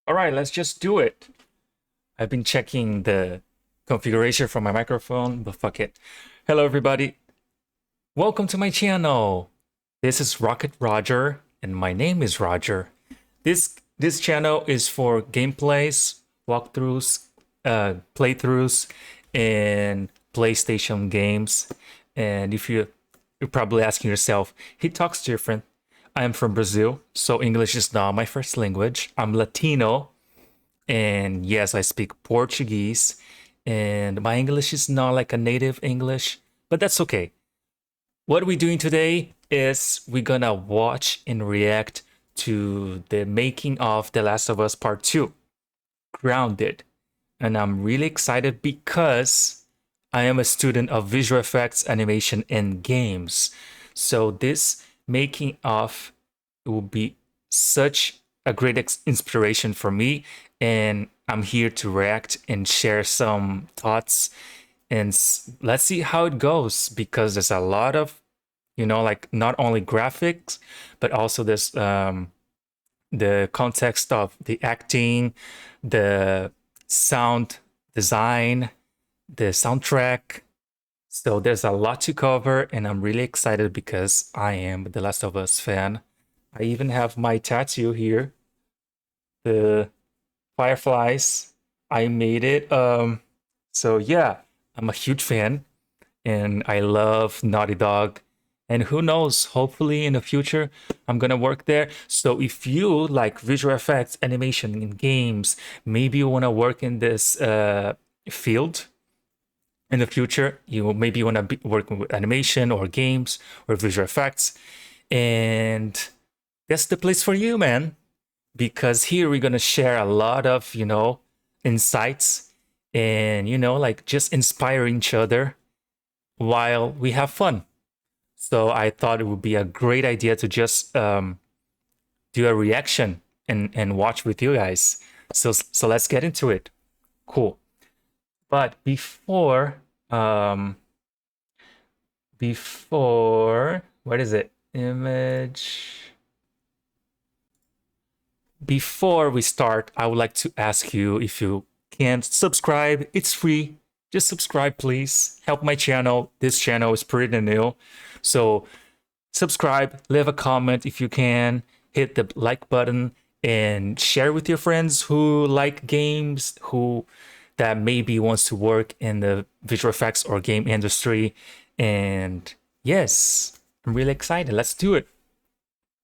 All right, let's just do it. I've been checking the configuration for my microphone, but fuck it. Hello, everybody. Welcome to my channel. This is Rocket Roger, and my name is Roger. This channel is for gameplays, walkthroughs, playthroughs, and PlayStation games. And if you're probably asking yourself, he talks different. I am from Brazil, so English is not my first language. I'm Latino, and yes, I speak Portuguese, and my English is not like a native English, but that's okay. What we're doing today is we're gonna watch and react to the making of The Last of Us Part 2, Grounded. And I'm really excited because I am a student of visual effects, animation, and games. So this making of will be such a great inspiration for me, and I'm here to react and share some thoughts. And let's see how it goes because there's a lot of, like not only graphics, but also this the context of the acting, the sound design, the soundtrack. So there's a lot to cover, and I'm really excited because I am the Last of Us fan. I even have my tattoo here, the fireflies. I made it. So yeah, I'm a huge fan, and I love Naughty Dog. And who knows, hopefully in the future, I'm gonna work there. So if you like visual effects, animation in games, maybe you wanna work in this field in the future, you maybe wanna be working with animation or games or visual effects, and that's the place for you, man. Because here we're gonna share a lot of, insights and like just inspire each other while we have fun. So I thought it would be a great idea to just do a reaction and watch with you guys. So let's get into it. Cool. But before what is it? Image. Before we start, I would like to ask you if you can subscribe. It's free. Just subscribe, please. Help my channel. This channel is pretty new. So subscribe, leave a comment if you can, hit the like button, and share with your friends who like games, who that maybe wants to work in the visual effects or game industry. And yes, I'm really excited. Let's do it.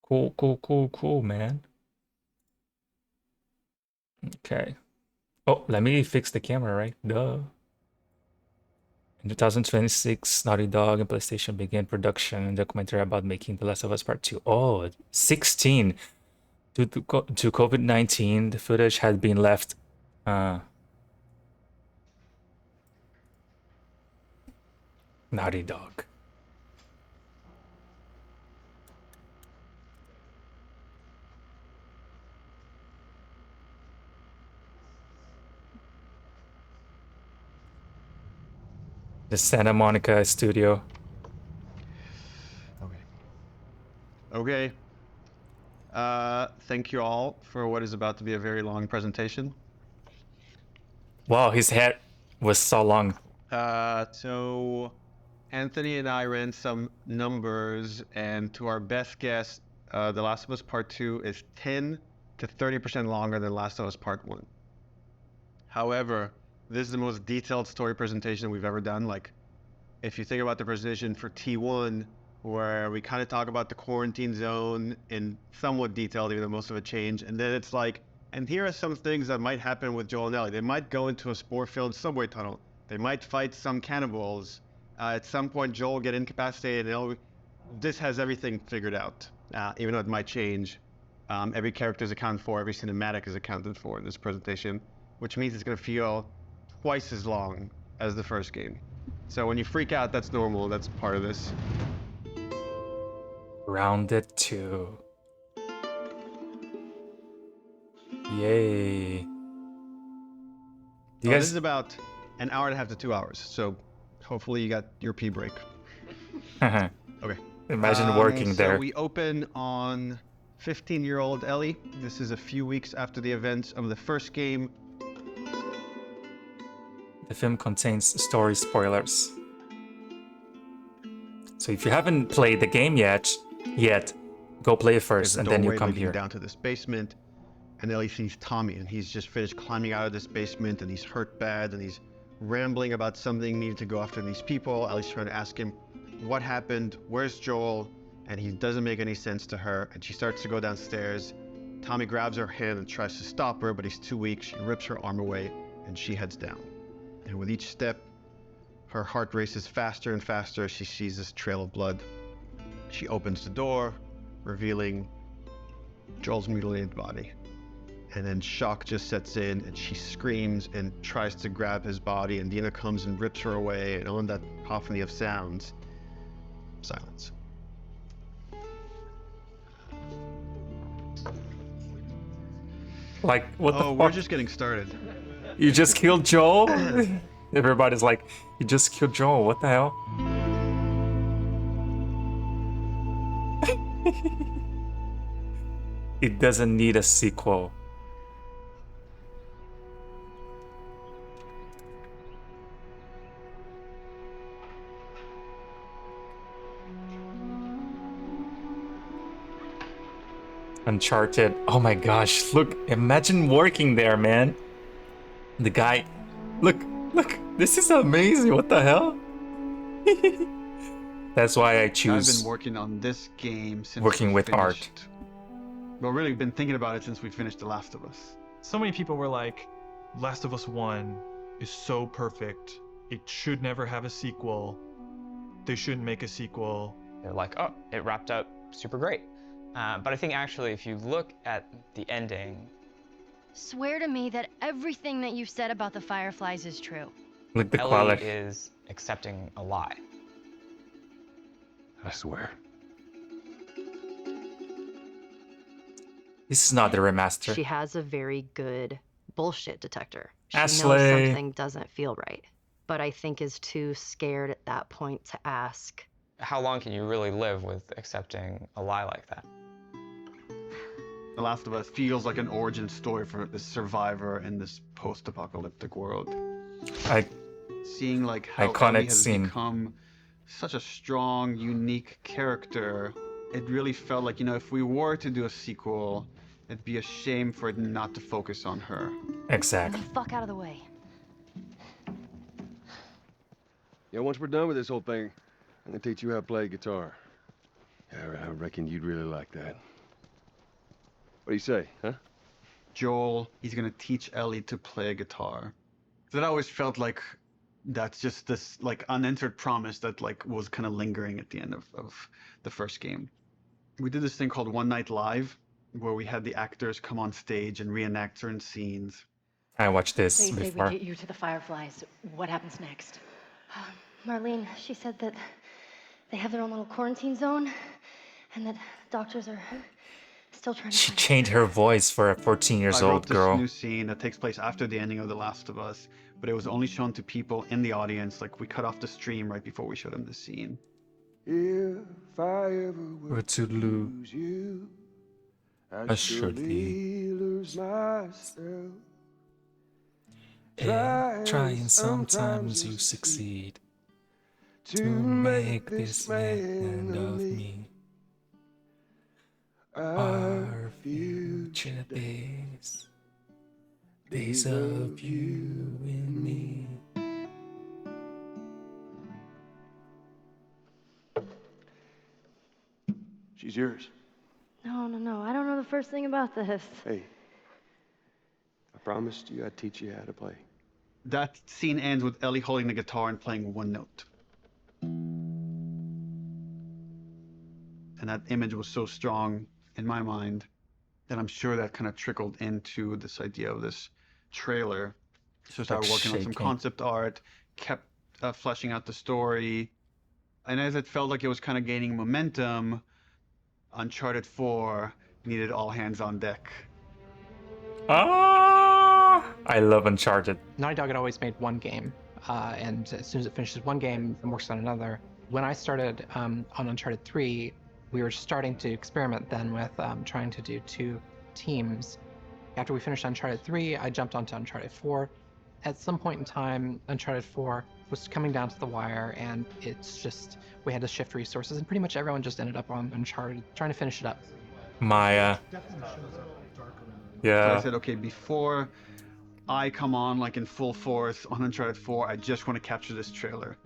Cool, cool, cool, cool, man. Okay. Oh, let me fix the camera, right? Duh. In 2026, Naughty Dog and PlayStation began production documentary about making The Last of Us Part 2. Oh, 16. Due to COVID-19, the footage had been left. Uh, Naughty Dog. The Santa Monica studio. Okay. Okay. Thank you all for what is about to be a very long presentation. Wow, his head was so long. So Anthony and I ran some numbers, and to our best guess, The Last of Us Part 2 is 10 to 30% longer than Last of Us Part 1. However, this is the most detailed story presentation we've ever done. Like, if you think about the presentation for T1, where we kind of talk about the quarantine zone in somewhat detail, even though most of it changed, and then it's like, and here are some things that might happen with Joel and Ellie. They might go into a spore-filled subway tunnel. They might fight some cannibals. At some point, Joel will get incapacitated. And this has everything figured out, even though it might change. Every character is accounted for. Every cinematic is accounted for in this presentation, which means it's going to feel twice as long as the first game. So when you freak out, that's normal. That's part of this. Rounded 2. Yay. Do you Oh, this is guys about an hour and a half to 2 hours. So hopefully you got your pee break. Okay. imagine working So there? we open on 15-year-old Ellie. This is a few weeks after the events of the first game. The film contains story spoilers. So if you haven't played the game yet, go play it first, and then you come leading here. Down to this basement, and Ellie sees Tommy, and he's just finished climbing out of this basement, and he's hurt bad, and he's rambling about something, needing to go after these people. Ellie's trying to ask him what happened, where's Joel, and he doesn't make any sense to her, and she starts to go downstairs. Tommy grabs her hand and tries to stop her, but he's too weak. She rips her arm away, and she heads down. And with each step, her heart races faster and faster as she sees this trail of blood. She opens the door, revealing Joel's mutilated body. And then shock just sets in, and she screams and tries to grab his body, and Dina comes and rips her away, and on that cacophony of sounds, silence. Like, what the fuck? We're just getting started. You just killed Joel? Everybody's like, you just killed Joel, what the hell? It doesn't need a sequel. Uncharted. Oh my gosh, look, imagine working there, man. The guy, look, this is amazing, what the hell? That's why I choose I've been working on this game since working we with finished. art. Well, really been thinking about it since we finished The Last of Us. So many people were like, Last of Us 1 is so perfect. It should never have a sequel. They shouldn't make a sequel. They're like, oh, it wrapped up super great. But I think actually, if you look at the ending, Swear to me that everything that you've said about the Fireflies is true. Look, the Ellie quality. is accepting a lie. I swear. This is not the remaster. She has a very good bullshit detector. She Ashley. knows something doesn't feel right, but I think is too scared at that point to ask. How long can you really live with accepting a lie like that? The Last of Us feels like an origin story for this survivor in this post-apocalyptic world. Seeing like how Iconic Ellie has scene. become such a strong, unique character, it really felt like, if we were to do a sequel, it'd be a shame for it not to focus on her. Exactly. The fuck out of the way. Yeah, once we're done with this whole thing, I'm gonna teach you how to play guitar. Yeah, I reckon you'd really like that. What do you say, huh? Joel, he's gonna teach Ellie to play guitar. That always felt like that's just this like unanswered promise that like was kind of lingering at the end of the first game. We did this thing called One Night Live, where we had the actors come on stage and reenact certain scenes. I watched this They say before. we get you to the Fireflies. What happens next? Marlene, she said that they have their own little quarantine zone, and that doctors are still trying to She find changed her voice for a 14 years I wrote old this girl. new scene that takes place after the ending of The Last of Us, but it was only shown to people in the audience. Like we cut off the stream right before we showed them the scene. If I ever Were to lose you, I surely lose myself. trying sometimes you succeed to make this man of me. Our future days of you and me. She's yours. No, I don't know the first thing about this. Hey, I promised you I'd teach you how to play. That scene ends with Ellie holding the guitar and playing one note. And that image was so strong in my mind that I'm sure that kind of trickled into this idea of this trailer. So I started working on some shaking. concept art, kept fleshing out the story. And as it felt like it was kind of gaining momentum, Uncharted 4 needed all hands on deck. I love Uncharted. Naughty Dog had always made one game, and as soon as it finishes one game, it works on another. When I started on Uncharted 3, We were starting to experiment then with trying to do 2 teams. After we finished Uncharted 3, I jumped onto Uncharted 4. At some point in time, Uncharted 4 was coming down to the wire, and it's just, we had to shift resources, and pretty much everyone just ended up on Uncharted, trying to finish it up. Maya. So I Yeah. said, okay, before I come on like in full force on Uncharted 4, I just want to capture this trailer.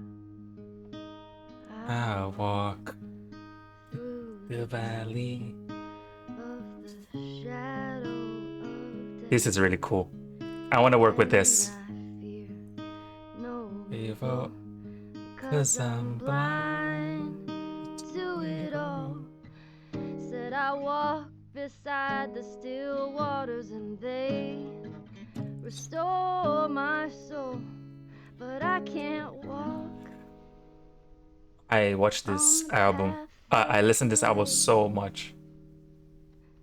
I walk the valley. This is really cool. I want to work with this. Evil, 'cause I'm blind to it all. Said I walk beside the still waters and they restore my soul, but I can't walk. I watched this album. I listened to this album so much.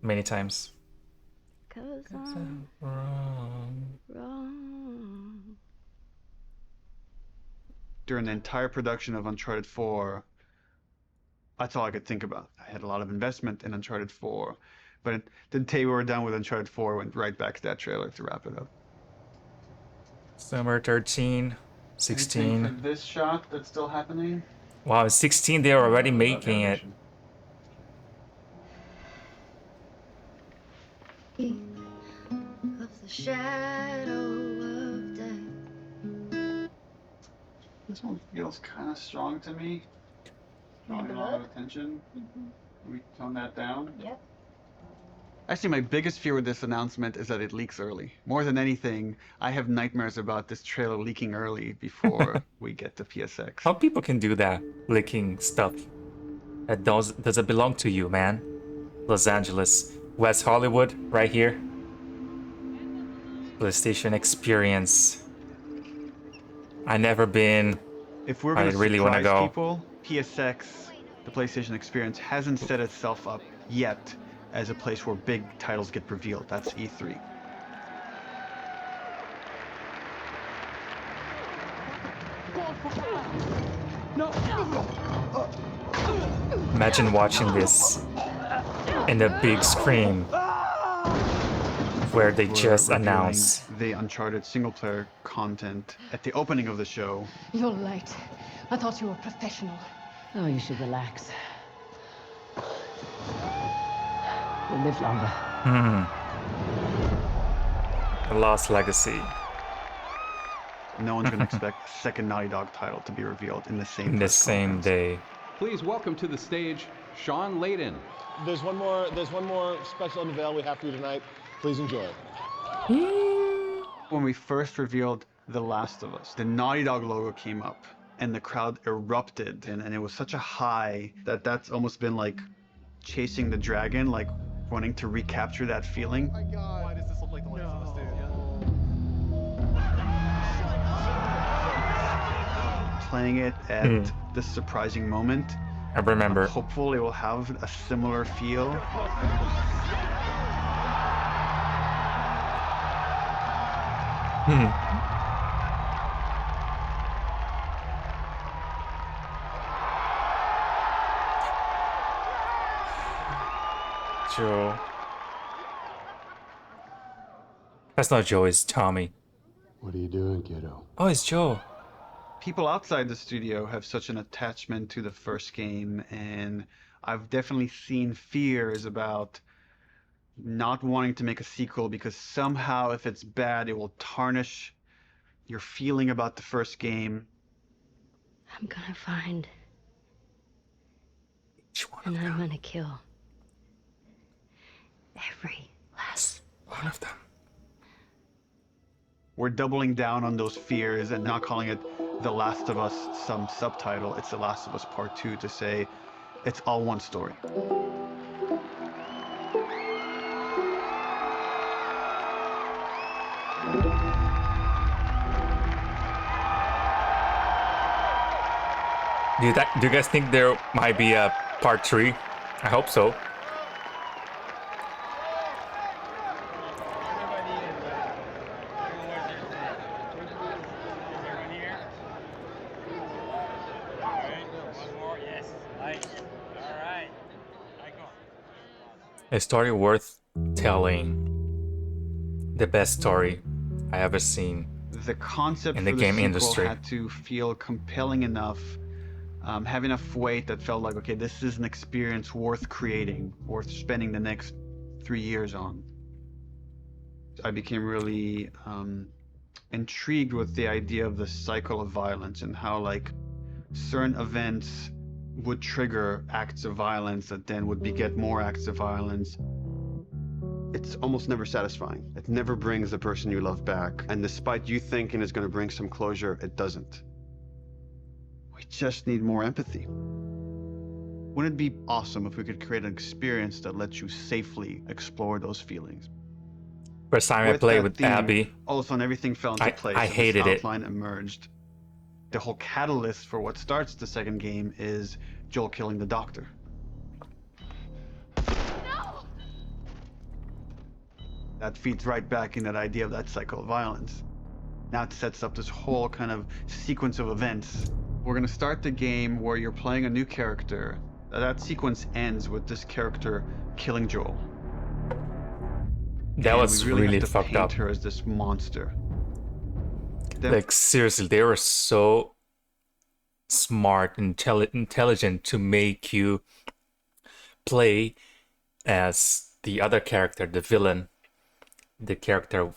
Many times. 'Cause I'm Wrong. wrong. During the entire production of Uncharted 4, that's all I could think about. I had a lot of investment in Uncharted 4, but the day we were done with Uncharted 4, went right back to that trailer to wrap it up. Summer 13, 16. Anything for this shot that's still happening? Wow, 16, they're already making it. Of the shadow of death. This one feels kind of strong to me. Drawing a lot of attention. Can we tone that down? Yep. Actually, my biggest fear with this announcement is that it leaks early. More than anything, I have nightmares about this trailer leaking early before we get to PSX. How people can do that? Leaking stuff that doesn't belong to you, man. Los Angeles, West Hollywood, right here. PlayStation Experience. I never been. If we're I going to really wanna surprise go. people, PSX, the PlayStation Experience, hasn't set itself up yet as a place where big titles get revealed. That's E3. Imagine watching this in the big screen where they We're just revealing announce. the Uncharted single-player content at the opening of the show. You're late. I thought you were professional. Oh, you should relax. You'll live longer. The Lost Legacy No one's going to expect a second Naughty Dog title to be revealed in the same in the press same conference. day. Please welcome to the stage, Sean Layden. There's one more special unveil we have for you tonight. Please enjoy it. When we first revealed The Last of Us, the Naughty Dog logo came up and the crowd erupted, and it was such a high that that's almost been like chasing the dragon, like wanting to recapture that feeling. Oh my God. Why does this look like the Last of Us, dude? Playing it at this surprising moment. I remember. Hopefully it will have a similar feel. Joe. That's not Joe, it's Tommy. What are you doing, kiddo? Oh, it's Joe. People outside the studio have such an attachment to the first game, and I've definitely seen fears about not wanting to make a sequel because somehow if it's bad, it will tarnish your feeling about the first game. I'm gonna find Each one and of I'm them. gonna kill every last One of them. We're doubling down on those fears and not calling it The Last of Us some subtitle. It's The Last of Us Part 2 to say it's all one story. Do you guys think there might be a part 3? I hope so. A story worth telling. The best story I ever seen The concept in for the the game sequel industry. had to feel compelling enough, have enough weight that felt like, okay, this is an experience worth creating, worth spending the next 3 years on. I became really intrigued with the idea of the cycle of violence and how like certain events would trigger acts of violence that then would beget more acts of violence. It's almost never satisfying. It never brings the person you love back. And despite you thinking it's going to bring some closure, it doesn't. We just need more empathy. Wouldn't it be awesome if we could create an experience that lets you safely explore those feelings? First time I played with theme, Abby, all of a sudden everything fell into place. I and hated this it. outline emerged. The whole catalyst for what starts the second game is Joel killing the doctor. No! That feeds right back in that idea of that cycle of violence. Now it sets up this whole kind of sequence of events. We're gonna start the game where you're playing a new character. That sequence ends with this character killing Joel. That And was we really really have to fucked paint up. her as this monster. Then Like seriously, they were so smart and intelligent to make you play as the other character, the villain, the character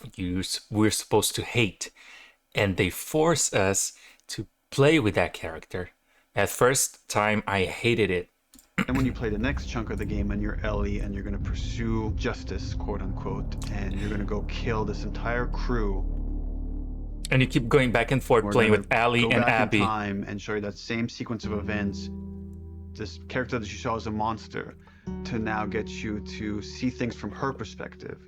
we're supposed to hate, and they force us to play with that character. At first time, I hated it. And when you play the next chunk of the game and you're Ellie and you're gonna pursue justice, quote unquote, and you're gonna go kill this entire crew. And you keep going back and forth We're playing gonna with Allie go and back Abby. in time and show you that same sequence of events. This character that you saw as a monster, to now get you to see things from her perspective.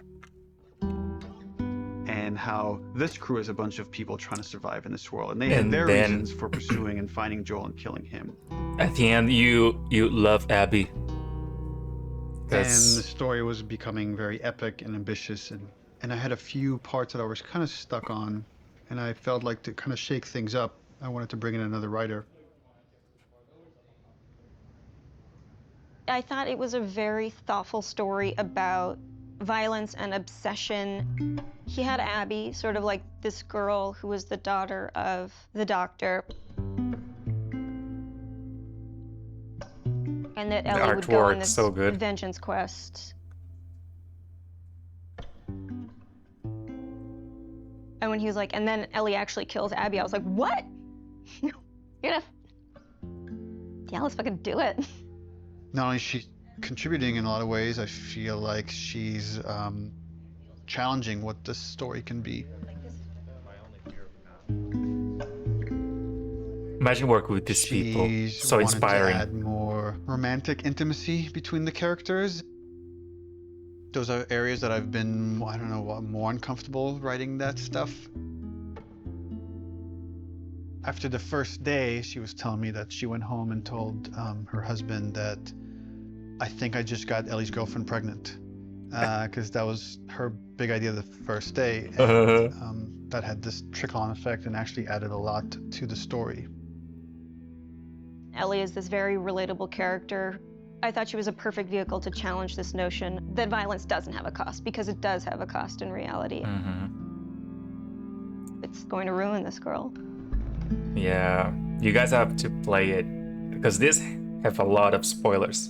And how this crew is a bunch of people trying to survive in this world. And they had And their then- reasons for pursuing and finding Joel and killing him. At the end, you love Abby. And That's the story was becoming very epic and ambitious. And I had a few parts that I was kind of stuck on. And I felt like to kind of shake things up, I wanted to bring in another writer. I thought it was a very thoughtful story about violence and obsession. He had Abby, sort of like this girl who was the daughter of the doctor. And that Ellie would go on artwork's this so good. vengeance quest. And when he was like, and then Ellie actually kills Abby, I was like, what? You're gonna... Yeah, let's fucking do it. Not only is she contributing in a lot of ways, I feel like she's challenging what this story can be. imagine working with these people. She's So wanted inspiring. to add more romantic intimacy between the characters. Those are areas that I've been, I don't know, more uncomfortable writing that stuff. After the first day, she was telling me that she went home and told her husband that I think I just got Ellie's girlfriend pregnant. Because that was her big idea the first day. And that had this trickle-on effect and actually added a lot to the story. Ellie is this very relatable character. I thought she was a perfect vehicle to challenge this notion that violence doesn't have a cost, because it does have a cost in reality. It's going to ruin this girl. Yeah, you guys have to play it because this have a lot of spoilers.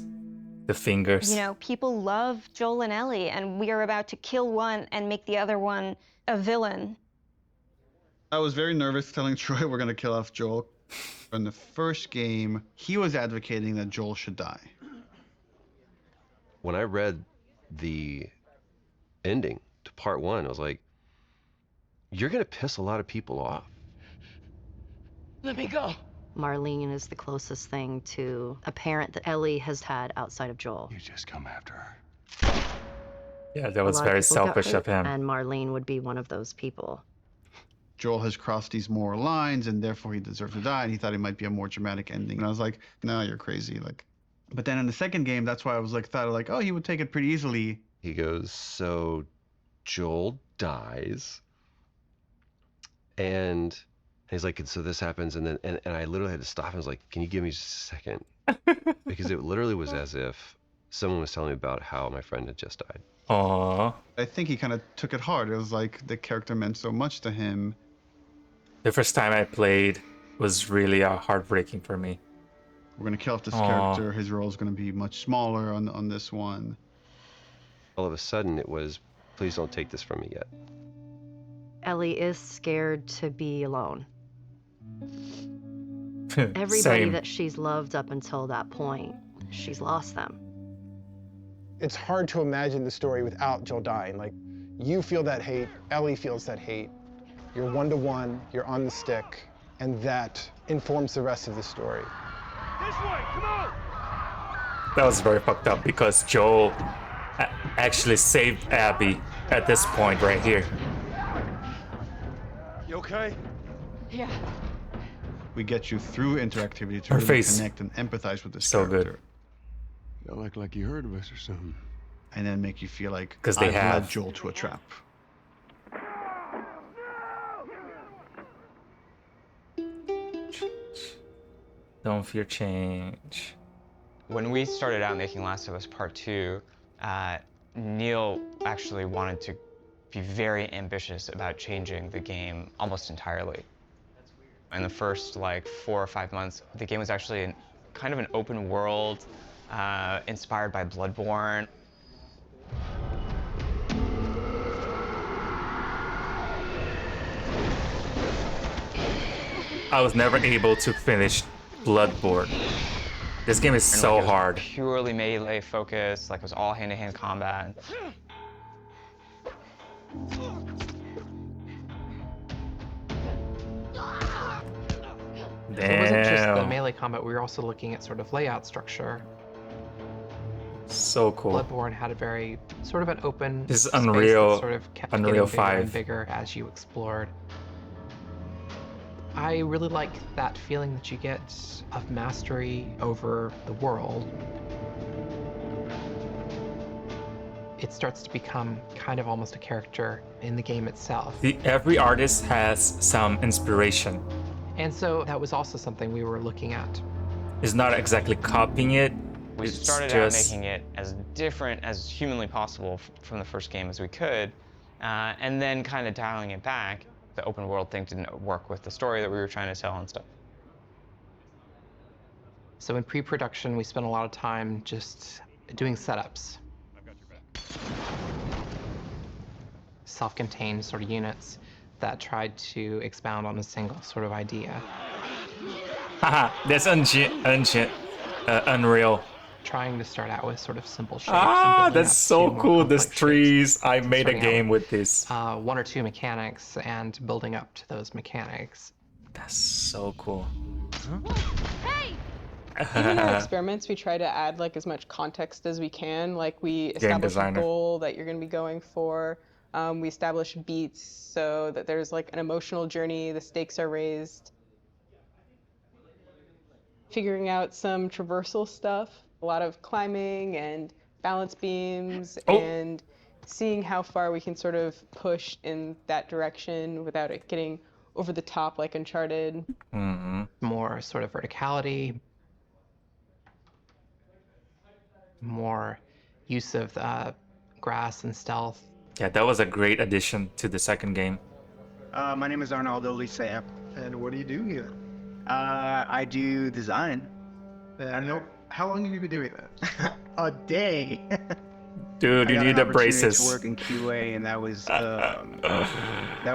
The fingers. You know, people love Joel and Ellie, and we are about to kill one and make the other one a villain. I was very nervous telling Troy we're going to kill off Joel. In the first game, he was advocating that Joel should die. When I read the ending to part one, I was like, you're going to piss a lot of people off. Let me go. Marlene is the closest thing to a parent that Ellie has had outside of Joel. You just come after her. Yeah, that was A lot very people got selfish hurt, of him. And Marlene would be one of those people. Joel has crossed these moral lines and therefore he deserves to die, and he thought it might be a more dramatic ending. And I was like, no, you're crazy. But then in the second game, that's why I was thought oh, he would take it pretty easily. He goes, so Joel dies. And he's like, and so this happens, and then and I literally had to stop and I was like, can you give me just a second? Because it literally was as if Someone was telling me about how my friend had just died. Aww. I think he kind of took it hard. It was like the character meant so much to him. The first time I played was really heartbreaking for me. We're gonna kill off this Aw. character. His role is gonna be much smaller on this one. All of a sudden, it was, please don't take this from me yet. Ellie is scared to be alone. Everybody Same. that she's loved up until that point, she's lost them. It's hard to imagine the story without Jill dying. Like, you feel that hate, Ellie feels that hate. You're one-to-one, you're on the stick, and that informs the rest of the story. This way, come on! That was very fucked up because Joel actually saved Abby at this point right here. You okay? Yeah. We get you through interactivity to Her really face. connect and empathize with this So character. good. Y'all act like you heard of us or something. And then make you feel like 'Cause they I've have. led Joel to a trap. Don't fear change. When we started out making Last of Us Part 2, Neil actually wanted to be very ambitious about changing the game almost entirely. In the first like 4 or 5 months, the game was actually kind of an open world, inspired by Bloodborne. I was never able to finish Bloodborne. This game is And, so like, it was hard. Purely melee focused, like it was all hand-to-hand combat. So it wasn't just the Damn. melee combat, we were also looking at sort of layout structure. So cool. Bloodborne had a very sort of an open This is space Unreal- that sort of kept Unreal getting bigger 5. and bigger as you explored. I really like that feeling that you get of mastery over the world. It starts to become kind of almost a character in the game itself. Every artist has some inspiration. And so that was also something we were looking at. It's not exactly copying it. We It's started out just making it as different as humanly possible from the first game as we could, and then kind of dialing it back. The open world thing didn't work with the story that we were trying to tell and stuff. So in pre-production, we spent a lot of time just doing setups. Self-contained sort of units that tried to expound on a single sort of idea. Haha, that's Unreal. Trying to start out with sort of simple shapes. Ah, and building that's up so to more cool. This complex trees. shapes. I made a Starting out game with this. one or two mechanics and building up to those mechanics. That's so cool. Even in our experiments, we try to add like as much context as we can. Like we establish a designer. goal that you're going to be going for. We establish beats so that there's like an emotional journey. The stakes are raised. Figuring out some traversal stuff. A lot of climbing and balance beams and seeing how far we can sort of push in that direction without it getting over the top like Uncharted. Mm-hmm. More sort of verticality, more use of grass and stealth. Yeah, that was a great addition to the second game. My name is Arnaldo Lisea. And what do you do here? I do design. I know. How long have you been doing that? A day. Dude, you I got need an the opportunity braces. to work in QA, and that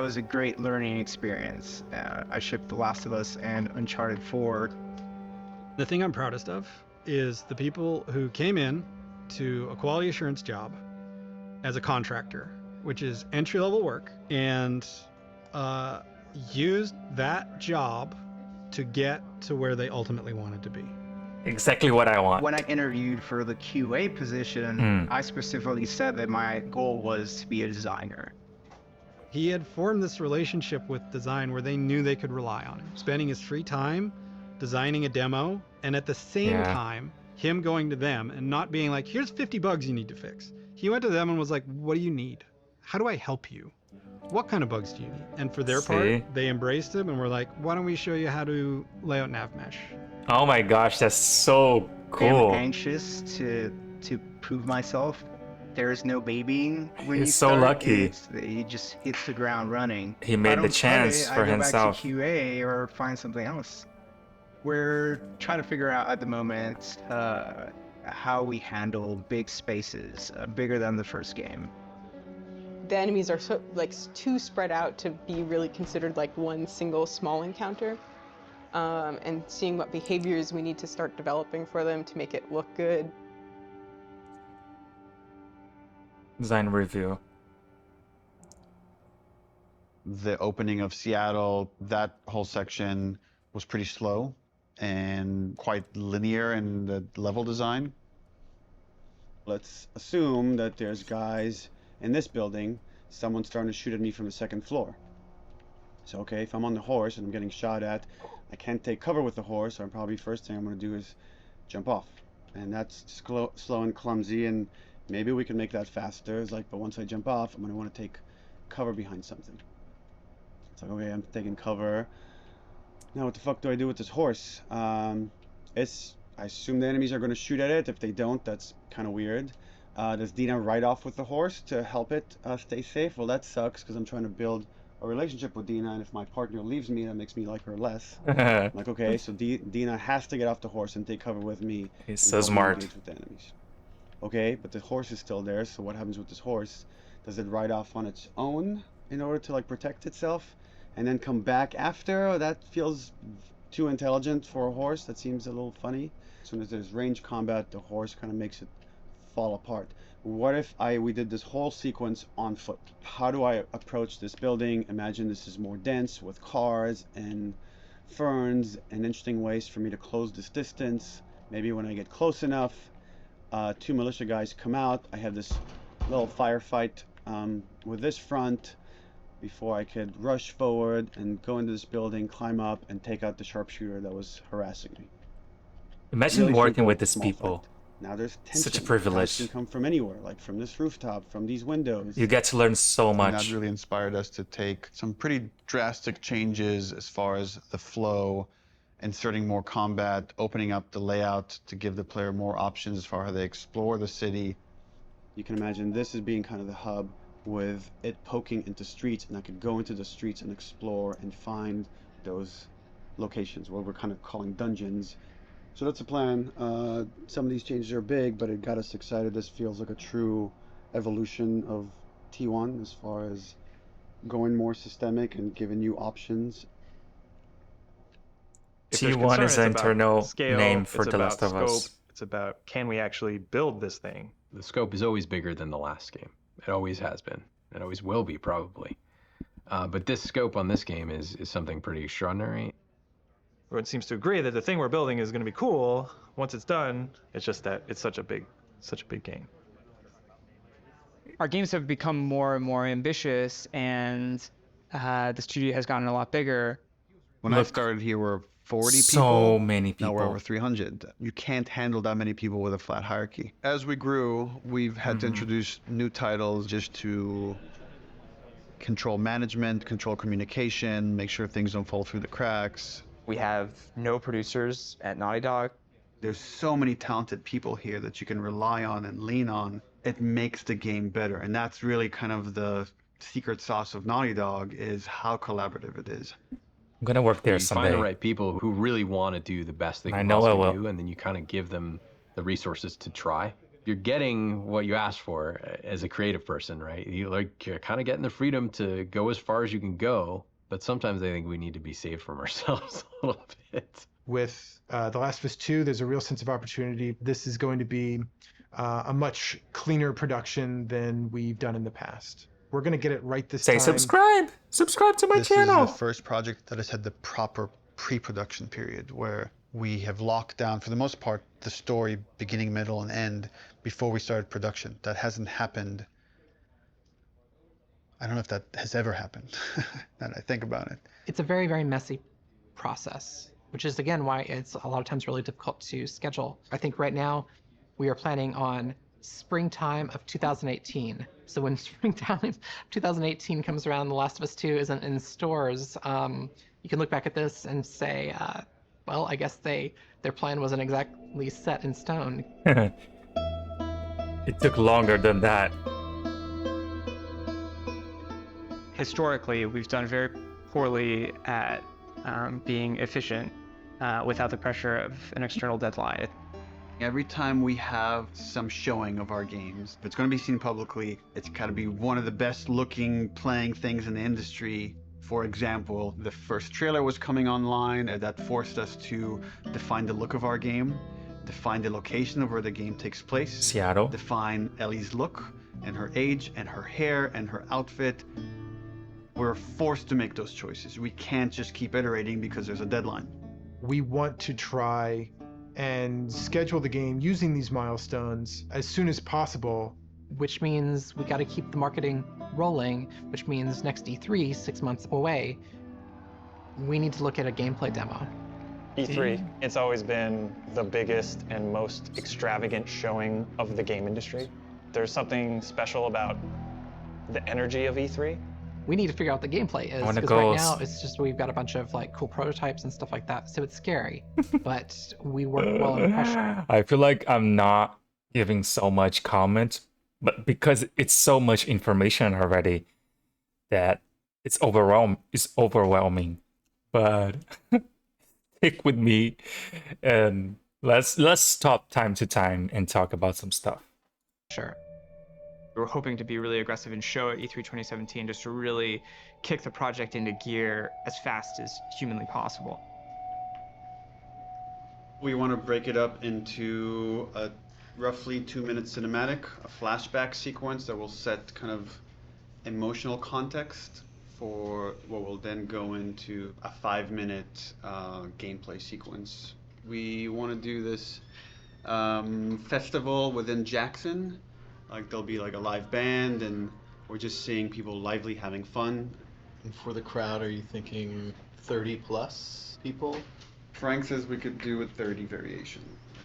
was a great learning experience. I shipped The Last of Us and Uncharted 4. The thing I'm proudest of is the people who came in to a quality assurance job as a contractor, which is entry-level work, and used that job to get to where they ultimately wanted to be. Exactly what I want. When I interviewed for the QA position, I specifically said that my goal was to be a designer. He had formed this relationship with design where they knew they could rely on him, spending his free time designing a demo, and at the same time, him going to them and not being like, here's 50 bugs you need to fix. He went to them and was like, what do you need? How do I help you? What kind of bugs do you need? And for their part, they embraced him and were like, why don't we show you how to lay out nav mesh? Oh my gosh, that's so cool. I'm anxious to prove myself. There is no babying when you He's so start. lucky. He just hits the ground running. He If I made the don't cut chance it, for I go himself. back to QA or find something else. We're trying to figure out at the moment how we handle big spaces, bigger than the first game. The enemies are so too spread out to be really considered like one single small encounter. And seeing what behaviors we need to start developing for them to make it look good. Design review. The opening of Seattle, that whole section was pretty slow and quite linear in the level design. Let's assume that there's guys in this building, someone's starting to shoot at me from the second floor. So, okay, if I'm on the horse and I'm getting shot at, I can't take cover with the horse, so probably first thing I'm going to do is jump off. And that's slow and clumsy, and maybe we can make that faster. It's like, but once I jump off, I'm going to want to take cover behind something. It's like, okay, I'm taking cover. Now what the fuck do I do with this horse? I assume the enemies are going to shoot at it. If they don't, that's kind of weird. Does Dina ride off with the horse to help it stay safe? Well, that sucks because I'm trying to build a relationship with Dina, and if my partner leaves me, that makes me like her less. I'm like, okay, so Dina has to get off the horse and take cover with me. He's so smart. With the enemies. Okay, but the horse is still there, so what happens with this horse? Does it ride off on its own in order to like protect itself and then come back after? Oh, that feels too intelligent for a horse. That seems a little funny. As soon as there's range combat, the horse kind of makes it fall apart. What if we did this whole sequence on foot? How do I approach this building? Imagine this is more dense with cars and ferns and interesting ways for me to close this distance. Maybe when I get close enough, 2 militia guys come out. I have this little firefight with this front before I could rush forward and go into this building, climb up, and take out the sharpshooter that was harassing me. Imagine Really working simple, with these small people. fight. Now there's tension. Such a privilege. Attacks can come from anywhere, like from this rooftop, from these windows. You get to learn so And much. that really inspired us to take some pretty drastic changes as far as the flow, inserting more combat, opening up the layout to give the player more options as far as they explore the city. You can imagine this as being kind of the hub with it poking into streets, and I could go into the streets and explore and find those locations, what we're kind of calling dungeons. So that's the plan. Some of these changes are big, but it got us excited. This feels like a true evolution of T1 as far as going more systemic and giving you options. T1 is an internal scale, name for it's The about Last of Us. scope, it's about can we actually build this thing? The scope is always bigger than the last game. It always has been. It always will be, probably. But this scope on this game is something pretty extraordinary. Everyone seems to agree that the thing we're building is going to be cool. Once it's done, it's just that it's such a big game. Our games have become more and more ambitious, and the studio has gotten a lot bigger. When I started here, we're 40 people. So many people. Now we're over 300. You can't handle that many people with a flat hierarchy. As we grew, we've had to introduce new titles just to control management, control communication, make sure things don't fall through the cracks. We have no producers at Naughty Dog. There's so many talented people here that you can rely on and lean on. It makes the game better. And that's really kind of the secret sauce of Naughty Dog, is how collaborative it is. I'm gonna work there You someday. find the right people who really want to do the best they I can know I possibly will. do, and then you kind of give them the resources to try. You're getting what you asked for as a creative person, right? You're kind of getting the freedom to go as far as you can go, but sometimes I think we need to be saved from ourselves a little bit. With The Last of Us 2, there's a real sense of opportunity. This is going to be a much cleaner production than we've done in the past. We're going to get it right this time. subscribe to my channel. This is the first project that has had the proper pre-production period, where we have locked down, for the most part, the story beginning, middle, and end before we started production. That hasn't happened. I don't know if that has ever happened, now that I think about it. It's a very, very messy process, which is, again, why it's a lot of times really difficult to schedule. I think right now we are planning on springtime of 2018. So when springtime of 2018 comes around, The Last of Us 2 isn't in stores, you can look back at this and say, well, I guess their plan wasn't exactly set in stone. It took longer than that. Historically, we've done very poorly at being efficient without the pressure of an external deadline. Every time we have some showing of our games, if it's going to be seen publicly, it's got to be one of the best looking playing things in the industry. For example, the first trailer was coming online, and that forced us to define the look of our game, define the location of where the game takes place, Seattle, define Ellie's look and her age and her hair and her outfit. We're forced to make those choices. We can't just keep iterating because there's a deadline. We want to try and schedule the game using these milestones as soon as possible. Which means we got to keep the marketing rolling, which means next E3, 6 months away, we need to look at a gameplay demo. E3, it's always been the biggest and most extravagant showing of the game industry. There's something special about the energy of E3. We need to figure out what the gameplay is, because right now it's just we've got a bunch of like cool prototypes and stuff like that, so it's scary, but we work well under pressure. I feel like I'm not giving so much comment, but because it's so much information already that it's overwhelming. But stick with me and let's stop time to time and talk about some stuff. Sure. We're hoping to be really aggressive and show at E3 2017 just to really kick the project into gear as fast as humanly possible. We want to break it up into a roughly 2-minute cinematic, a flashback sequence that will set kind of emotional context for what will then go into a 5-minute gameplay sequence. We want to do this festival within Jackson. Like there'll be like a live band and we're just seeing people lively having fun. And for the crowd, are you thinking 30 plus people? Frank says we could do a 30 variation.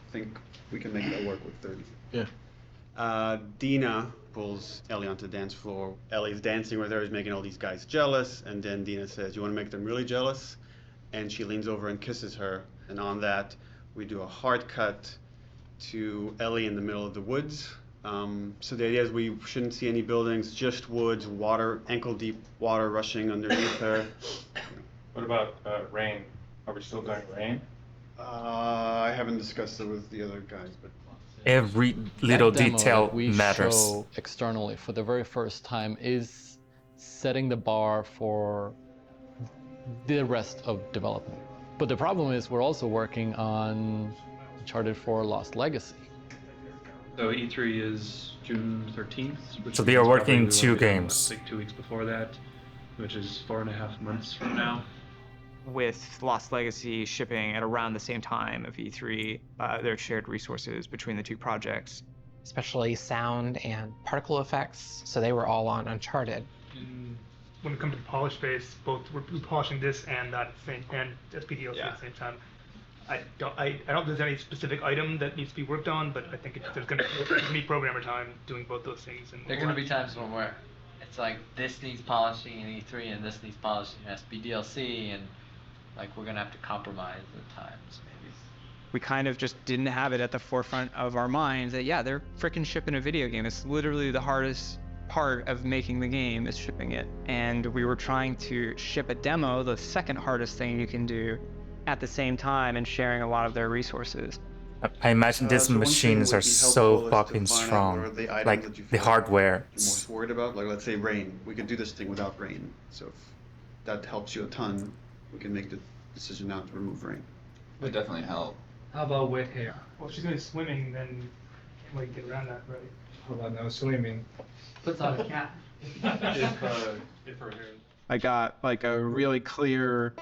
I think we can make that work with 30. Yeah. Dina pulls Ellie onto the dance floor. Ellie's dancing with her, is making all these guys jealous, and then Dina says, "You want to make them really jealous?" And she leans over and kisses her. And on that, we do a hard cut to Ellie in the middle of the woods. So the idea is we shouldn't see any buildings, just woods, water, ankle-deep water rushing underneath her. What about rain? Are we still doing rain? I haven't discussed it with the other guys, but every little that demo detail that we matters. Show externally for the very first time is setting the bar for the rest of development. But the problem is we're also working on Uncharted 4 Lost Legacy. So E3 is June 13th. So they are working 2 games. Like 2 weeks before that, which is 4.5 months from now. With Lost Legacy shipping at around the same time of E3, there are shared resources between the 2 projects. Especially sound and particle effects, so they were all on Uncharted. When it comes to the polish phase, both we're polishing this and that and SPDLC at the same time. I don't think there's any specific item that needs to be worked on, but I think there's going to be programmer time doing both those things. And there are going to be times when it's like this needs polishing in E3 and this needs polishing in SPDLC, and like we're going to have to compromise at times maybe. We kind of just didn't have it at the forefront of our minds that they're freaking shipping a video game. It's literally the hardest part of making the game is shipping it. And we were trying to ship a demo, the second hardest thing you can do, at the same time and sharing a lot of their resources. I imagine these machines are so fucking strong, like the hardware. You're most worried about, like let's say rain. We could do this thing without rain. So if that helps you a ton, we can make the decision now to remove rain. It would definitely help. How about wet hair? Well, if she's going swimming, then can't really get around that, right? How about no swimming? Puts on a cap. If her hair. I got like a really clear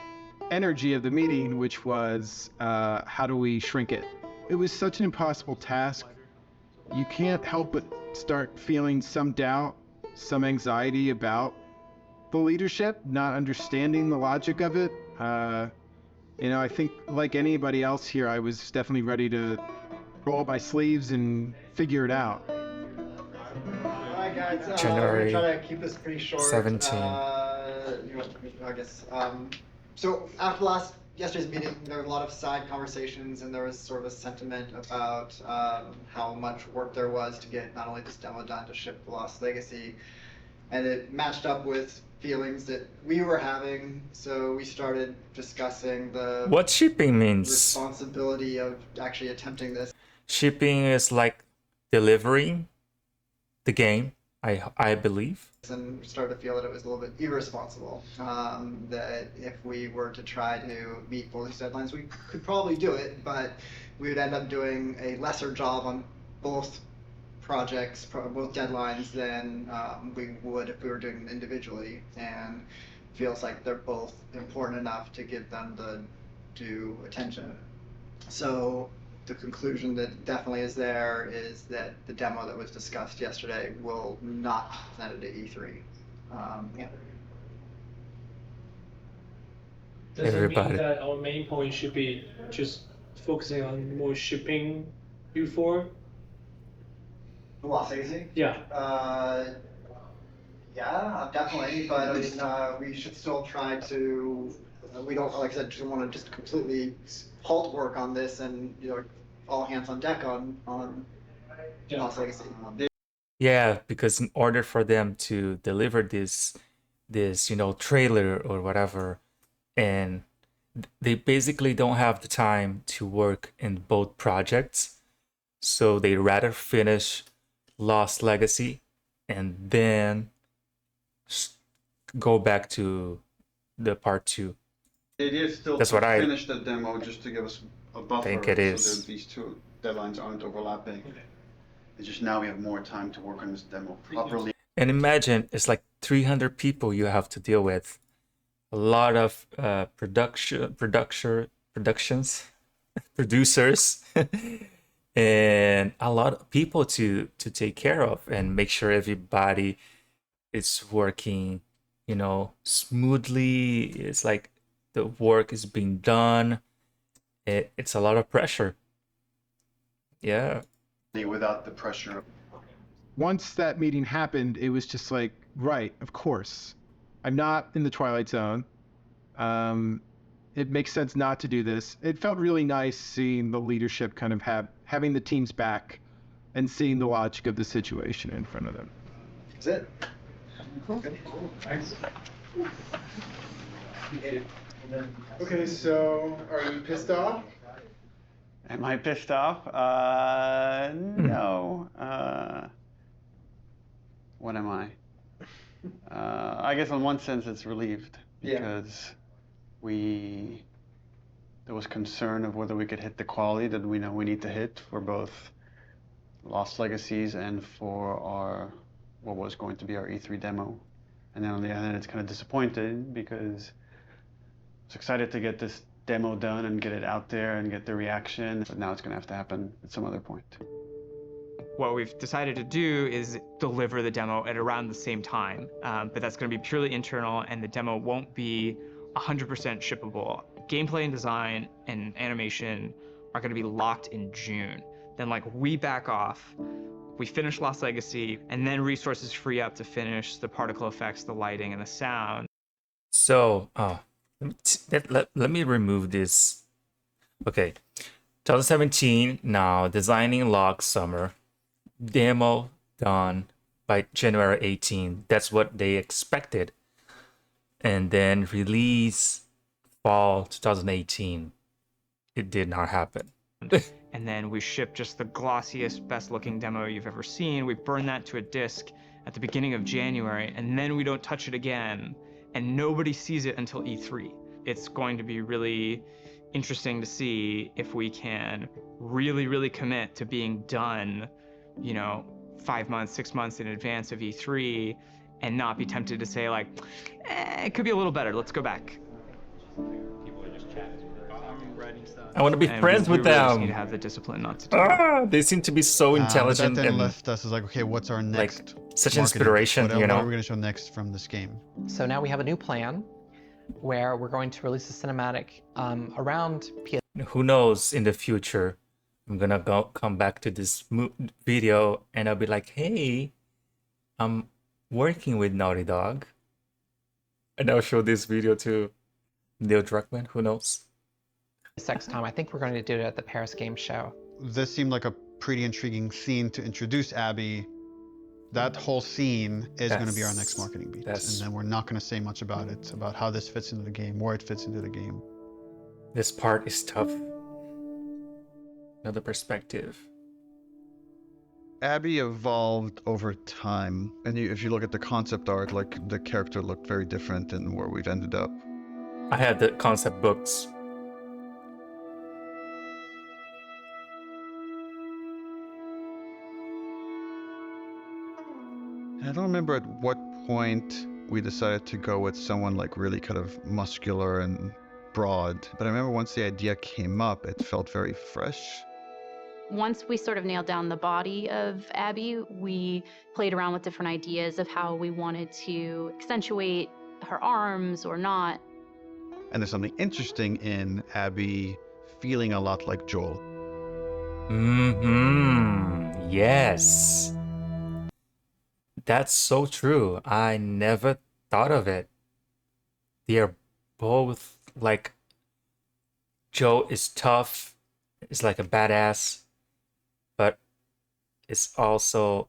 energy of the meeting, which was how do we shrink it? It was such an impossible task. You can't help but start feeling some doubt, some anxiety about the leadership, not understanding the logic of it. I think like anybody else here, I was definitely ready to roll up my sleeves and figure it out. Alright guys, January we're trying to keep this pretty short. 17. I guess. So after last yesterday's meeting, there were a lot of side conversations, and there was sort of a sentiment about how much work there was to get not only this demo done to ship the Lost Legacy, and it matched up with feelings that we were having. So we started discussing the What shipping means? responsibility of actually attempting this. Shipping is like delivering the game, I believe. And started to feel that it was a little bit irresponsible. That if we were to try to meet both these deadlines, we could probably do it, but we would end up doing a lesser job on both projects, both deadlines, than we would if we were doing them individually. And feels like they're both important enough to give them the due attention. So the conclusion that definitely is there is that the demo that was discussed yesterday will not be presented at E3. Yeah. Does it mean that our main point should be just focusing on more shipping before? The Lost Legacy? Yeah. Yeah, definitely. But I mean, we should still try to. We don't, like I said, just want to just completely halt work on this, and all hands on deck on Lost Legacy. Yeah, because in order for them to deliver this trailer or whatever, and they basically don't have the time to work in both projects, so they rather finish Lost Legacy and then go back to the part 2. The idea is still That's to what I finish the demo just to give us a buffer think it is. so that these two deadlines aren't overlapping. It's just now we have more time to work on this demo properly. And imagine it's like 300 people you have to deal with, a lot of producers, and a lot of people to take care of and make sure everybody is working, smoothly. It's like the work is being done. It's a lot of pressure. Yeah. Without the pressure. Once that meeting happened, it was just like, right, of course. I'm not in the Twilight Zone. It makes sense not to do this. It felt really nice seeing the leadership kind of having the teams back and seeing the logic of the situation in front of them. That's it. Okay. Thanks. Okay, so are you pissed off? Am I pissed off? No. What am I? I guess in one sense it's relieved because there was concern of whether we could hit the quality that we know we need to hit for both Lost Legacies and for what was going to be our E3 demo. And then on the other hand, it's kind of disappointed because I was excited to get this demo done and get it out there and get the reaction, but now it's going to have to happen at some other point. What we've decided to do is deliver the demo at around the same time, but that's going to be purely internal, and the demo won't be 100% shippable. Gameplay and design and animation are going to be locked in June. Then we back off, we finish Lost Legacy, and then resources free up to finish the particle effects, the lighting, and the sound. So, let me remove this. Okay, 2017, now designing log summer, demo done by January 18. That's what they expected. And then release fall 2018. It did not happen. And then we ship just the glossiest, best looking demo you've ever seen. We burn that to a disk at the beginning of January, and then we don't touch it again, and nobody sees it until E3. It's going to be really interesting to see if we can really, really commit to being done, 5 months, 6 months in advance of E3, and not be tempted to say it could be a little better, let's go back. I want to be friends with we really them. just need to have the discipline not to do it. They seem to be so intelligent But that then and left us as okay, what's our next? such marketing? inspiration, What are we going to show next from this game? So now we have a new plan where we're going to release a cinematic around PS. Who knows, in the future, I'm gonna come back to this video and I'll be like, hey, I'm working with Naughty Dog. And I'll show this video to Neil Druckmann, who knows? Next time, I think we're going to do it at the Paris Game Show. This seemed like a pretty intriguing scene to introduce Abby. That whole scene is going to be our next marketing beat. And then we're not going to say much about it, about how this fits into the game, where it fits into the game. This part is tough. Another perspective. Abby evolved over time. And if you look at the concept art, like the character looked very different than where we've ended up. I had the concept books. I don't remember at what point we decided to go with someone like really kind of muscular and broad, but I remember once the idea came up, it felt very fresh. Once we sort of nailed down the body of Abby, we played around with different ideas of how we wanted to accentuate her arms or not. And there's something interesting in Abby feeling a lot like Joel. Mm-hmm. Yes. That's so true. I never thought of it. They are both like, Joe is tough, is like a badass, but it's also,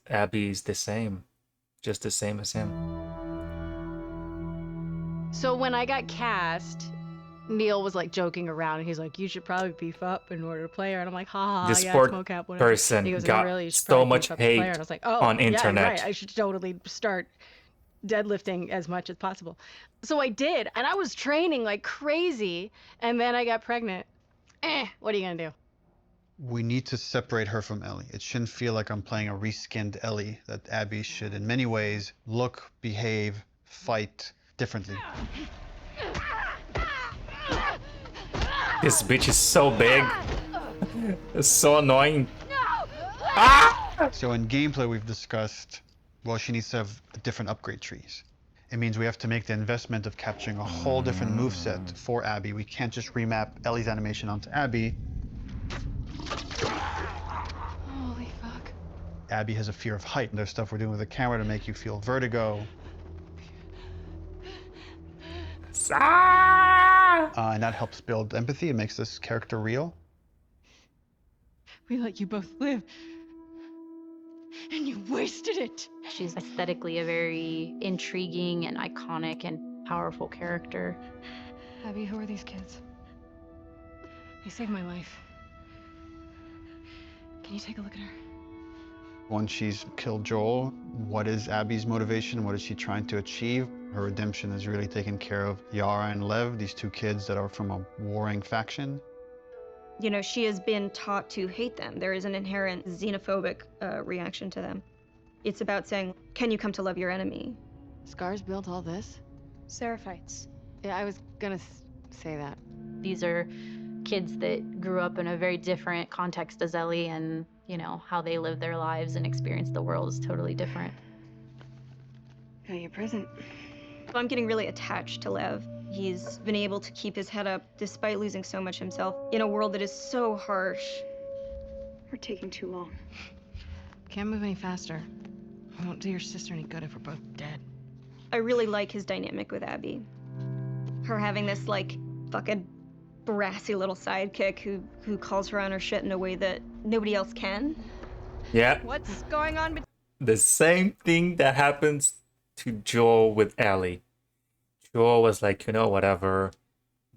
Abby's the same, just the same as him. So when I got cast, Neil was like joking around and he's like, you should probably beef up in order to play her. And I'm like, ha ha, This yeah, poor mocap, whatever. person And he goes, got no, really, you should so probably much beef up the player. hate And I was like, oh, on internet. Yeah, right. I should totally start deadlifting as much as possible. So I did, and I was training like crazy, and then I got pregnant. What are you gonna do? We need to separate her from Ellie. It shouldn't feel like I'm playing a reskinned Ellie, that Abby should in many ways look, behave, fight differently. This bitch is so big. It's so annoying. Ah! So in gameplay we've discussed, well, she needs to have different upgrade trees. It means we have to make the investment of capturing a whole different moveset for Abby. We can't just remap Ellie's animation onto Abby. Holy fuck. Abby has a fear of height, and there's stuff we're doing with the camera to make you feel vertigo. And that helps build empathy. It makes this character real. We let you both live, and you wasted it. She's aesthetically a very intriguing and iconic and powerful character. Abby, who are these kids? They saved my life. Can you take a look at her? Once she's killed Joel, what is Abby's motivation? What is she trying to achieve? Her redemption is really taking care of Yara and Lev, these two kids that are from a warring faction. You know, she has been taught to hate them. There is an inherent xenophobic reaction to them. It's about saying, can you come to love your enemy? Scars built all this? Seraphites. Yeah, I was gonna say that. These are kids that grew up in a very different context as Ellie, and, you know, how they live their lives and experience the world is totally different. Got your present. I'm getting really attached to Lev. He's been able to keep his head up despite losing so much himself in a world that is so harsh. We're taking too long. Can't move any faster. I won't do your sister any good if we're both dead. I really like his dynamic with Abby. Her having this, like, fucking brassy little sidekick who calls her on her shit in a way that nobody else can. Yeah. What's going on? The same thing that happens to Joel with Ellie. Joel was like, you know, whatever,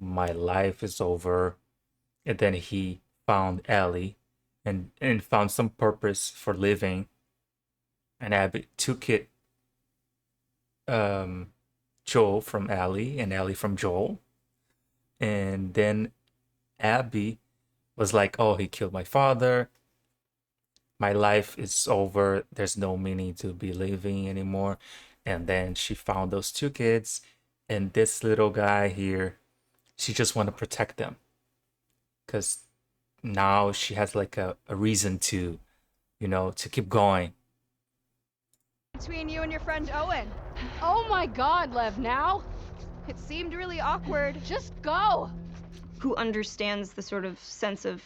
my life is over. And then he found Ellie and found some purpose for living. And Abby took it, Joel from Ellie and Ellie from Joel. And then Abby was like, oh, he killed my father. My life is over. There's no meaning to be living anymore. And then she found those two kids. And this little guy here, she just want to protect them. Because now she has like a reason to, you know, to keep going. Between you and your friend Owen. Oh my god, Lev, now? It seemed really awkward. Just go. Who understands the sort of sense of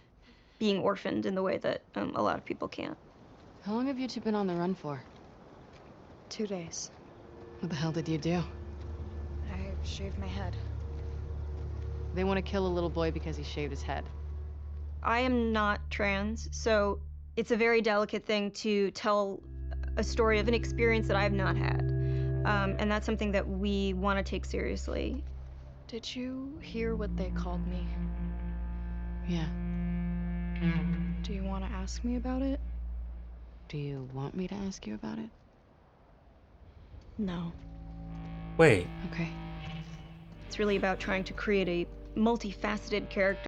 being orphaned in the way that a lot of people can't. How long have you two been on the run for? 2 days. What the hell did you do? I shaved my head. They want to kill a little boy because he shaved his head. I am not trans, so it's a very delicate thing to tell a story of an experience that I've not had. And that's something that we want to take seriously. Did you hear what they called me? Yeah. Do you want to ask me about it? Do you want me to ask you about it? No. Wait. Okay. It's really about trying to create a multifaceted character.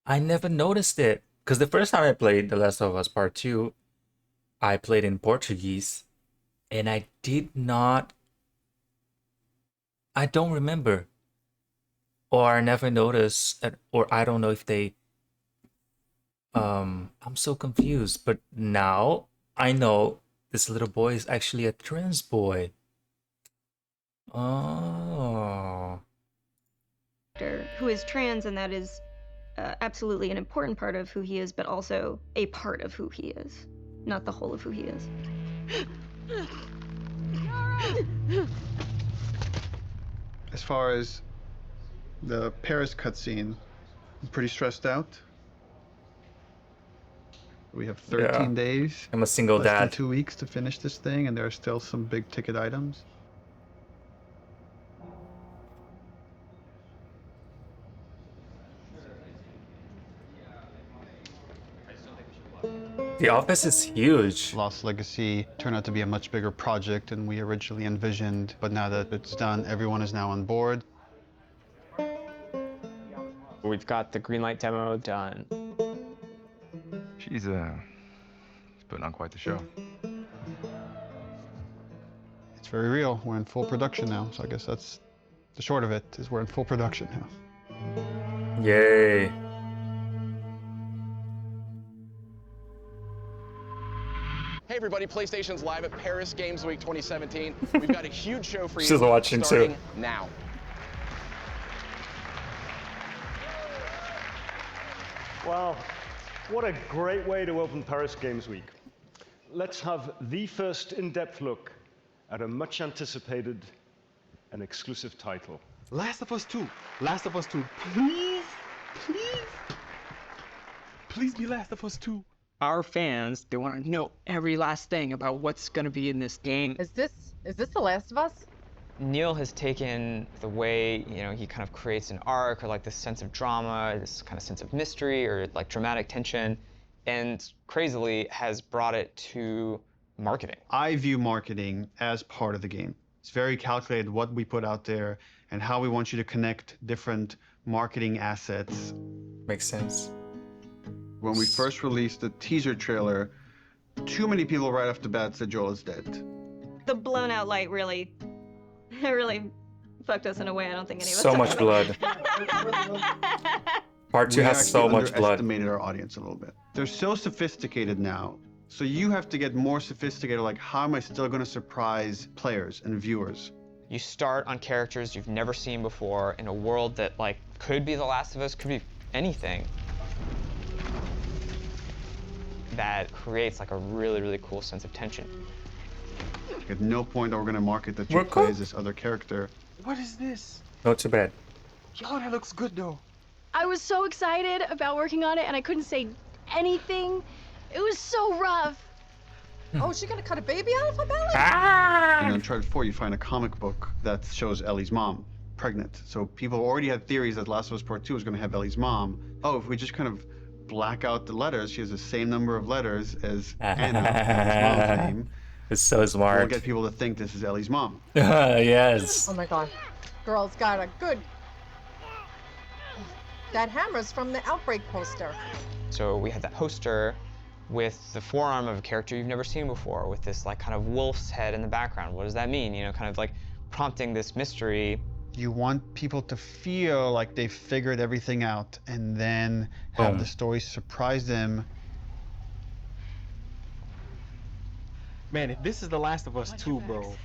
I never noticed it. Because the first time I played The Last of Us Part 2, I played in Portuguese. And I don't remember. Or I never noticed. Or I don't know if they... I'm so confused. But now I know this little boy is actually a trans boy. Oh. Who is trans, and that is absolutely an important part of who he is, but also a part of who he is, not the whole of who he is. As far as the Paris cutscene, I'm pretty stressed out. We have 13 days. I'm a single less than dad. 2 weeks to finish this thing, and there are still some big ticket items. The office is huge. Lost Legacy turned out to be a much bigger project than we originally envisioned, but now that it's done, everyone is now on board. We've got the Greenlight demo done. She's putting on quite the show. It's very real. We're in full production now, so I guess that's the short of it, is we're in full production now. Yay. Hey everybody, PlayStation's live at Paris Games Week 2017. We've got a huge show for you. She's watching starting too. now. Wow, what a great way to open Paris Games Week. Let's have the first in-depth look at a much anticipated and exclusive title. Last of Us 2. Last of Us 2. Please, please. Please be Last of Us 2. Our fans, they want to know every last thing about what's going to be in this game. Is this The Last of Us? Neil has taken the way, he kind of creates an arc or like this sense of drama, this kind of sense of mystery or like dramatic tension, and crazily has brought it to marketing. I view marketing as part of the game. It's very calculated what we put out there and how we want you to connect different marketing assets. Makes sense. When we first released the teaser trailer, too many people right off the bat said Joel is dead. The blown out light really fucked us in a way I don't think any of us So much blood. Part 2 has so much blood. We underestimated our audience a little bit. They're so sophisticated now, so you have to get more sophisticated, like how am I still going to surprise players and viewers? You start on characters you've never seen before in a world that like could be The Last of Us, could be anything. That creates like a really, really cool sense of tension. At no point are we going to market that you play as this other character. What is this? Not too bad. Yo, that looks good though. I was so excited about working on it and I couldn't say anything. It was so rough. Oh, is she gonna cut a baby out of her belly? In Uncharted 4, you find a comic book that shows Ellie's mom pregnant. So people already had theories that Last of Us Part 2 was going to have Ellie's mom. Oh, if we just kind of black out the letters, she has the same number of letters as Anna, Ellie's mom's name. It's so smart. We'll get people to think this is Ellie's mom. Yes. Oh my god. Girl's got a good... That hammer's from the Outbreak poster. So we had that poster with the forearm of a character you've never seen before, with this like kind of wolf's head in the background. What does that mean? Kind of like prompting this mystery. You want people to feel like they figured everything out and then have the story surprise them. Man, if this is The Last of Us 2, bro.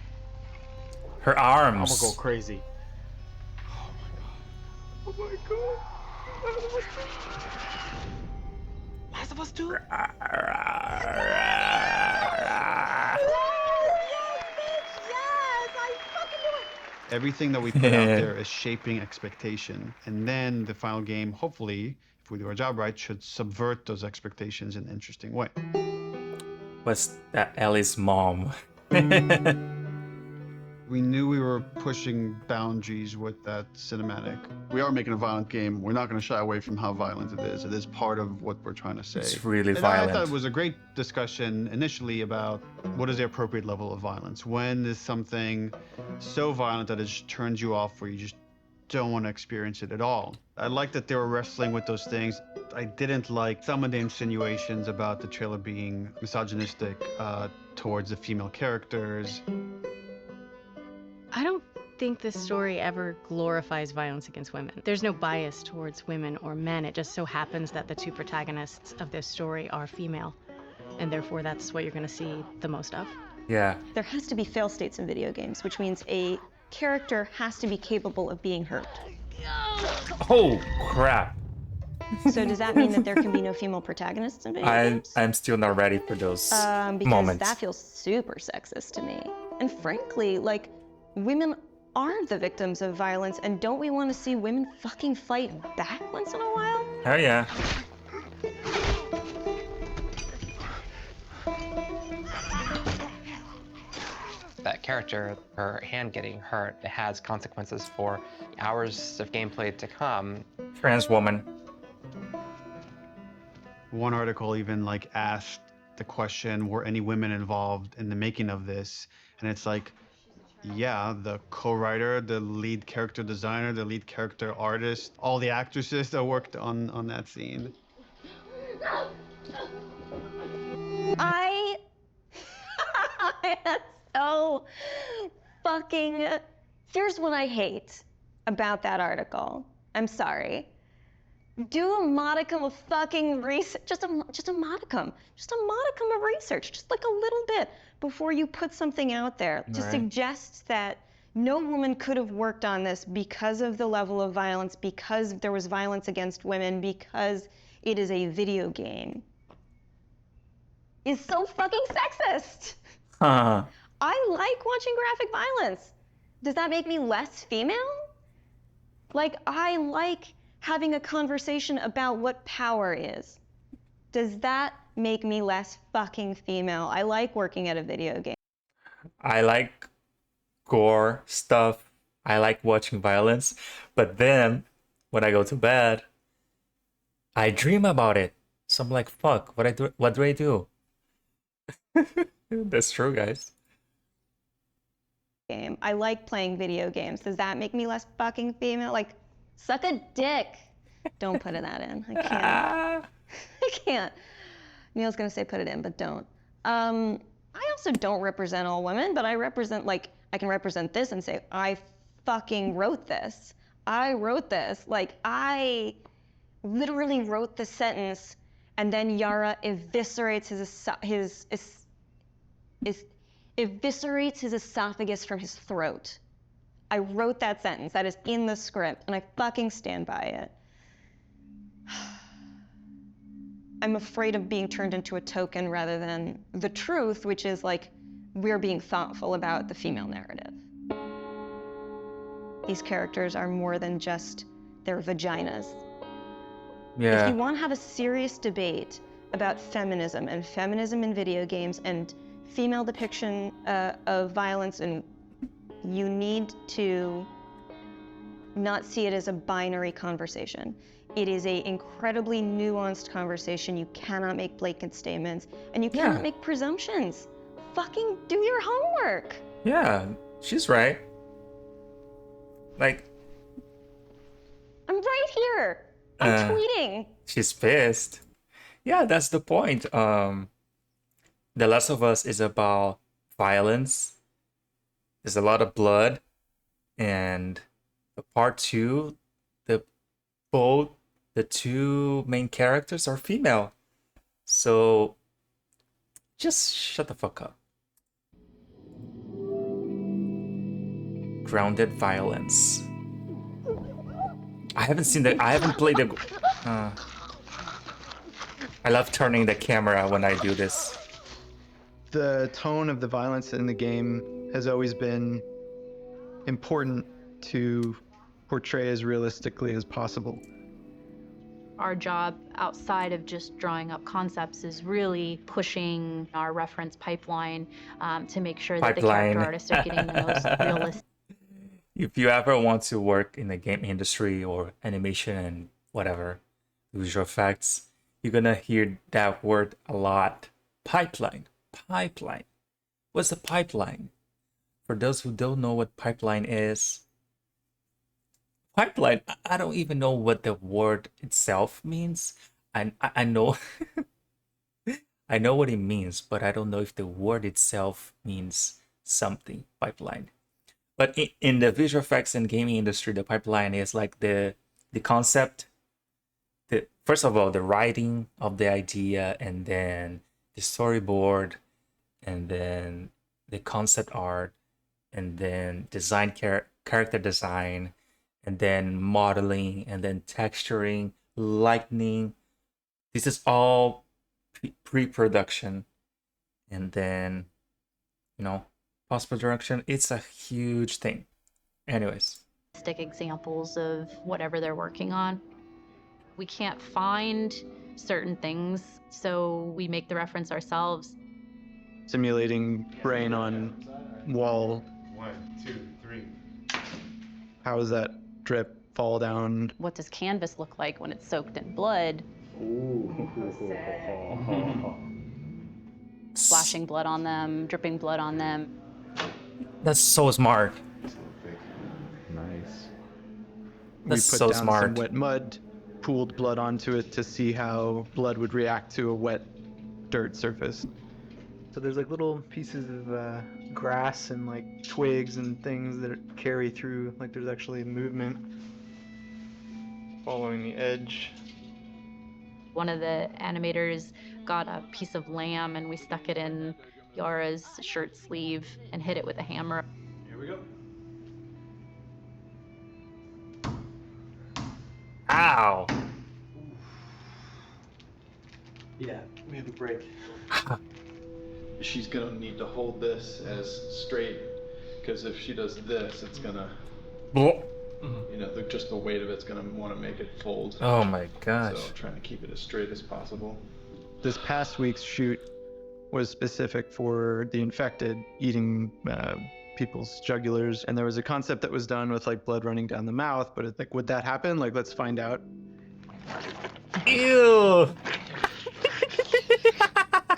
Her arms. I'm gonna go crazy. Oh my god. Last of Us 2? Yes, I fucking knew it! Everything that we put out there is shaping expectation. And then the final game, hopefully, if we do our job right, should subvert those expectations in an interesting way. Was that Ellie's mom? We knew we were pushing boundaries with that cinematic. We are making a violent game. We're not going to shy away from how violent it is. It is part of what we're trying to say. It's really and violent. I thought it was a great discussion initially about what is the appropriate level of violence. When is something so violent that it just turns you off where you just don't want to experience it at all? I like that they were wrestling with those things. I didn't like some of the insinuations about the trailer being misogynistic towards the female characters. I don't think this story ever glorifies violence against women. There's no bias towards women or men. It just so happens that the two protagonists of this story are female, and therefore that's what you're going to see the most of. Yeah. There has to be fail states in video games, which means a character has to be capable of being hurt. Oh, crap. So does that mean that there can be no female protagonists in video games? I'm still not ready for those Because moments. that feels super sexist to me. And frankly, like, women are the victims of violence, and don't we want to see women fucking fight back once in a while? Hell yeah. That character, her hand getting hurt, it has consequences for hours of gameplay to come. Trans woman. One article even like asked the question, were any women involved in the making of this? And it's like, yeah, the co-writer, the lead character designer, the lead character artist, all the actresses that worked on that scene. That's so fucking... Here's what I hate about that article. I'm sorry. Do a modicum of fucking research, just a modicum of research, just like a little bit before you put something out there to suggest that no woman could have worked on this because of the level of violence, because there was violence against women, because it is a video game. Is so fucking sexist. Huh. I like watching graphic violence. Does that make me less female? Like, I like having a conversation about what power is. Does that make me less fucking female? I like working at a video game. I like gore stuff. I like watching violence. But then, when I go to bed, I dream about it. So I'm like, fuck, what do I do? That's true, guys. I like playing video games. Does that make me less fucking female? Like, suck a dick. Don't put that in. I can't. I can't. Neil's gonna say put it in, but don't. I also don't represent all women, but I represent, like, I can represent this and say, I fucking wrote this. I wrote this. Like, I literally wrote the sentence, and then Yara eviscerates eviscerates his esophagus from his throat. I wrote that sentence. That is in the script, and I fucking stand by it. I'm afraid of being turned into a token rather than the truth, which is like, we're being thoughtful about the female narrative. These characters are more than just their vaginas. Yeah. If you want to have a serious debate about feminism in video games and female depiction of violence, and you need to not see it as a binary conversation. It is an incredibly nuanced conversation. You cannot make blanket statements, and you cannot make presumptions. Fucking do your homework. Yeah, she's right. Like, I'm right here. I'm tweeting. She's pissed. Yeah, that's the point. The Last of Us is about violence. There's a lot of blood, and the part 2, the two main characters are female. So just shut the fuck up. Grounded violence. I haven't played the. I love turning the camera when I do this. The tone of the violence in the game has always been important to portray as realistically as possible. Our job outside of just drawing up concepts is really pushing our reference pipeline to make sure that the character artists are getting the most realistic. If you ever want to work in the game industry or animation and whatever, visual effects, you're gonna hear that word a lot. Pipeline. Pipeline. What's the pipeline? For those who don't know what pipeline is, pipeline, I don't even know what the word itself means. I know I know what it means, but I don't know if the word itself means something. Pipeline. But in the visual effects and gaming industry, the pipeline is like the concept. First of all, the writing of the idea, and then the storyboard, and then the concept art, and then design character design, and then modeling, and then texturing, lighting. This is all pre-production, and then, you know, post-production. It's a huge thing. Anyways. Examples of whatever they're working on. We can't find certain things, so we make the reference ourselves. Simulating rain on wall. 1, 2, 3. How does that drip fall down? What does canvas look like when it's soaked in blood? Splashing blood on them, dripping blood on them. That's so smart. Nice. That's we put so down smart. some wet mud, pooled blood onto it to see how blood would react to a wet dirt surface. So there's like little pieces of grass and like twigs and things that carry through, like there's actually movement following the edge. One of the animators got a piece of lamb and we stuck it in Yara's shirt sleeve and hit it with a hammer. Here we go. Ow! Yeah, we have a break. She's gonna need to hold this as straight, because if she does this, it's gonna, you know, just the weight of it's gonna want to make it fold. Oh my gosh. So trying to keep it as straight as possible. This past week's shoot was specific for the infected eating people's jugulars, and there was a concept that was done with like blood running down the mouth, but it's like, would that happen? Like, let's find out. Ew!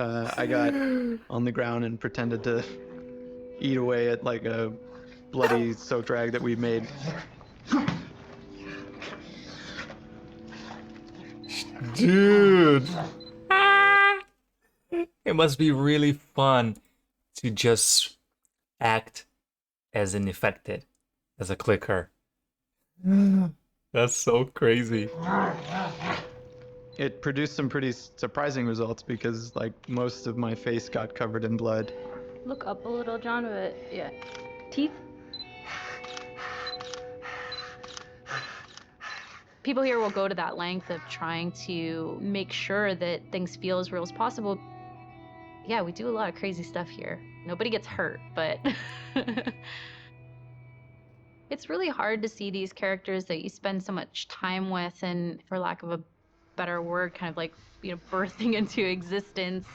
I got on the ground and pretended to eat away at like a bloody soaked rag that we made. Dude! It must be really fun to just act as an infected, as a clicker. That's so crazy. It produced some pretty surprising results because like most of my face got covered in blood. Look up a little, John, but yeah. Teeth? People here will go to that length of trying to make sure that things feel as real as possible. Yeah, we do a lot of crazy stuff here. Nobody gets hurt, but it's really hard to see these characters that you spend so much time with and, for lack of a better word, kind of like, you know, birthing into existence,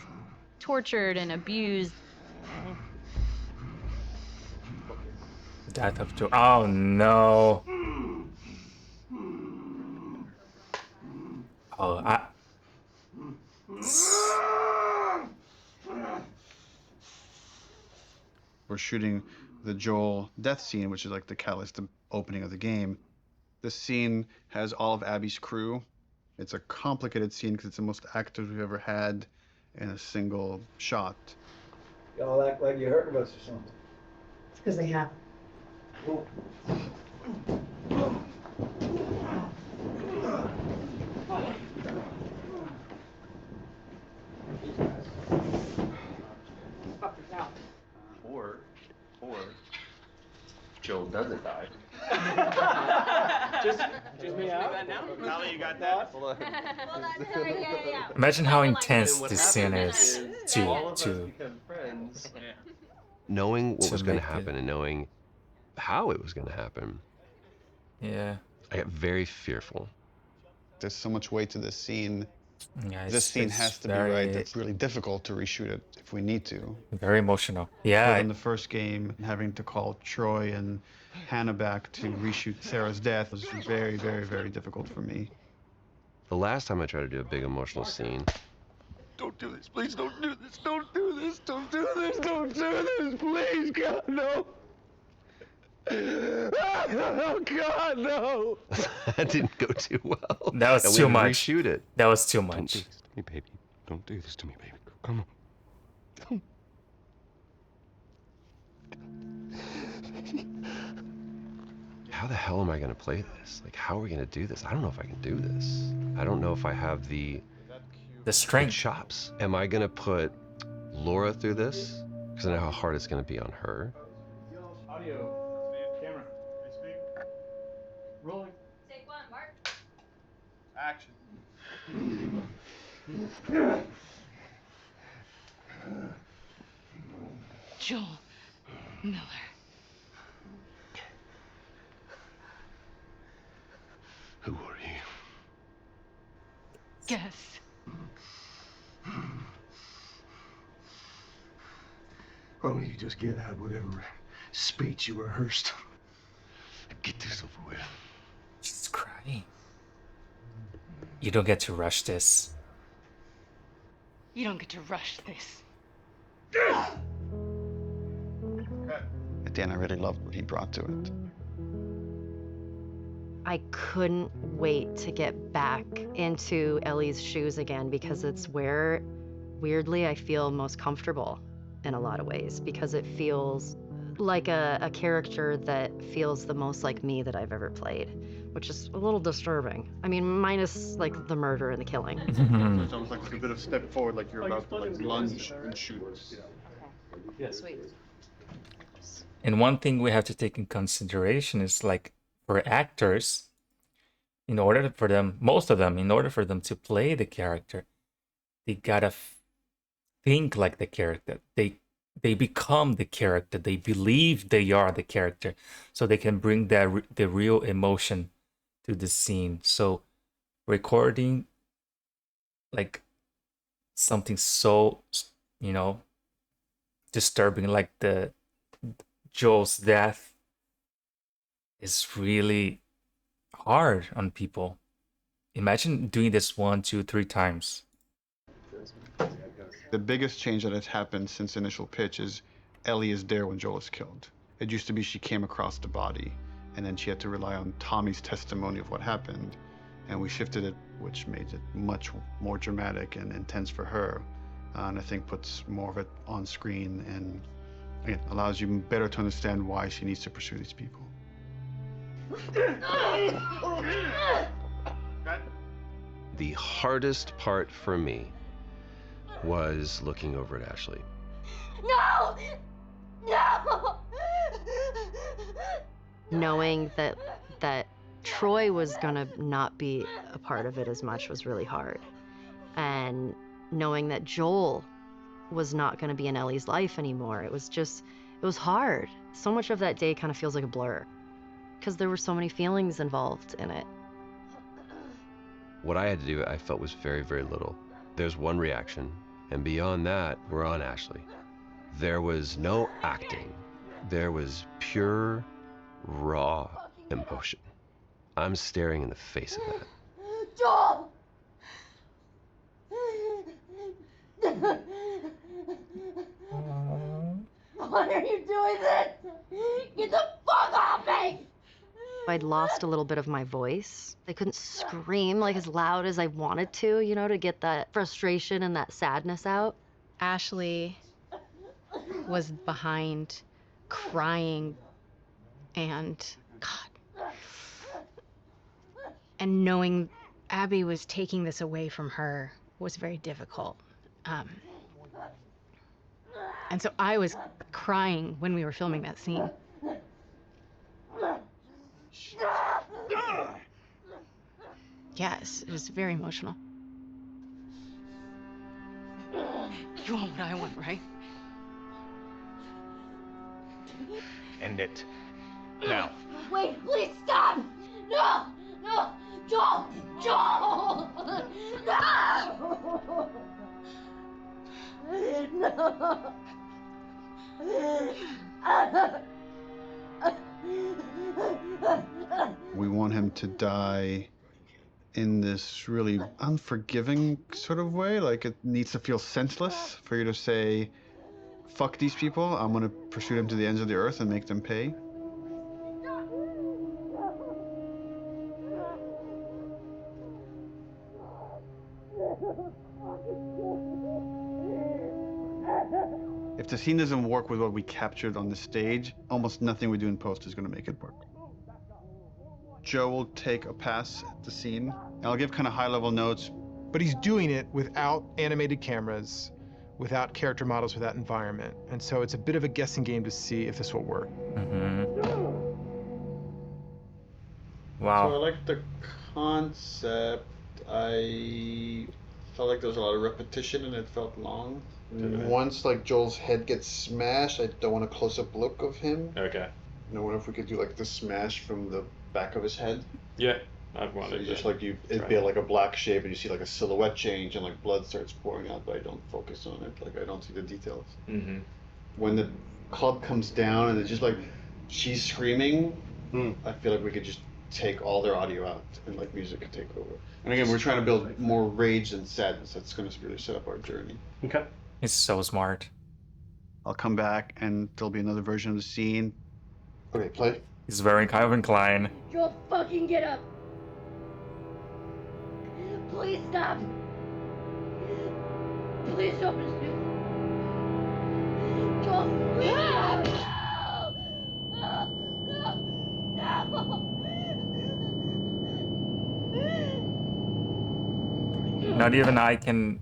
tortured and abused. Death of Joe. Oh no. Oh, We're shooting the Joel death scene, which is like the catalyst, the opening of the game. This scene has all of Abby's crew. It's a complicated scene because it's the most actors we've ever had in a single shot. Y'all act like you're hurting us or something. It's because they have. Or Joel doesn't die. just me out. Now that you got that. imagine how intense this scene is to become friends. Knowing what To was going to make it- happen and knowing how it was going to happen. Yeah. I got very fearful. There's so much weight to this scene. Yeah, This scene it's has to be very, right. That's really difficult to reshoot it if we need to. very emotional. But Yeah. in the first game, having to call Troy and Hannah back to reshoot Sarah's death was very, very, very difficult for me. The last time I tried to do a big emotional scene, Don't do this, please don't do this, don't do this, don't do this, don't do this, please, God, no. Oh, God, no. that didn't go too well. That was And we too had to much. reshoot it. That was too Don't do much. this to me, baby. Don't do this to me, baby. Come on. How the hell am I going to play this? Like, how are we going to do this? I don't know if I can do this. I don't know if I have the strength chops. Am I going to put Laura through this? Because I know how hard it's going to be on her. Audio, camera, speak. Rolling. Take one, Mark. Action. Joel Miller. Who are you? Guess. Why don't you just get out whatever speech you rehearsed? Get this over with. She's crying. You don't get to rush this. You don't get to rush this. At the end, I really loved what he brought to it. I couldn't wait to get back into Ellie's shoes again because it's where, weirdly, I feel most comfortable in a lot of ways because it feels like a character that feels the most like me that I've ever played, which is a little disturbing. I mean, minus like the murder and the killing. It's almost like a bit of step forward, like you're about to like lunge and shoot. Yeah. Sweet. And one thing we have to take in consideration is like for actors, in order for them, most of them, in order for them to play the character, they gotta think like the character. They become the character. They believe they are the character, so they can bring that the real emotion to the scene. So recording like something so, you know, disturbing like the Joel's death is really hard on people. Imagine doing this 1, 2, 3 times. The biggest change that has happened since initial pitch is Ellie is there when Joel is killed. It used to be she came across the body, and then she had to rely on Tommy's testimony of what happened. And we shifted it, which made it much more dramatic and intense for her. And I think puts more of it on screen and again, allows you better to understand why she needs to pursue these people. The hardest part for me was looking over at Ashley. No! No! Knowing that Troy was gonna not be a part of it as much was really hard. And knowing that Joel was not gonna be in Ellie's life anymore, it was hard. So much of that day kind of feels like a blur because there were so many feelings involved in it. What I had to do, I felt was very, very little. There's one reaction, and beyond that, we're on Ashley. There was no acting. There was pure, raw emotion. I'm staring in the face of that. Joel! Why are you doing this? Get the fuck off me! I'd lost a little bit of my voice. I couldn't scream like as loud as I wanted to, you know, to get that frustration and that sadness out. Ashley was behind, crying, and God. And knowing Abby was taking this away from her was very difficult. And so I was crying when we were filming that scene. Yes, it was very emotional. You want what I want, right? End it. Now. Wait, please stop! No! No! Joel! Joel! No! We want him to die in this really unforgiving sort of way. Like, it needs to feel senseless for you to say, fuck these people, I'm gonna pursue them to the ends of the earth and make them pay. If the scene doesn't work with what we captured on the stage, almost nothing we do in post is gonna make it work. Joe will take a pass at the scene, and I'll give kind of high-level notes. But he's doing it without animated cameras, without character models, without environment. And so it's a bit of a guessing game to see if this will work. Wow. So I like the concept. I felt like there was a lot of repetition and it felt long. Once like Joel's head gets smashed, I don't want a close-up look of him. Okay. I wonder if we could do like the smash from the back of his head. Yeah, I'd want So it. just like it'd be like a black shape and you see like a silhouette change and like blood starts pouring out, but I don't focus on it. Like I don't see the details. Mm-hmm. When the club comes down and it's just like she's screaming, I feel like we could just take all their audio out and like music could take over. And again, we're trying to build more rage than sadness. That's going to really set up our journey. Okay. He's so smart. I'll come back and there'll be another version of the scene. Okay, play. He's very Calvin Klein. Joel, fucking get up! Please stop! Please don't. Joel, please stop! Not even I can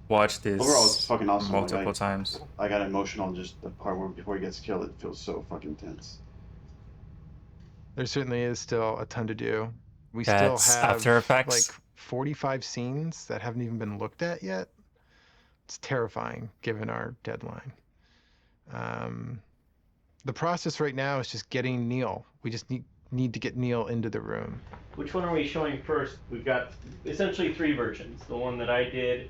watch this Overall, it's fucking awesome. multiple times. I got emotional just the part where before he gets killed, it feels so fucking tense. There certainly is still a ton to do. We That's still have After Effects. like 45 scenes that haven't even been looked at yet. It's terrifying given our deadline. The process right now is just getting Neil. We just need to get Neil into the room. Which one are we showing first? We've got essentially 3 versions. The one that I did,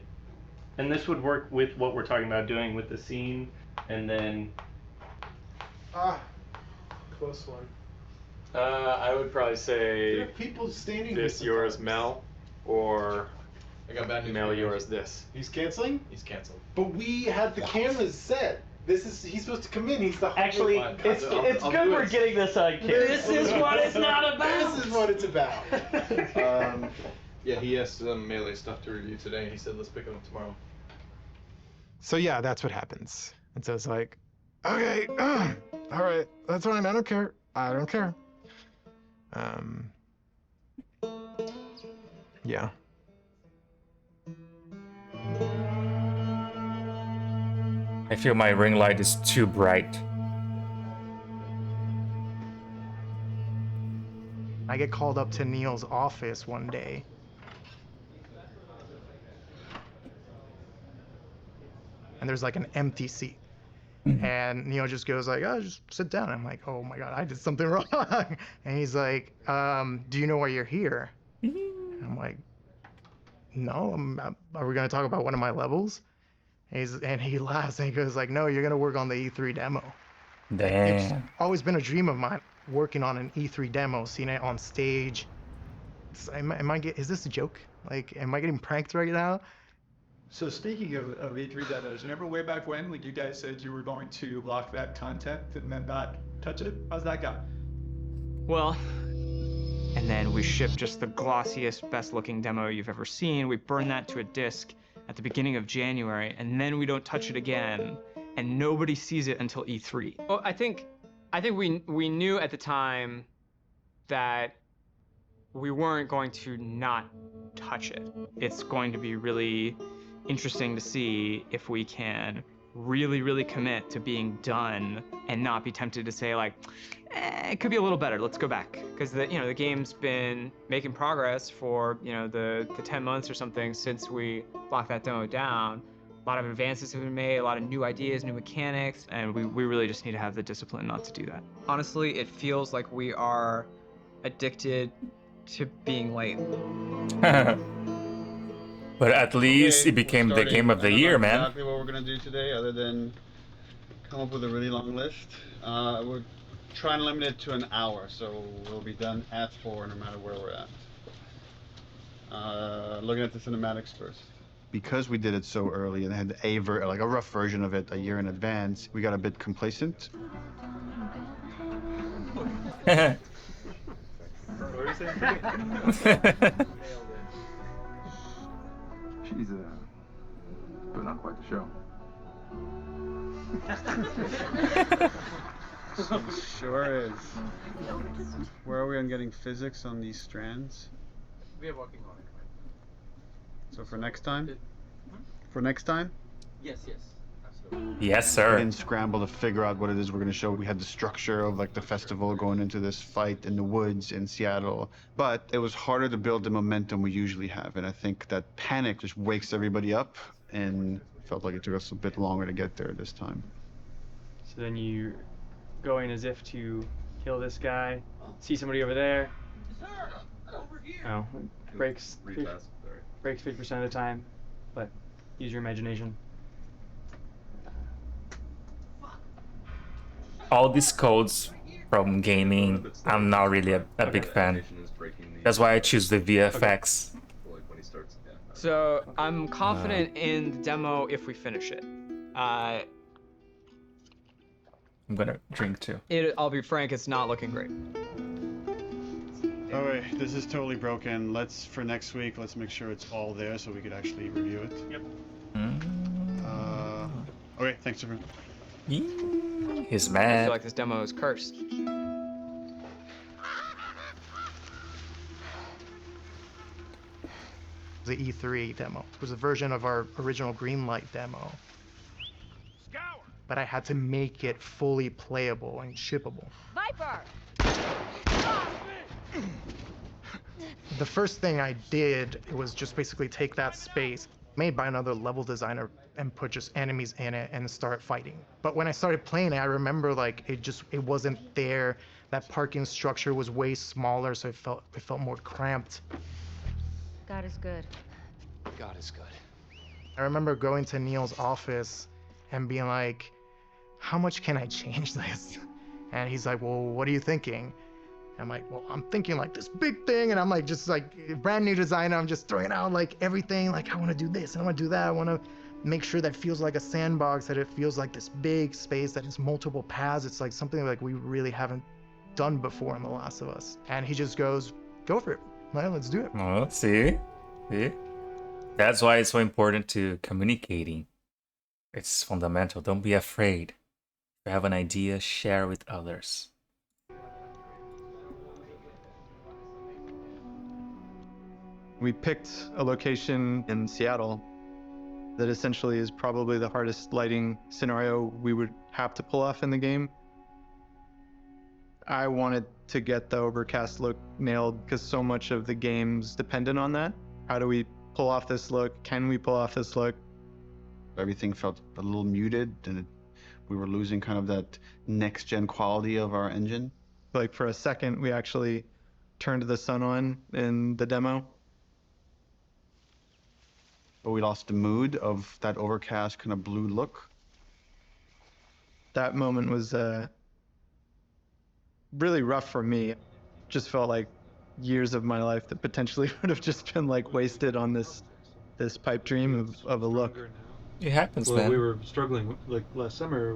and this would work with what we're talking about doing with the scene, and then... Close one. I would probably say There are people standing this here yours sometimes. Mel, or I got bad news. Mel yours this. He's canceling? He's canceled. But we had the cameras set. He's supposed to come in. He's the Actually, it's good we're getting this on camera. This is what it's not about. This is what it's about. Yeah, he has some melee stuff to review today. He said let's pick it up tomorrow. So yeah, that's what happens. And so it's like, okay, all right, that's fine. I don't care. I don't care. Yeah. I feel my ring light is too bright. I get called up to Neil's office one day. And there's like an empty seat. And Neil just goes like, oh, just sit down. I'm like, oh my God, I did something wrong. And he's like, do you know why you're here? And I'm like, no, are we gonna talk about one of my levels? And he laughs and he goes like, no, you're gonna work on the E3 demo. It's Damn. always been a dream of mine, working on an E3 demo, seeing it on stage. Is this a joke? Like, am I getting pranked right now? So speaking of E3 demos, remember way back when, like you guys said you were going to block that content and then not touch it? How's that go? Well, and then we ship just the glossiest, best looking demo you've ever seen. We burn that to a disk at the beginning of January, and then we don't touch it again, and nobody sees it until E3. Well, I think we knew at the time that we weren't going to not touch it. It's going to be really interesting to see if we can really commit to being done and not be tempted to say like, it could be a little better, let's go back. Because the game's been making progress for the 10 months or something since we locked that demo down. A lot of advances have been made, a lot of new ideas, new mechanics, and we really just need to have the discipline not to do that. Honestly, it feels like we are addicted to being late. But at least it became the game of the year, man. Exactly what we're gonna do today, other than come up with a really long list. We're trying to limit it to an hour, so we'll be done at 4 no matter where we're at. Looking at the cinematics first. Because we did it so early and had a rough version of it a year in advance, we got a bit complacent. She's putting on quite the show. She sure is. Where are we on getting physics on these strands? We are working on it. So for next time? For next time? Yes, yes. Absolutely. Yes, sir. We didn't scramble to figure out what it is we're going to show. We had the structure of like the festival going into this fight in the woods in Seattle, but it was harder to build the momentum we usually have, and I think that panic just wakes everybody up, and felt like it took us a bit longer to get there this time. So then you go in as if to kill this guy, see somebody over there. Oh, breaks 50% of the time, but use your imagination. All these codes from gaming, I'm not really a big fan. That's why I choose the VFX. So I'm confident in the demo if we finish it. I'm gonna drink too. I'll be frank, it's not looking great. All right, this is totally broken. For next week, let's make sure it's all there so we could actually review it. Yep. Okay, thanks everyone. He's I mad. feel like this demo is cursed. The E3 demo. It was a version of our original Greenlight demo. But I had to make it fully playable and shippable. Viper! The first thing I did was just basically take that space made by another level designer and put just enemies in it and start fighting. But when I started playing it, I remember like it wasn't there. That parking structure was way smaller, so it felt more cramped. God is good. God is good. I remember going to Neil's office and being like, how much can I change this? And he's like, well, what are you thinking? I'm like, well, I'm thinking like this big thing, and I'm like, just like brand new designer, I'm just throwing out like everything, like I want to do this, and I want to do that, I want to make sure that it feels like a sandbox, that it feels like this big space, that it's multiple paths, it's like something like we really haven't done before in The Last of Us. And he just goes, go for it, well, let's do it. Oh, see? That's why it's so important to communicating. It's fundamental. Don't be afraid. If you have an idea, share with others. We picked a location in Seattle that essentially is probably the hardest lighting scenario we would have to pull off in the game. I wanted to get the overcast look nailed because so much of the game's dependent on that. How do we pull off this look? Can we pull off this look? Everything felt a little muted, and we were losing kind of that next-gen quality of our engine. Like for a second, we actually turned the sun on in the demo. But we lost the mood of that overcast kind of blue look. That moment was really rough for me. Just felt like years of my life that potentially would have just been like wasted on this pipe dream of a look. It happens, well, man. We were struggling, like last summer,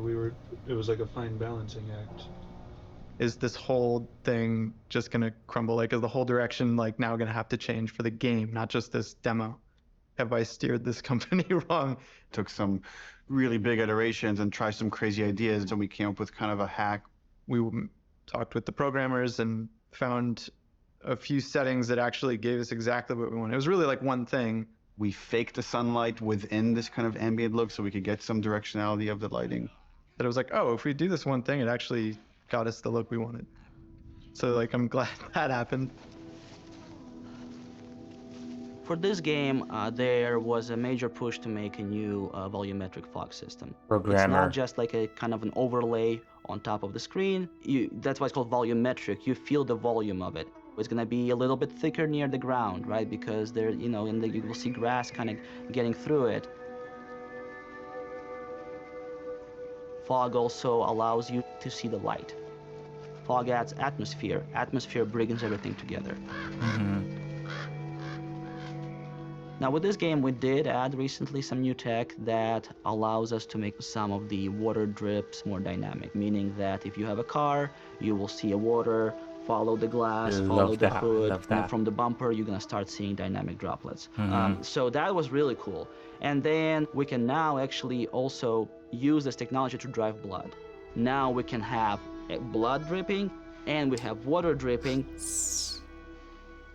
it was like a fine balancing act. Is this whole thing just gonna crumble? Like, is the whole direction like now gonna have to change for the game, not just this demo? Have I steered this company wrong? Took some really big iterations and tried some crazy ideas, and we came up with kind of a hack. We talked with the programmers and found a few settings that actually gave us exactly what we wanted. It was really like one thing. We faked the sunlight within this kind of ambient look so we could get some directionality of the lighting. That it was like, oh, if we do this one thing, it actually got us the look we wanted. So like, I'm glad that happened. For this game, there was a major push to make a new volumetric fog system. It's Programmer. not just like a kind of an overlay on top of the screen. That's why it's called volumetric. You feel the volume of it. It's gonna be a little bit thicker near the ground, right? Because there, you know, you will see grass kind of getting through it. Fog also allows you to see the light. Fog adds atmosphere. Atmosphere brings everything together. Now with this game, we did add recently some new tech that allows us to make some of the water drips more dynamic, meaning that if you have a car, you will see a water, follow the glass, follow the hood, and then from the bumper, you're gonna start seeing dynamic droplets. So that was really cool. And then we can now actually also use this technology to drive blood. Now we can have blood dripping and we have water dripping.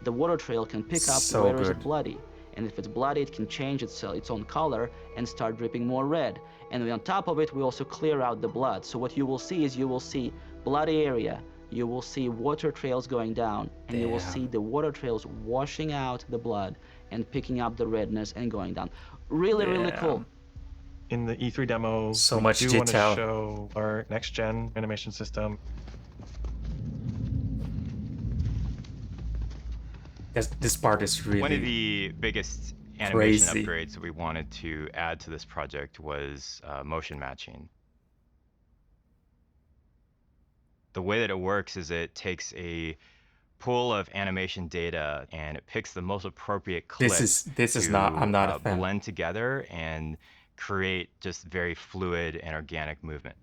The water trail can pick up where is it bloody. And if it's bloody, it can change its own color and start dripping more red. And on top of it, we also clear out the blood. So what you will see is you will see bloody area, you will see water trails going down, and you will see the water trails washing out the blood and picking up the redness and going down. Really, really cool. In the E3 demo, So we much do want to detail. show our next-gen animation system. This part is really One of the biggest animation upgrades that we wanted to add to this project was motion matching. The way that it works is it takes a pool of animation data and it picks the most appropriate clip I'm not a fan. blend together and create just very fluid and organic movement.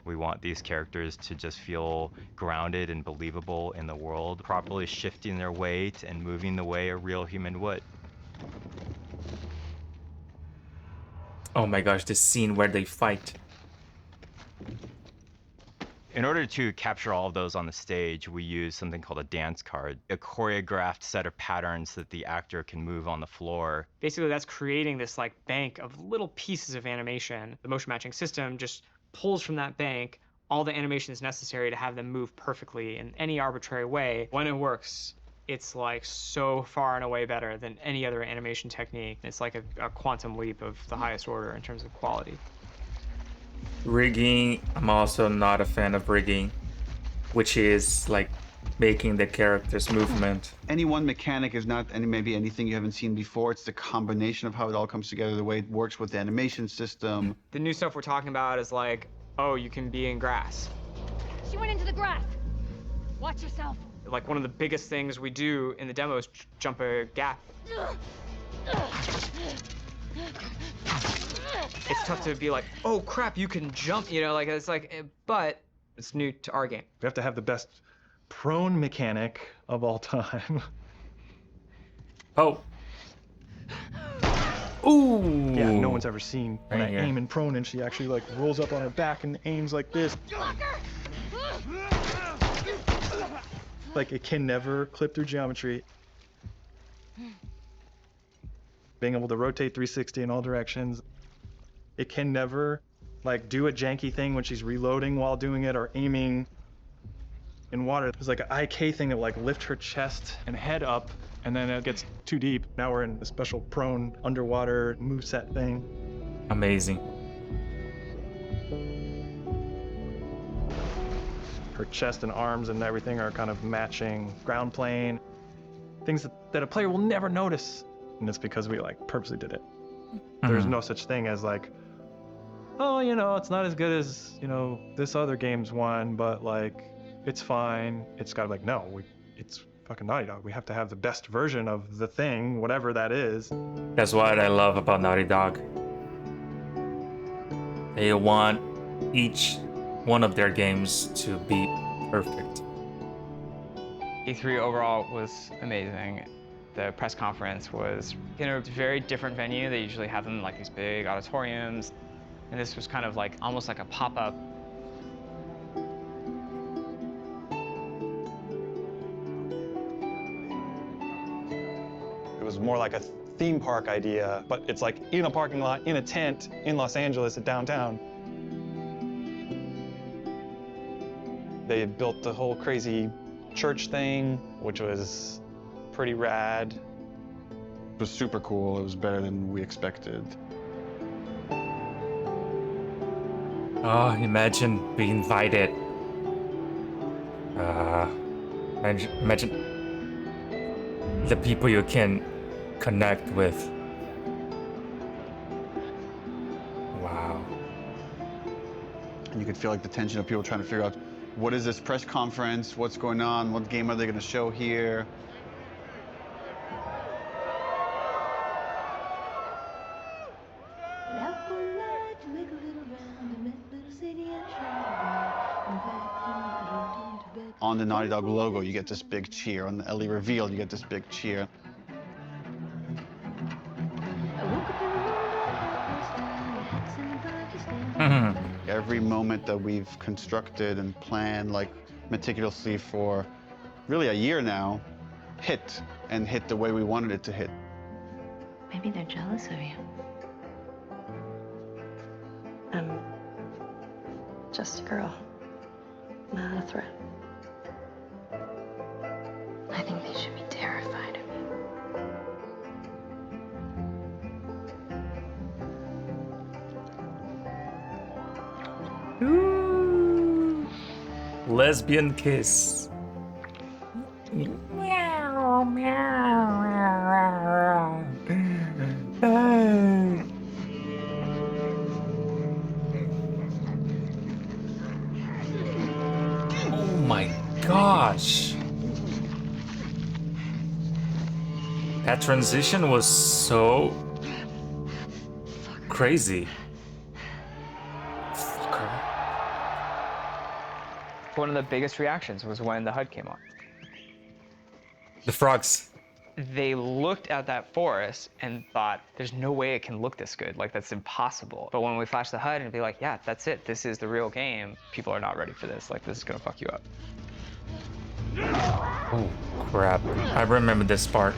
We want these characters to just feel grounded and believable in the world, properly shifting their weight and moving the way a real human would. Oh my gosh, the scene where they fight. In order to capture all of those on the stage, we use something called a dance card, a choreographed set of patterns that the actor can move on the floor. Basically, that's creating this like bank of little pieces of animation. The motion matching system just pulls from that bank all the animations necessary to have them move perfectly in any arbitrary way. When it works, it's like so far and away better than any other animation technique. It's like a quantum leap of the highest order in terms of quality. Rigging, I'm also not a fan of rigging, which is like making the character's movement. Any one mechanic is not maybe anything you haven't seen before. It's the combination of how it all comes together, the way it works with the animation system. The new stuff we're talking about is like, oh, you can be in grass. She went into the grass. Watch yourself. Like one of the biggest things we do in the demo is jump a gap. It's tough to be like, oh crap, you can jump, you know, like it's like, but it's new to our game. We have to have the best prone mechanic of all time. Oh. Ooh. Yeah, no one's ever seen when Right I here. aim and prone and she actually like rolls up on her back and aims like this. Like it can never clip through geometry. Being able to rotate 360 in all directions. It can never like do a janky thing when she's reloading while doing it or aiming in water. There's like an IK thing that will like lift her chest and head up and then it gets too deep. Now we're in a special prone underwater moveset thing. Amazing. Her chest and arms and everything are kind of matching ground plane. Things that a player will never notice. And it's because we like purposely did it. There's no such thing as like, oh, you know, it's not as good as, you know, this other game's one, but like, it's fine. It's got like, no, it's fucking Naughty Dog. We have to have the best version of the thing, whatever that is. That's what I love about Naughty Dog. They want each one of their games to be perfect. E3 overall was amazing. The press conference was in a very different venue. They usually have them in like these big auditoriums. And this was kind of like almost like a pop-up. It was more like a theme park idea, but it's like in a parking lot, in a tent, in Los Angeles at downtown. They had built the whole crazy church thing, which was pretty rad. was super cool. It was better than we expected. Oh, imagine being invited. Imagine the people you can connect with. Wow. And you could feel like the tension of people trying to figure out, what is this press conference? What's going on? What game are they going to show here? On the Naughty Dog logo, you get this big cheer. On the Ellie reveal, you get this big cheer. Every moment that we've constructed and planned like meticulously for really a year now hit the way we wanted it to hit. Maybe they're jealous of you. I'm just a girl, not a threat. I think they should be terrified of you. Ooh. Lesbian kiss. Meow, meow. Hey. Oh my gosh. That transition was so crazy. One of the biggest reactions was when the HUD came on. The frogs. They looked at that forest and thought, there's no way it can look this good. Like, that's impossible. But when we flash the HUD and be like, yeah, that's it. This is the real game. People are not ready for this. Like, this is gonna fuck you up. Oh, crap. I remember this part.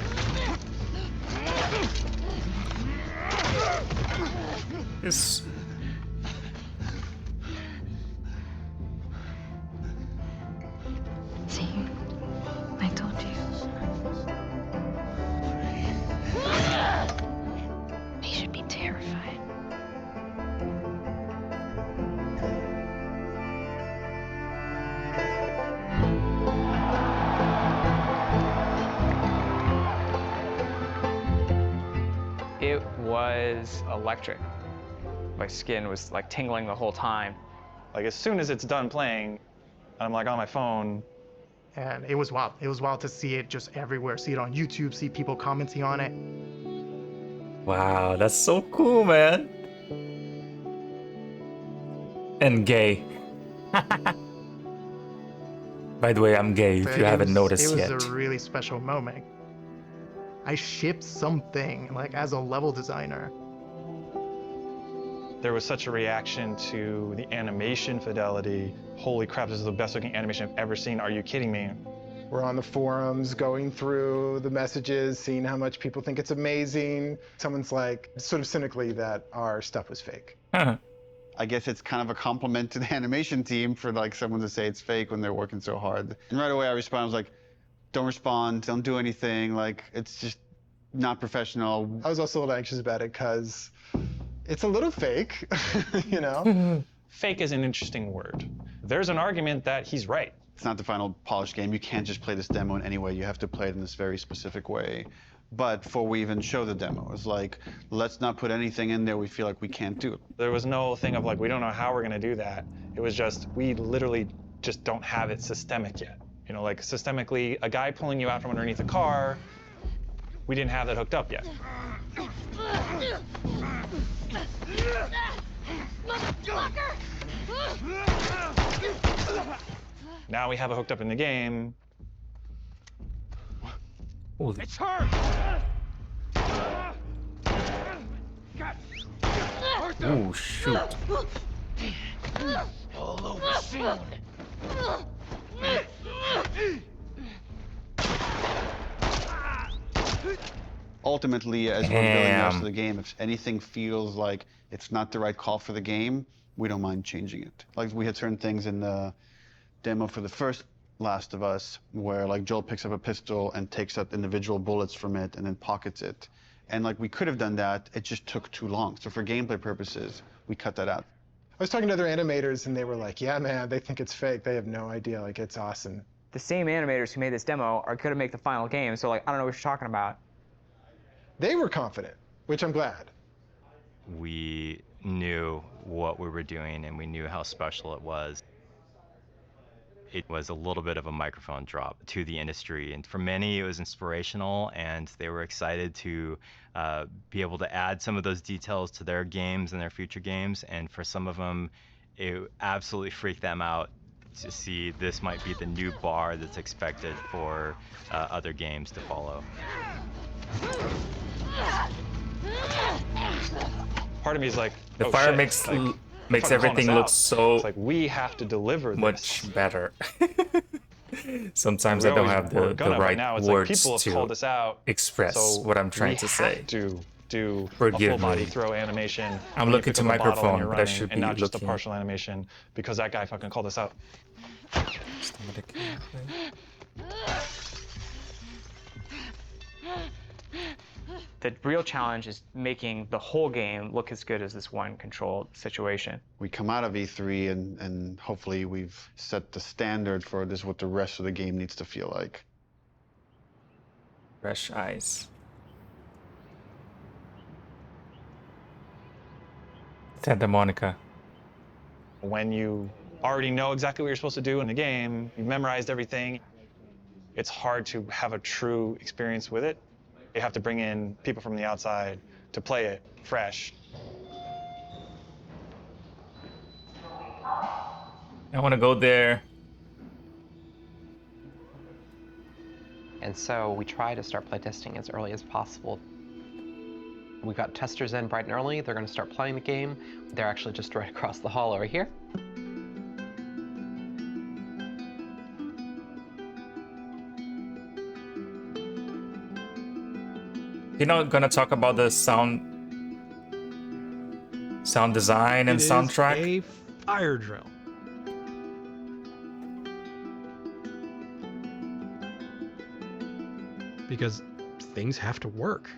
This... See, I told you. They should be terrified. It was electric. My skin was like tingling the whole time. Like as soon as it's done playing, I'm like on my phone. And it was wild. It was wild to see it just everywhere. See it on YouTube, see people commenting on it. Wow, that's so cool, man. And gay. By the way, I'm gay if you haven't noticed yet. It was a really special moment. I shipped something, like, as a level designer. There was such a reaction to the animation fidelity. Holy crap, this is the best looking animation I've ever seen. Are you kidding me? We're on the forums, going through the messages, seeing how much people think it's amazing. Someone's like, sort of cynically, that our stuff was fake. I guess it's kind of a compliment to the animation team for like someone to say it's fake when they're working so hard. And right away I responded, I was like, don't respond, don't do anything, like it's just not professional. I was also a little anxious about it because it's a little fake, you know? Fake is an interesting word. There's an argument that he's right. It's not the final polished game. You can't just play this demo in any way. You have to play it in this very specific way. But before we even show the demo, it's like, let's not put anything in there we feel like we can't do. There was no thing of like, we don't know how we're gonna do that. It was just, we literally just don't have it systemic yet. You know, like systemically, a guy pulling you out from underneath a car, we didn't have that hooked up yet. Now we have it hooked up in the game. Holy. It's her! Oh, shoot. All over soon. Ultimately, as we're building the rest of the game, if anything feels like it's not the right call for the game, we don't mind changing it. Like we had certain things in the demo for the first Last of Us where like Joel picks up a pistol and takes out individual bullets from it and then pockets it. And like we could have done that, it just took too long. So for gameplay purposes, we cut that out. I was talking to other animators and they were like, yeah, man, they think it's fake. They have no idea. Like, it's awesome. The same animators who made this demo are gonna make the final game, so like, I don't know what you're talking about. They were confident, which I'm glad. We knew what we were doing and we knew how special it was. It was a little bit of a microphone drop to the industry, and for many it was inspirational, and they were excited to be able to add some of those details to their games and their future games. And for some of them, it absolutely freaked them out to see this might be the new bar that's expected for other games to follow. Part of me is like, The oh, fire shit, makes like, makes fucking calling everything us look out. so It's like we have to deliver much better. Sometimes We I don't always have were the gonna, but right now it's like words people have called us to out, express so what I'm trying we to say. have to do a Forgive full body me. throw animation. I'm when you looking pick to up a bottle and microphone, you're but I running, should and be not just a looking. partial animation because that guy fucking called us out. The real challenge is making the whole game look as good as this one controlled situation. We come out of E3 and hopefully we've set the standard for this, what the rest of the game needs to feel like. Fresh eyes. Santa Monica. When you already know exactly what you're supposed to do in the game, you've memorized everything, it's hard to have a true experience with it. You have to bring in people from the outside to play it fresh. I want to go there. And so we try to start playtesting as early as possible. We've got testers in bright and early. They're going to start playing the game. They're actually just right across the hall over here. You're not gonna talk about the sound design and soundtrack? It is a fire drill. Because things have to work.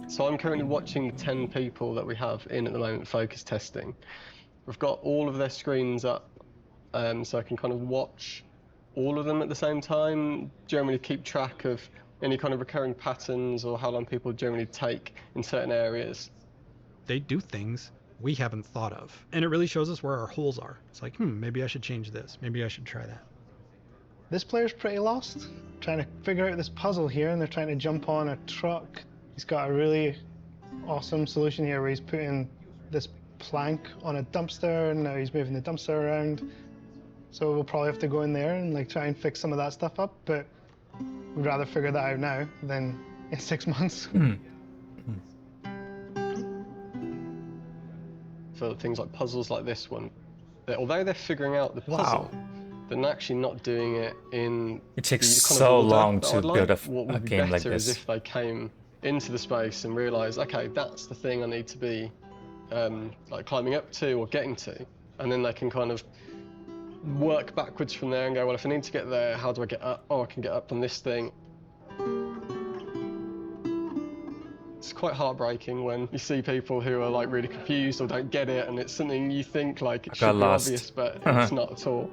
So I'm currently watching the 10 people that we have in at the moment focus testing. We've got all of their screens up, so I can kind of watch all of them at the same time, generally keep track of any kind of recurring patterns or how long people generally take in certain areas. They do things we haven't thought of. And it really shows us where our holes are. It's like, maybe I should change this. Maybe I should try that. This player's pretty lost, trying to figure out this puzzle here, and they're trying to jump on a truck. He's got a really awesome solution here where he's putting this plank on a dumpster, and now he's moving the dumpster around. So we'll probably have to go in there and like try and fix some of that stuff up, but we'd rather figure that out now than in 6 months. For things like puzzles like this one, that although they're figuring out the puzzle, they're actually not doing it in It takes the kind so of order long that to I'd like. build What a would be game like better is this. if they came into the space and realised, okay, that's the thing I need to be like climbing up to or getting to, and then they can kind of work backwards from there and go, well, if I need to get there, how do I get up? Oh, I can get up on this thing. It's quite heartbreaking when you see people who are like really confused or don't get it, and it's something you think like it should got be lost. obvious, but Uh-huh. it's not at all.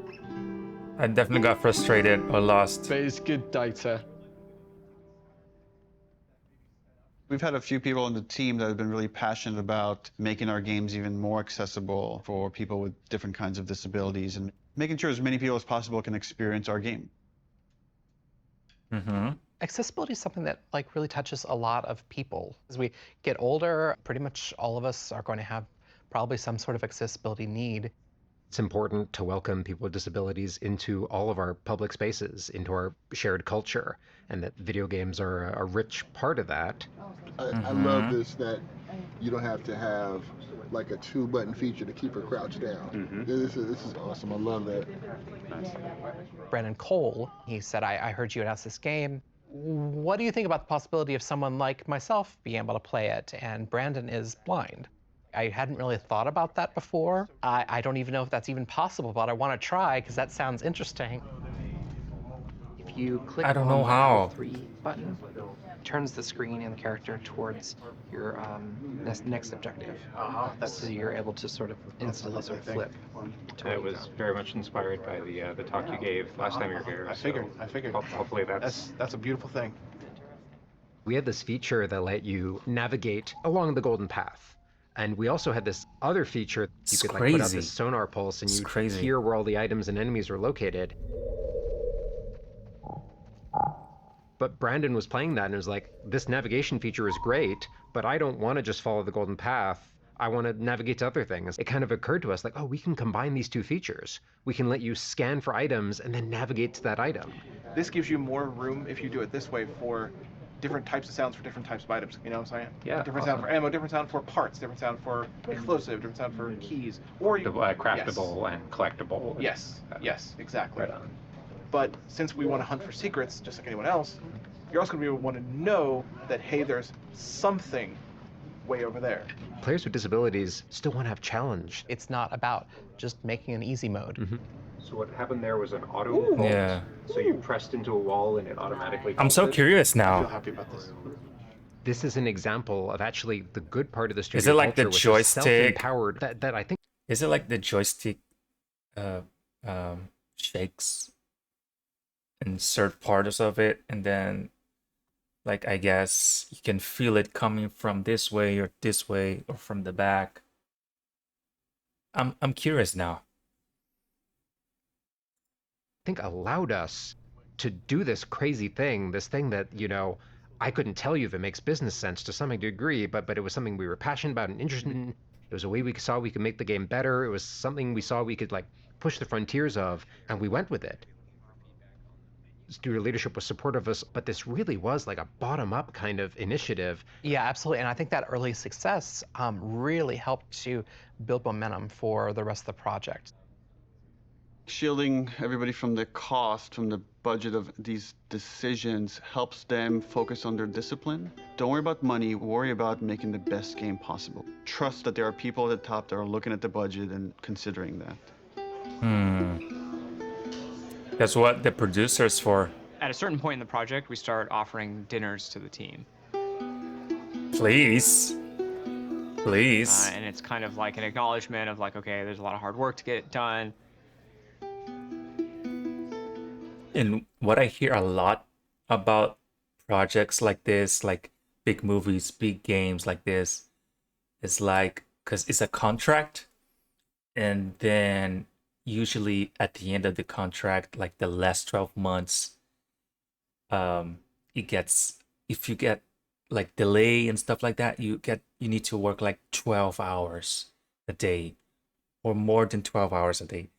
I definitely got frustrated or lost. But it's good data. We've had a few people on the team that have been really passionate about making our games even more accessible for people with different kinds of disabilities and making sure as many people as possible can experience our game. Accessibility is something that like really touches a lot of people. As we get older, pretty much all of us are going to have probably some sort of accessibility need. It's important to welcome people with disabilities into all of our public spaces, into our shared culture, and that video games are a rich part of that. I love this, that you don't have to have like a 2-button feature to keep her crouched down. This is awesome. I love that. Brandon Cole, he said, I heard you announce this game. What do you think about the possibility of someone like myself being able to play it? And Brandon is blind. I hadn't really thought about that before. I don't even know if that's even possible, but I want to try because that sounds interesting. If you click I don't on know the how. level 3 button, it turns the screen and the character towards your next objective. So you're able to sort of instantly sort of flip. It was very much inspired by the talk you gave last time you were here. I figured. Hopefully That's a beautiful thing. We had this feature that let you navigate along the golden path. And we also had this other feature, you could like put out crazy. this sonar pulse and It's you'd crazy. hear where all the items and enemies were located. But Brandon was playing that and was like, this navigation feature is great, but I don't want to just follow the golden path. I want to navigate to other things. It kind of occurred to us like, oh, we can combine these two features. We can let you scan for items and then navigate to that item. This gives you more room if you do it this way for different types of sounds for different types of items. You know what I'm saying? Yeah, Different sound for ammo, different sound for parts, different sound for explosive, different sound for keys. Or you Craftable and collectible. Yes, exactly. Right on. But since we want to hunt for secrets, just like anyone else, you're also going to want to know that, hey, there's something way over there. Players with disabilities still want to have challenge. It's not about just making an easy mode. So what happened there was an auto vault. Yeah. So you pressed into a wall and it automatically I'm so curious I feel now. happy about this. This is an example of actually the good part of the studio Is it like the culture, which is joystick? self-empowered that I think Is it like the joystick shakes insert parts of it, and then like I guess you can feel it coming from this way or from the back. I'm curious now. think allowed us to do this crazy thing, this thing that, you know, I couldn't tell you if it makes business sense to some degree, but it was something we were passionate about and interested in. It was a way we saw we could make the game better. It was something we saw we could like push the frontiers of, and we went with it. Studio leadership was supportive of us, but this really was like a bottom-up kind of initiative. Yeah, absolutely. And I think that early success really helped to build momentum for the rest of the project. Shielding everybody from the cost, from the budget of these decisions helps them focus on their discipline. Don't worry about money, worry about making the best game possible. Trust that there are people at the top that are looking at the budget and considering that. That's what the producer's for. At a certain point in the project, we start offering dinners to the team. Please. Please. And it's kind of like an acknowledgement of like, okay, there's a lot of hard work to get it done. And what I hear a lot about projects like this, like big movies, big games like this, is like, because it's a contract, and then usually at the end of the contract, like the last 12 months, it gets, if you get like delay and stuff like that, you need to work like 12 hours a day or more than 12 hours a day.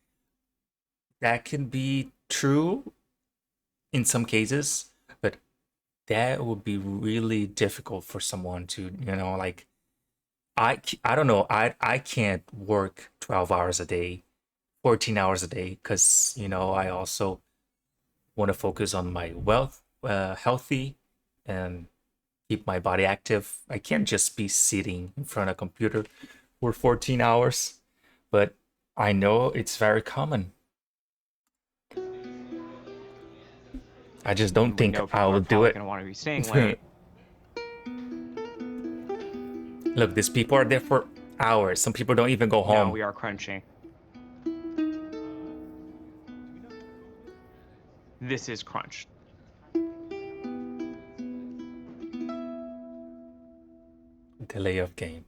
That can be true in some cases, but that would be really difficult for someone to, you know, like, I don't know, I can't work 12 hours a day, 14 hours a day, because, you know, I also want to focus on my healthy and keep my body active. I can't just be sitting in front of a computer for 14 hours, but I know it's very common. I just don't think I will do it. Gonna want to be staying late. Look, these people are there for hours. Some people don't even go home. No, we are crunching. This is crunch. Delay of game.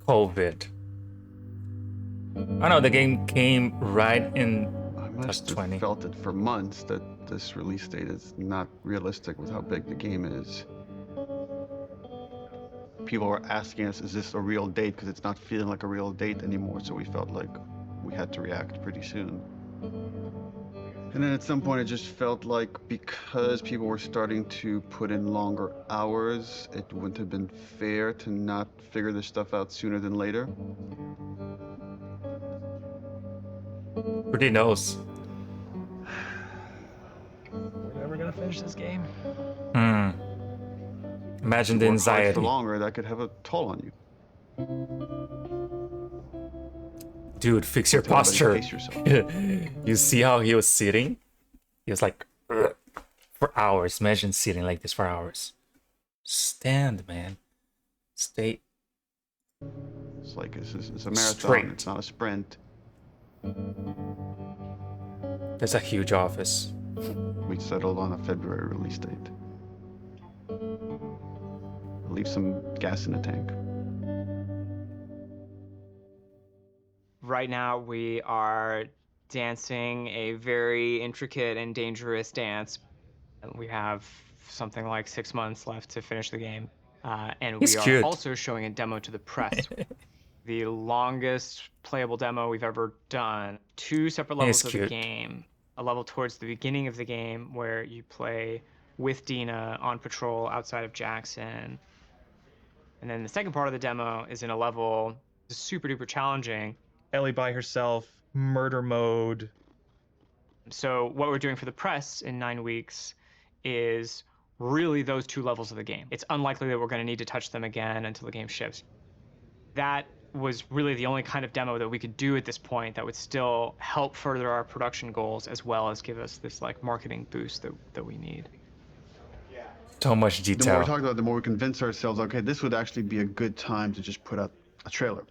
COVID. I know the game came right in I must have felt it for months that this release date is not realistic with how big the game is. People were asking us, is this a real date? Because it's not feeling like a real date anymore, so we felt like we had to react pretty soon. And then at some point it just felt like because people were starting to put in longer hours, it wouldn't have been fair to not figure this stuff out sooner than later. Pretty knows. We're never gonna finish this game. Imagine the If you work hard anxiety. for longer, that could have a toll on you. Dude, fix your posture. Pace yourself. You see how he was sitting? He was like, "Ugh," for hours. Imagine sitting like this for hours. Stand, man. Stay. It's like it's a marathon. Straight. It's not a sprint. There's a huge office. We settled on a February release date. Leave some gas in the tank. Right now, we are dancing a very intricate and dangerous dance. We have something like 6 months left to finish the game. And He's we are cute. also showing a demo to the press. The longest playable demo we've ever done. 2 separate levels of the cute. game. A level towards the beginning of the game where you play with Dina on patrol outside of Jackson. And then the second part of the demo is in a level that's super duper challenging. Ellie by herself, murder mode. So what we're doing for the press in 9 weeks is really those 2 levels of the game. It's unlikely that we're going to need to touch them again until the game ships. That was really the only kind of demo that we could do at this point that would still help further our production goals as well as give us this like marketing boost that we need. So much The more detail. we talked about it, the more we convinced ourselves, okay, this would actually be a good time to just put out a trailer.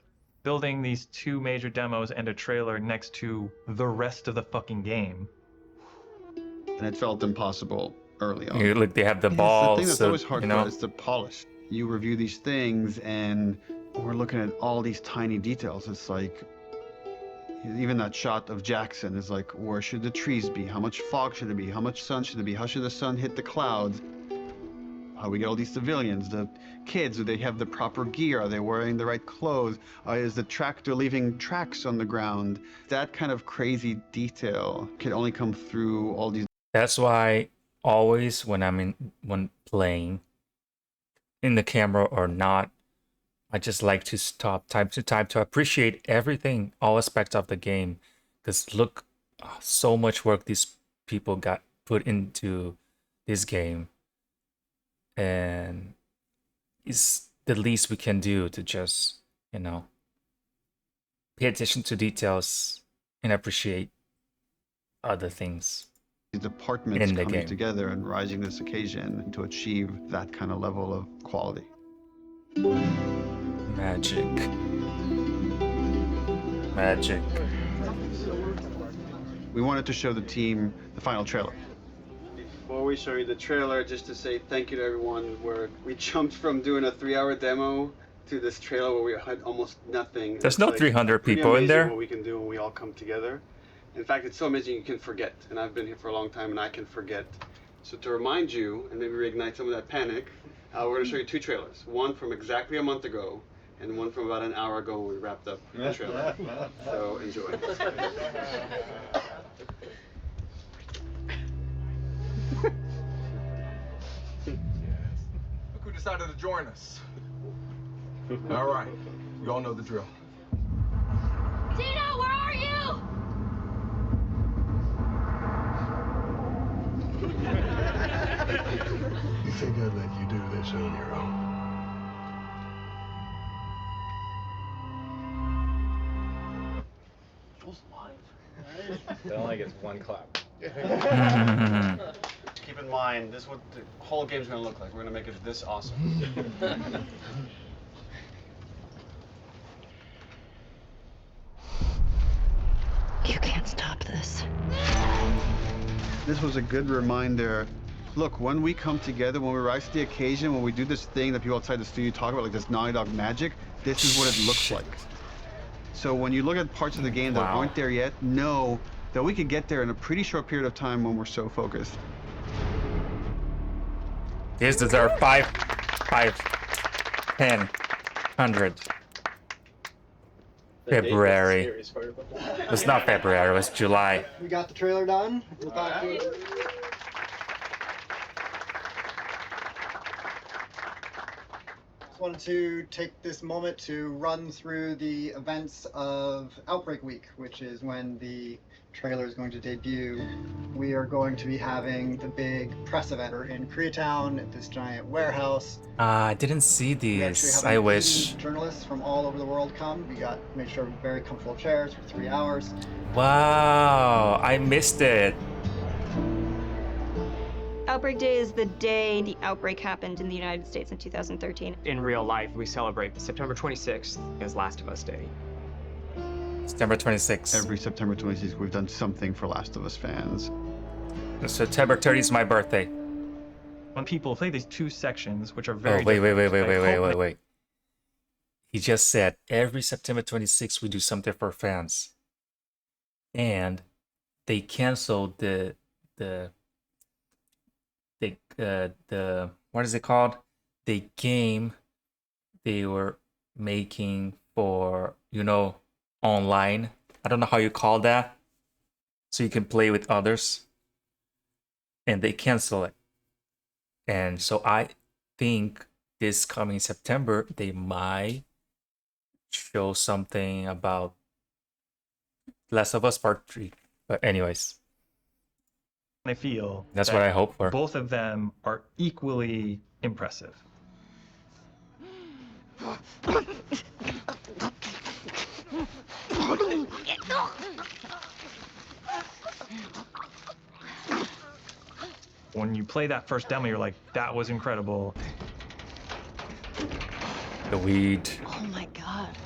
Building these 2 major demos and a trailer next to the rest of the fucking game. And it felt impossible early on. Look, they have the The balls. thing that's So, always hard you for know, us is the polish. You review these things and we're looking at all these tiny details. It's like, even that shot of Jackson is like, where should the trees be? How much fog should it be? How much sun should it be? How should the sun hit the clouds? How we get all these civilians, the kids, do they have the proper gear? Are they wearing the right clothes? Is the tractor leaving tracks on the ground? That kind of crazy detail can only come through all these. that's why always when playing in the camera or not, I just like to stop time to time to appreciate everything, all aspects of the game. Because look, so much work these people got put into this game. And it's the least we can do to just, you know, pay attention to details and appreciate other things Departments in the coming game. together and rising this occasion to achieve that kind of level of quality. Magic. Magic. We wanted to show the team the final trailer. Before we show you the trailer, just to say thank you to everyone. We jumped from doing a 3-hour demo to this trailer where we had almost nothing. There's It's no like 300 pretty people in amazing there. What we can do when we all come together. In fact, it's so amazing you can forget. And I've been here for a long time and I can forget. So to remind you and maybe reignite some of that panic, we're going to show you 2 trailers. One from exactly a month ago and one from about an hour ago when we wrapped up the trailer. So enjoy. Look who decided to join us. All right, you all know the drill. Tina, where are you? You think I'd let you do this on your own? It only gets 1 clap. Keep in mind, this is what the whole game's going to look like. We're going to make it this awesome. You can't stop this. This was a good reminder. Look, when we come together, when we rise to the occasion, when we do this thing that people outside the studio talk about, like this Naughty Dog magic, this is what it looks like. So when you look at parts of the game that aren't there yet, know that we could get there in a pretty short period of time when we're so focused. These deserve 5, 10, 100. February. It was not February, it was July. We got the trailer done. We'll talk to you. Wanted to take this moment to run through the events of Outbreak Week, which is when the trailer is going to debut. We are going to be having the big press event in Koreatown at this giant warehouse. I didn't see We actually these. have I 80 wish. journalists from all over the world come. We made sure very comfortable chairs for 3 hours. Wow, I missed it. Outbreak Day is the day the outbreak happened in the United States in 2013. In real life, we celebrate September 26th as Last of Us Day. September 26th. Every September 26th, we've done something for Last of Us fans. September 30th is my birthday. When people play these two sections, which are Oh, very wait. He just said every September 26th we do something for fans. And they canceled the what is it called? The game they were making for, online. I don't know how you call that. So you can play with others. And they cancel it. And so I think this coming September they might show something about Last of Us Part 3. But anyways. I feel that's what I hope for. Both of them are equally impressive. When you play that first demo, you're like, that was incredible. The weed. Oh my god.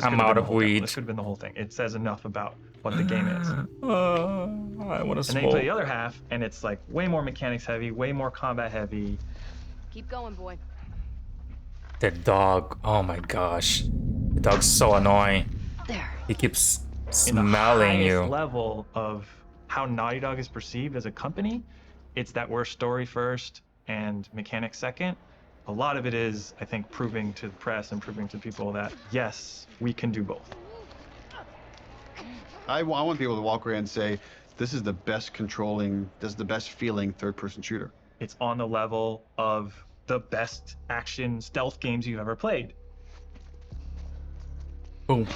I'm out of weed. This could have been the whole thing. It says enough about what the game is. I want to smoke. And then you play the other half, and it's like way more mechanics heavy, way more combat heavy. Keep going, boy. The dog. Oh my gosh. The dog's so annoying. There. He keeps In the smelling highest you. level of how Naughty Dog is perceived as a company, it's that we're story first and mechanics second. A lot of it is, I think, proving to the press and proving to people that, yes, we can do both. I want people to walk away and say, this is the best feeling third-person shooter. It's on the level of the best action stealth games you've ever played. Boom.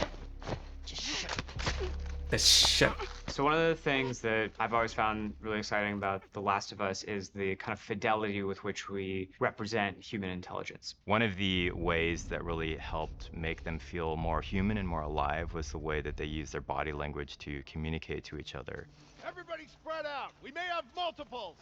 The shit. So one of the things that I've always found really exciting about The Last of Us is the kind of fidelity with which we represent human intelligence. One of the ways that really helped make them feel more human and more alive was the way that they use their body language to communicate to each other. Everybody spread out. We may have multiples.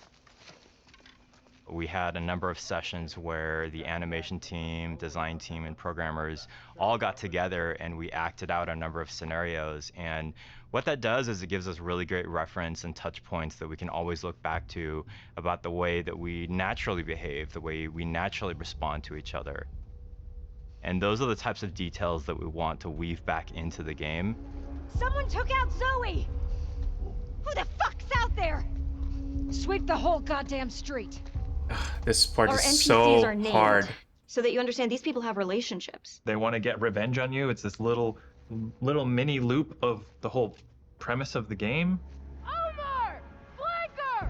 We had a number of sessions where the animation team, design team, and programmers all got together and we acted out a number of scenarios. And what that does is it gives us really great reference and touch points that we can always look back to about the way that we naturally behave, the way we naturally respond to each other. And those are the types of details that we want to weave back into the game. Someone took out Zoe! Who the fuck's out there? Sweep the whole goddamn street. This part Our is NPCs so are named hard. so that you understand these people have relationships. They want to get revenge on you. It's this little mini loop of the whole premise of the game. Omar! Flanker!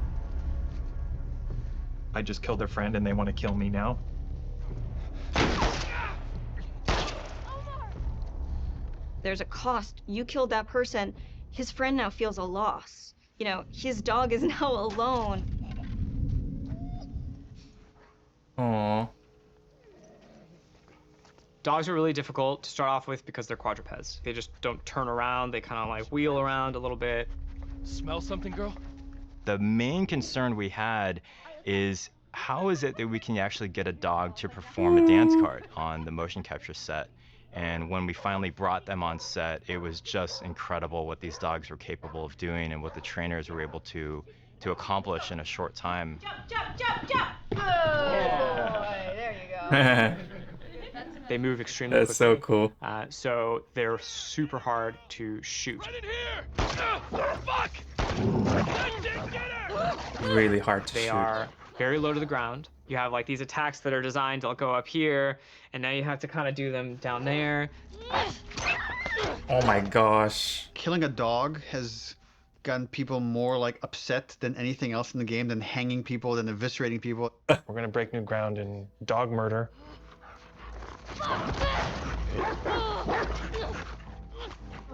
I just killed their friend and they want to kill me now. There's a cost. You killed that person. His friend now feels a loss. His dog is now alone. Aww. Dogs are really difficult to start off with because they're quadrupeds. They just don't turn around. They kind of like wheel around a little bit. Smell something, girl? The main concern we had is how is it that we can actually get a dog to perform a dance card on the motion capture set? And when we finally brought them on set, it was just incredible what these dogs were capable of doing and what the trainers were able to accomplish in a short time. Jump! Good boy. There you go. They move extremely That's quickly. so cool. So they're super hard to shoot. Fuck! Really hard to They shoot. are very low to the ground. You have like these attacks that are designed to go up here, and now you have to kind of do them down there. Oh my gosh. Killing a dog has gotten people more like upset than anything else in the game, than hanging people, than eviscerating people. We're gonna break new ground in dog murder.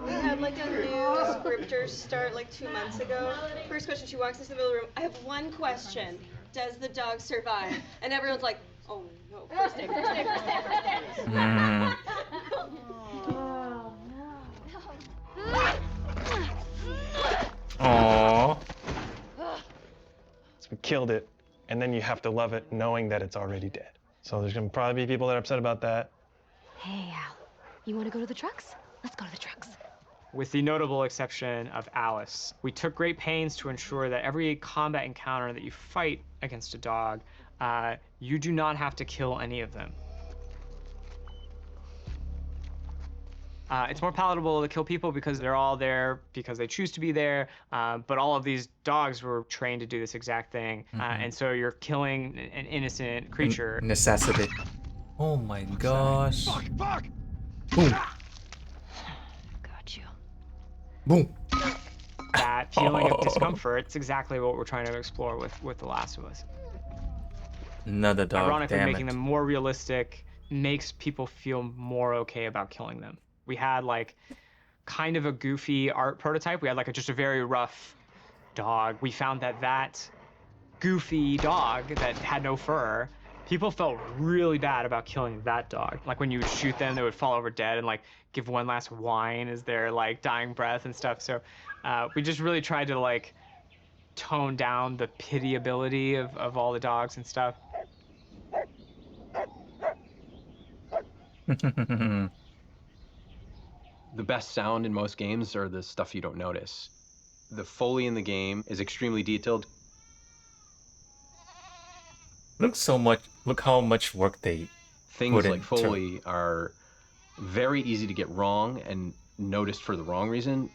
We had like a new scripter start like 2 months ago. First question, she walks into the middle of the room. I have one question. Does the dog survive? And everyone's like, oh no, first day, first day, first day, first day. Aww. So we killed it, and then you have to love it knowing that it's already dead. So there's gonna probably be people that are upset about that. Hey, Al. You want to go to the trucks? Let's go to the trucks. With the notable exception of Alice, we took great pains to ensure that every combat encounter that you fight against a dog, you do not have to kill any of them. It's more palatable to kill people because they're all there because they choose to be there, but all of these dogs were trained to do this exact thing, and so you're killing an innocent creature. Necessity. Oh my gosh. Fuck, fuck! Boom. Got you. Boom. That feeling of discomfort, it's exactly what we're trying to explore with The Last of Us. Another dog. Ironically, damn making it. them more realistic makes people feel more okay about killing them. We had like kind of a goofy art prototype. We had like just a very rough dog. We found that goofy dog that had no fur, people felt really bad about killing that dog. Like when you would shoot them, they would fall over dead and like give one last whine as their like dying breath and stuff. So we just really tried to like tone down the pitiability of all the dogs and stuff. The best sound in most games are the stuff you don't notice. The Foley in the game is extremely detailed. Look how much work they Things put like Foley are very easy to get wrong and noticed for the wrong reason.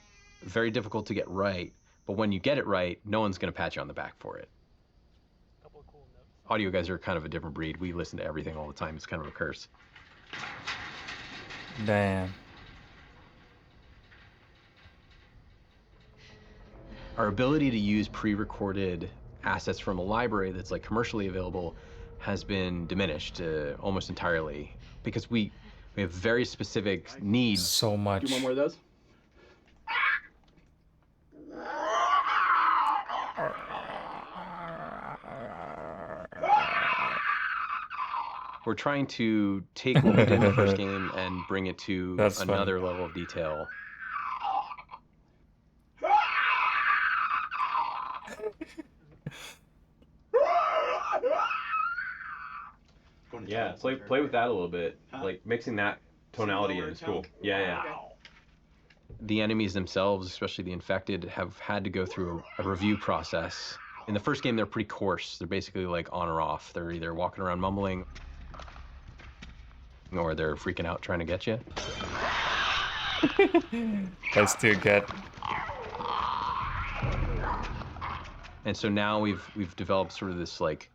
Very difficult to get right, but when you get it right, no one's gonna pat you on the back for it. Audio guys are kind of a different breed. We listen to everything all the time. It's kind of a curse. Damn. Our ability to use pre-recorded assets from a library that's like commercially available has been diminished almost entirely because we have very specific needs. So much. Do you want more of those? We're trying to take what we did in the first game and bring it to another level of detail. Yeah, play with that a little bit. Like mixing that tonality in is cool. Yeah. The enemies themselves, especially the infected, have had to go through a review process. In the first game, they're pretty coarse. They're basically like on or off. They're either walking around mumbling or they're freaking out trying to get you. I still get. And so now we've developed sort of this like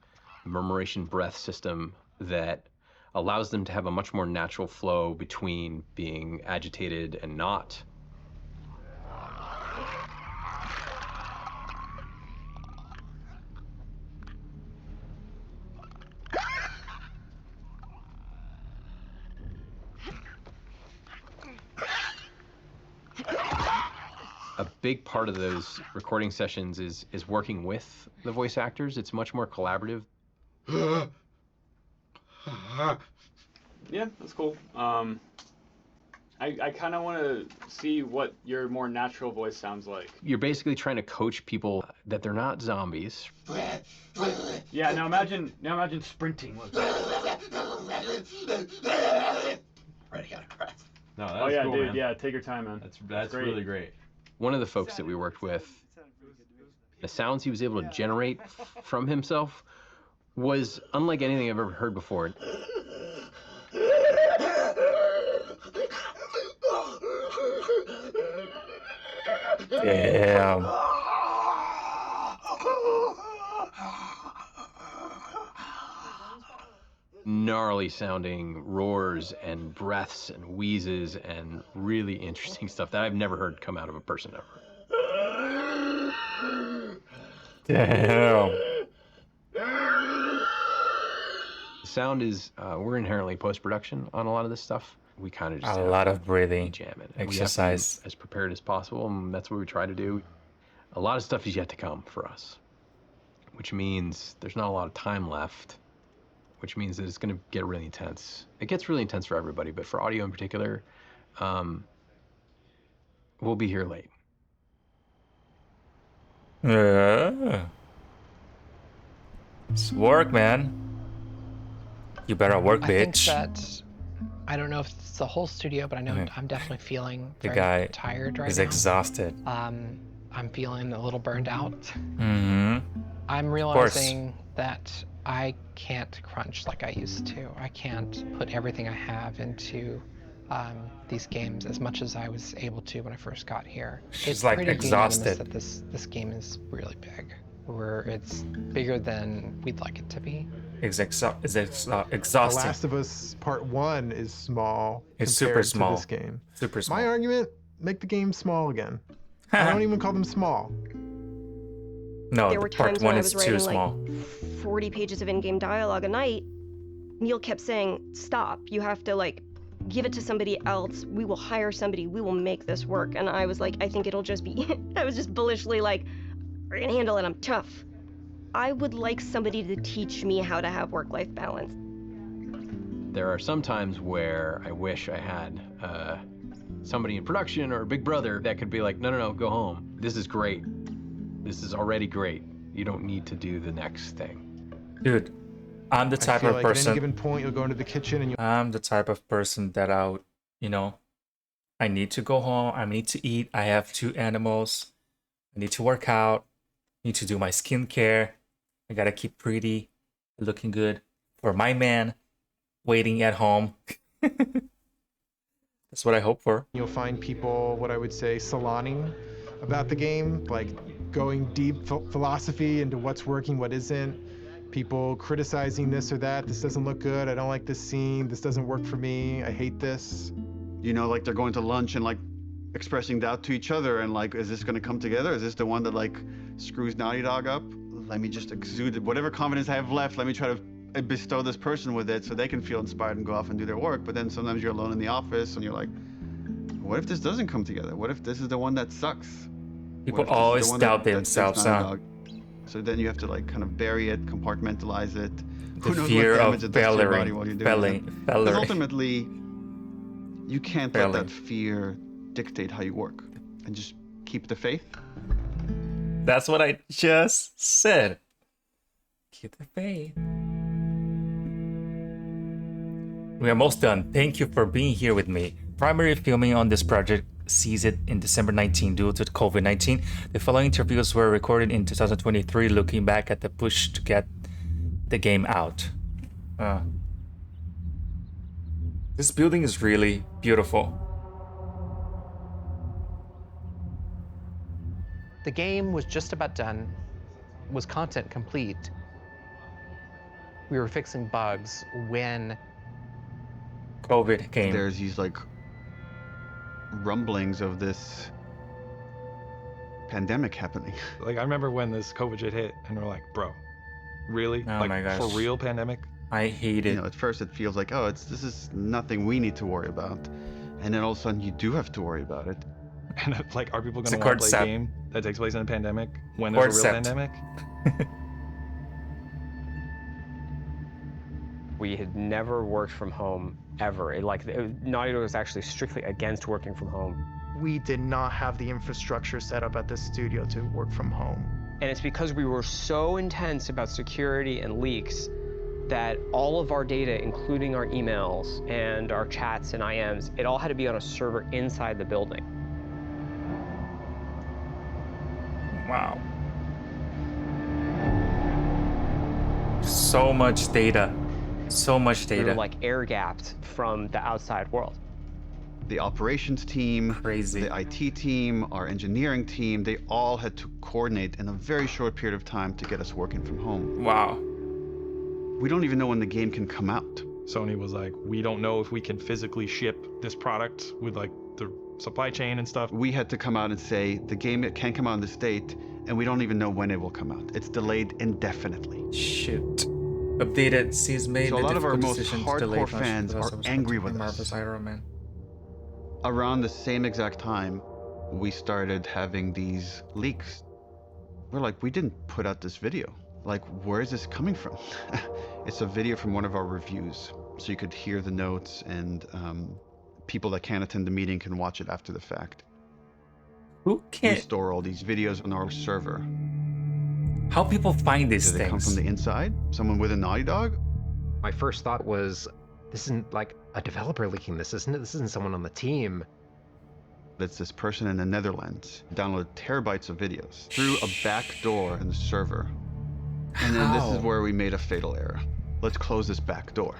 murmuration breath system that allows them to have a much more natural flow between being agitated and not. A big part of those recording sessions is working with the voice actors. It's much more collaborative. Yeah, that's cool. I kind of want to see what your more natural voice sounds like. You're basically trying to coach people that they're not zombies. Yeah, now imagine sprinting. Ready out of breath. No, that's oh yeah, cool, dude. Man. Yeah, take your time, man. That's really great. One of the folks that we worked with, the sounds he was able to generate from himself was unlike anything I've ever heard before. Damn. Gnarly sounding roars and breaths and wheezes and really interesting stuff that I've never heard come out of a person ever. Damn. Sound is, we're inherently post-production on a lot of this stuff. We kind of just A lot of breathing, jam it. exercise. We have to be as prepared as possible, and that's what we try to do. A lot of stuff is yet to come for us, which means there's not a lot of time left, which means that it's going to get really intense. It gets really intense for everybody, but for audio in particular, we'll be here late. It's work, man. You better work, I think bitch. that, I don't know if it's the whole studio, but I know I'm definitely feeling The very guy tired right is now. exhausted. I'm feeling a little burned out. Mm-hmm. I'm realizing that I can't crunch like I used to. I can't put everything I have into these games as much as I was able to when I first got here. She's It's like pretty unanimous exhausted. that this game is really big. It's bigger than we'd like it to be. It's The exhausting. Last of Us Part 1 is small It's compared super small. to this game. Super small. My argument, make the game small again. I don't even call them small. No, There the were part times when one I is was too writing small. like 40 pages of in-game dialogue a night. Neil kept saying, "Stop. You have to like give it to somebody else. We will hire somebody. We will make this work." And I was like, I think it'll just be I was just bullishly like, "I can handle it. I'm tough." I would like somebody to teach me how to have work-life balance. There are some times where I wish I had somebody in production or a big brother that could be like, no, go home. This is great. This is already great. You don't need to do the next thing. Dude, I'm the I type feel of like at person. any given point, you'll go into the kitchen and I'm the type of person that I need to go home. I need to eat. I have 2 animals. I need to work out. Need to do my skincare. I gotta keep pretty, looking good for my man waiting at home. That's what I hope for. you'll find people, what I would say, saloning about the game, like going deep philosophy into what's working, what isn't. People criticizing this or that. This doesn't look good. I don't like this scene. This doesn't work for me. I hate this. You know, like they're going to lunch and like expressing doubt to each other and like, is this going to come together? Is this the one that like screws Naughty Dog up? Let me just exude whatever confidence I have left. Let me try to bestow this person with it so they can feel inspired and go off and do their work. But then sometimes you're alone in the office and you're like, what if this doesn't come together? What if this is the one that sucks? People always doubt themselves, huh? So then you have to like kind of bury it, compartmentalize it. The fear of failing. Because ultimately, you can't let that fear dictate how you work. And just keep the faith. That's what I just said. Keep the faith. We are almost done. Thank you for being here with me. Primary filming on this project ceased in December 19 due to COVID-19. The following interviews were recorded in 2023, looking back at the push to get the game out. This building is really beautiful. The game was just about done, was content complete. We were fixing bugs when COVID came. There's these like rumblings of this pandemic happening. Like, I remember when this COVID shit hit, and we're like, bro, really? Oh like, my gosh. for real pandemic? I hate it. You know, at first it feels like, oh, this is nothing we need to worry about. And then all of a sudden you do have to worry about it. And like, are people It's going a to want to play concept. a game that takes place in a pandemic when there's a real Concept. pandemic? We had never worked from home ever. Naughty Dog was actually strictly against working from home. We did not have the infrastructure set up at this studio to work from home. And it's because we were so intense about security and leaks that all of our data, including our emails and our chats and IMs, it all had to be on a server inside the building. Wow. So much data. So much We data. were like air-gapped from the outside world. The operations team, crazy. The IT team, our engineering team, they all had to coordinate in a very short period of time to get us working from home. Wow. We don't even know when the game can come out. Sony was like, we don't know if we can physically ship this product with like the supply chain and stuff. We had to come out and say, the game can come out in this date, and we don't even know when it will come out. It's delayed indefinitely. Shoot. Updated sees made So a the lot of our difficult most decision to delay hardcore launch fans because are I was angry about to with play us. Marvel's Iron Man. Around the same exact time, we started having these leaks. We're like, we didn't put out this video. Like, where is this coming from? It's a video from one of our reviews, so you could hear the notes, and people that can't attend the meeting can watch it after the fact. Who We can't? store all these videos on our server. How people find these Do they come from things? the inside? Someone with a Naughty Dog? My first thought was, this isn't like a developer leaking this, isn't it? This isn't someone on the team. That's this person in the Netherlands downloaded terabytes of videos through a back door in the server. And then this is How? where we made a fatal error. Let's close this back door.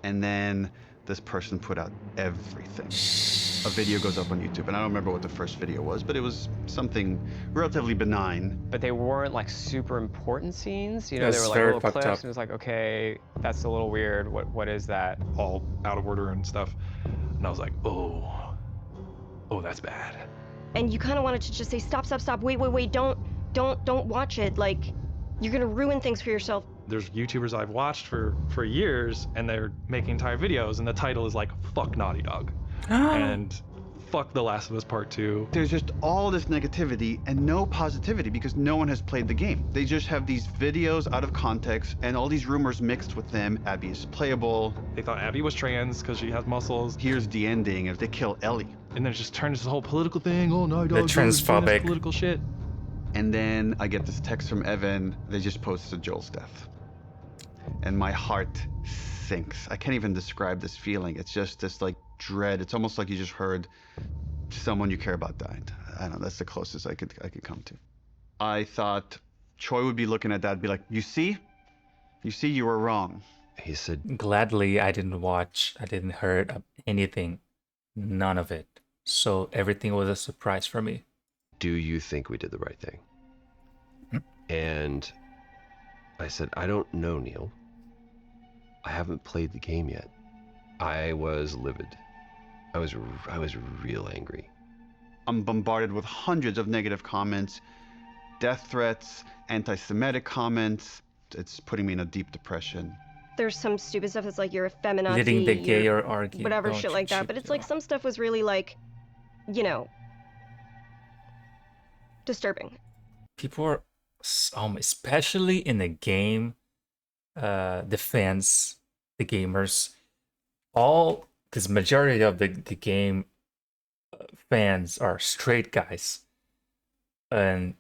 And then this person put out everything. A video goes up on YouTube, and I don't remember what the first video was, but it was something relatively benign. But they weren't like super important scenes. You know, they That's were like very little fucked clips, up. and it was like, okay, that's a little weird. What is that? All out of order and stuff. And I was like, oh, that's bad. And you kind of wanted to just say, stop, wait, don't watch it. Like, you're gonna ruin things for yourself. There's YouTubers I've watched for years, and they're making entire videos, and the title is like, fuck Naughty Dog. And fuck The Last of Us Part 2. There's just all this negativity and no positivity because no one has played the game. They just have these videos out of context and all these rumors mixed with them. Abby is playable. They thought Abby was trans because she has muscles. Here's the ending if they kill Ellie. And then it just turned into this whole political thing. Oh, Naughty The Dog. transphobic. Political shit. And then I get this text from Evan. They just posted Joel's death. And my heart sinks. I can't even describe this feeling. It's just this like dread. It's almost like you just heard someone you care about died. I don't know, that's the closest I could come to. I thought Troy would be looking at that and be like, you see, you were wrong. He said, Gladly, I didn't watch, I didn't heard anything, none of it. So everything was a surprise for me. do you think we did the right thing? And I said, I don't know, Neil. I haven't played the game yet. I was livid. I was real angry. I'm bombarded with hundreds of negative comments, death threats, anti-Semitic comments. It's putting me in a deep depression. There's some stupid stuff that's like you're a feminazi, Letting the gay you're or argue. whatever shit like that. But it's like some stuff was really like, you know, disturbing. People are, especially in the game, the fans, the gamers, all, because majority of the game fans are straight guys, and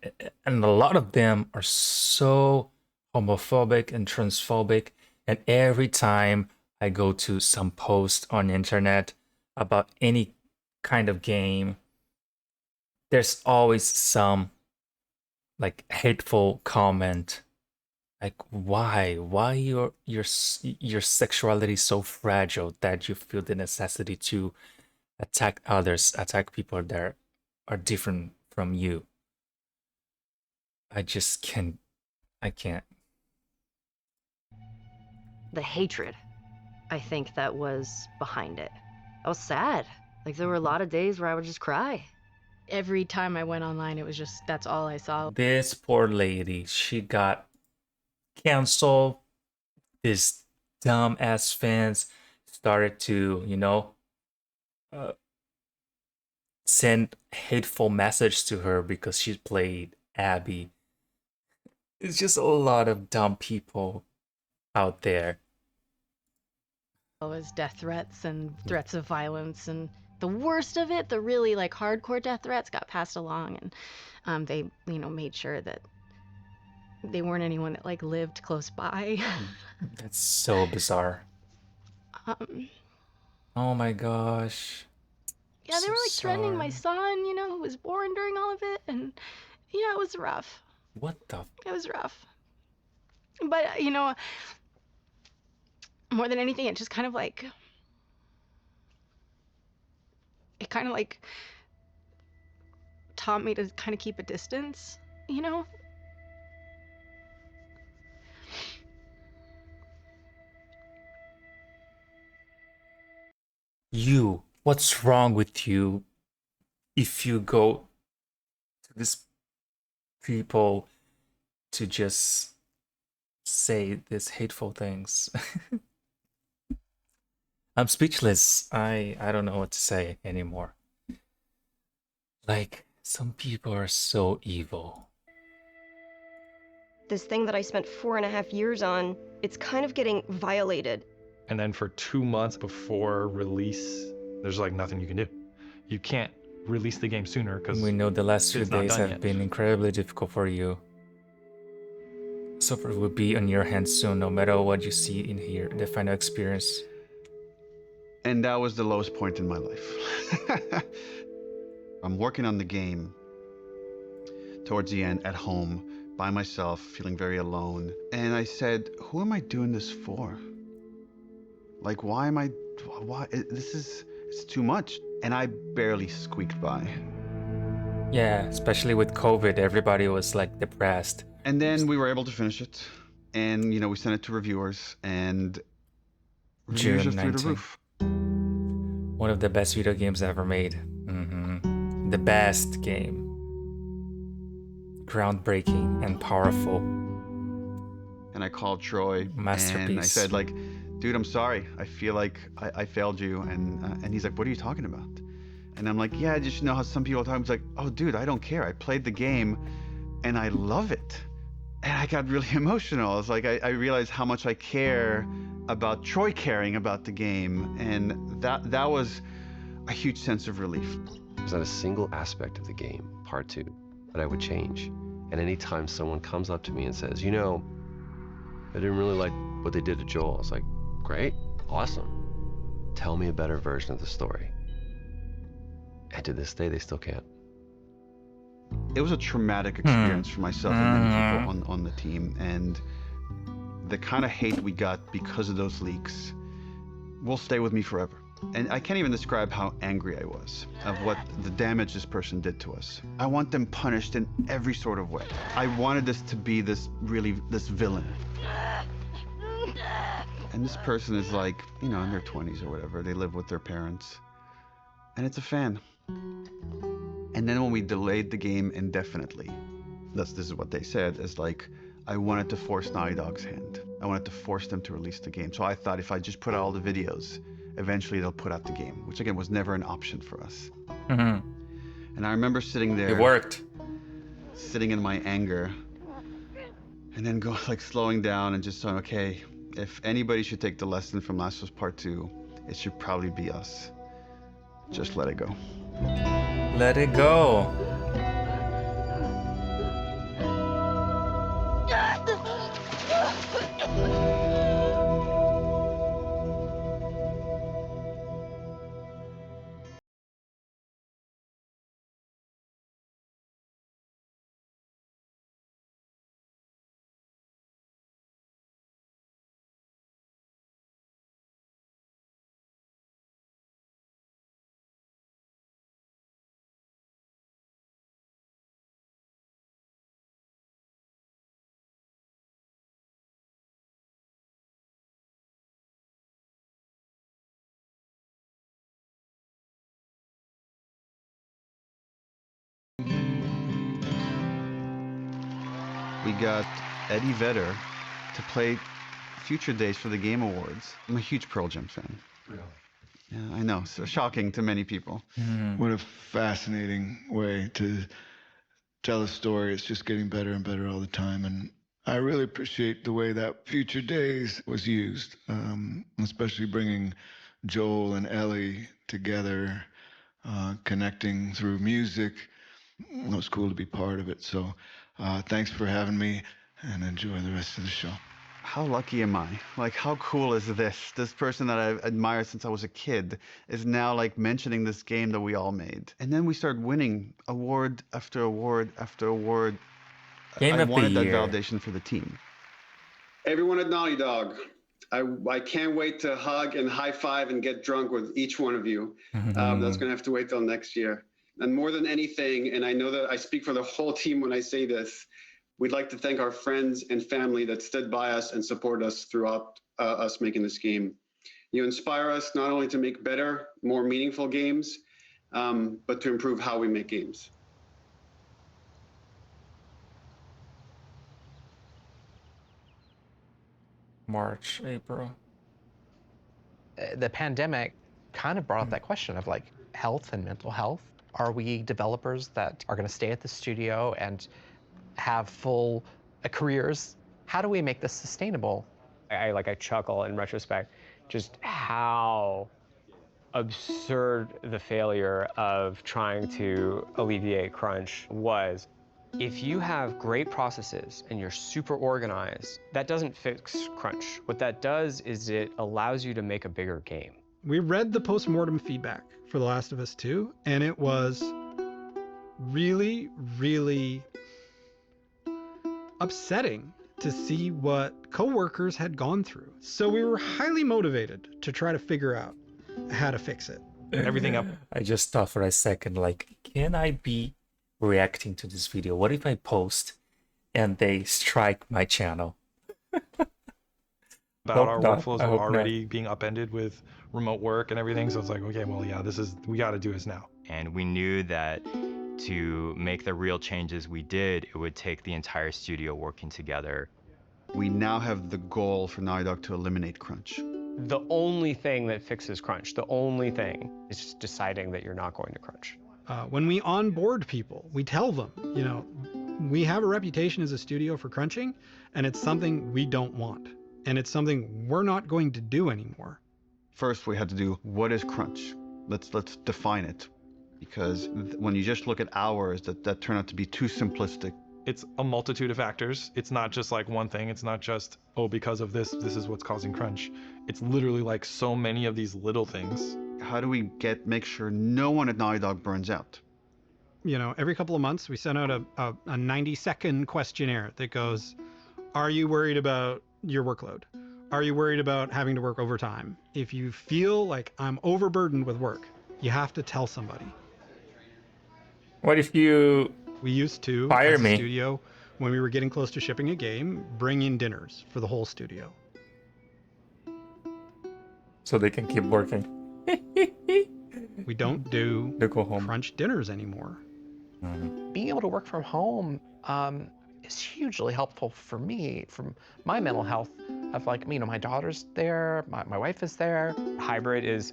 a lot of them are so homophobic and transphobic. And every time I go to some post on the internet about any kind of game, there's always some like hateful comment, like why your sexuality is so fragile that you feel the necessity to attack others, attack people that are different from you. I can't. The hatred, I think that was behind it. I was sad. Like there were a lot of days where I would just cry. Every time I went online, it was just, that's all I saw. This poor lady, she got canceled. This dumb ass fans started to, send hateful message to her because she played Abby. It's just a lot of dumb people out there. It was death threats and threats of violence, and the worst of it, the really like hardcore death threats, got passed along, and they made sure that they weren't anyone that like lived close by. That's so bizarre. Oh my gosh. Yeah, they were like threatening my son, who was born during all of it, and yeah, it was rough. What the? It was rough. But more than anything, it just kind of like, taught me to kind of keep a distance, What's wrong with you if you go to these people to just say these hateful things. I'm speechless. I don't know what to say anymore. Like, some people are so evil. This thing that I spent 4.5 years on, it's kind of getting violated. And then for 2 months before release, there's like nothing you can do. You can't release the game sooner because We know the last few it's not days done have yet. been incredibly difficult for you. Software will be on your hands soon, no matter what you see in here, the final experience. And that was the lowest point in my life. I'm working on the game towards the end at home by myself, feeling very alone. And I said, who am I doing this for? Like, why? It's too much. And I barely squeaked by. Yeah, especially with COVID, everybody was like depressed. And then we were able to finish it. And, we sent it to reviewers, and reviews are June through the 19th. roof. One of the best video games ever made. The best game. Groundbreaking and powerful. And I called Troy, Masterpiece. and I said, like, dude, I'm sorry. I feel like I failed you. And he's like, what are you talking about? And I'm like, yeah, I just know how some people talk. He's like, oh, dude, I don't care. I played the game, and I love it. And I got really emotional. It's like I realized how much I care about Troy caring about the game, and that was a huge sense of relief. There's not a single aspect of the game, part 2, that I would change. And anytime someone comes up to me and says, I didn't really like what they did to Joel, I was like, great, awesome. Tell me a better version of the story. And to this day, they still can't. It was a traumatic experience for myself and many people on the team, and the kind of hate we got because of those leaks will stay with me forever. And I can't even describe how angry I was of what the damage this person did to us. I want them punished in every sort of way. I wanted this to be this villain. And this person is like, in their 20s or whatever. They live with their parents. And it's a fan. And then when we delayed the game indefinitely, this is what they said, is like, I wanted to force Naughty Dog's hand. I wanted to force them to release the game. So I thought if I just put out all the videos, eventually they'll put out the game, which again was never an option for us. And I remember sitting there. It worked. Sitting in my anger, and then slowing down and just saying, okay, if anybody should take the lesson from Last of Us Part 2, it should probably be us. Just let it go. Let it go. We got Eddie Vedder to play Future Days for the Game Awards. I'm a huge Pearl Jam fan. Really? Yeah, I know, so shocking to many people. What a fascinating way to tell a story. It's just getting better and better all the time. And I really appreciate the way that Future Days was used, especially bringing Joel and Ellie together, connecting through music. It was cool to be part of it. So thanks for having me, and enjoy the rest of the show. How lucky am I? Like, how cool is this? This person that I've admired since I was a kid is now mentioning this game that we all made. And then we start winning award after award after award. Game I of the wanted that year. validation for the team. Everyone at Naughty Dog, I can't wait to hug and high five and get drunk with each one of you. That's going to have to wait till next year. And more than anything, and I know that I speak for the whole team when I say this, we'd like to thank our friends and family that stood by us and supported us throughout us making this game. You inspire us not only to make better, more meaningful games, but to improve how we make games. March, April. The pandemic kind of brought up that question of like health and mental health. Are we developers that are going to stay at the studio and have full careers? How do we make this sustainable? I chuckle in retrospect, just how absurd the failure of trying to alleviate crunch was. If you have great processes and you're super organized, that doesn't fix crunch. What that does is it allows you to make a bigger game. We read the post-mortem feedback for The Last of Us 2, and it was really, really upsetting to see what coworkers had gone through. So we were highly motivated to try to figure out how to fix it. Everything up. I just thought for a second, like, can I be reacting to this video? What if I post and they strike my channel? Our workflows were already being upended with remote work and everything. So it's like, okay, well, yeah, we got to do this now. And we knew that to make the real changes we did, it would take the entire studio working together. We now have the goal for Naughty Dog to eliminate crunch. The only thing that fixes crunch, the only thing, is just deciding that you're not going to crunch. When we onboard people, we tell them, you know, we have a reputation as a studio for crunching, and it's something we don't want. And it's something we're not going to do anymore. First, we had to do, what is crunch? Let's define it. Because when you just look at hours, that turned out to be too simplistic. It's a multitude of factors. It's not just like one thing. It's not just, oh, because of this is what's causing crunch. It's literally like so many of these little things. How do we make sure no one at Naughty Dog burns out? You know, every couple of months we send out a 90-second questionnaire that goes, are you worried about your workload? Are you worried about having to work overtime? If you feel like I'm overburdened with work, you have to tell somebody. What if you We used to, fire as a me? studio, when we were getting close to shipping a game, bring in dinners for the whole studio. So they can keep working. We don't do go home. crunch dinners anymore. Being able to work from home is hugely helpful for me, from my mental health. Of like, you know, my daughter's there, my wife is there. Hybrid is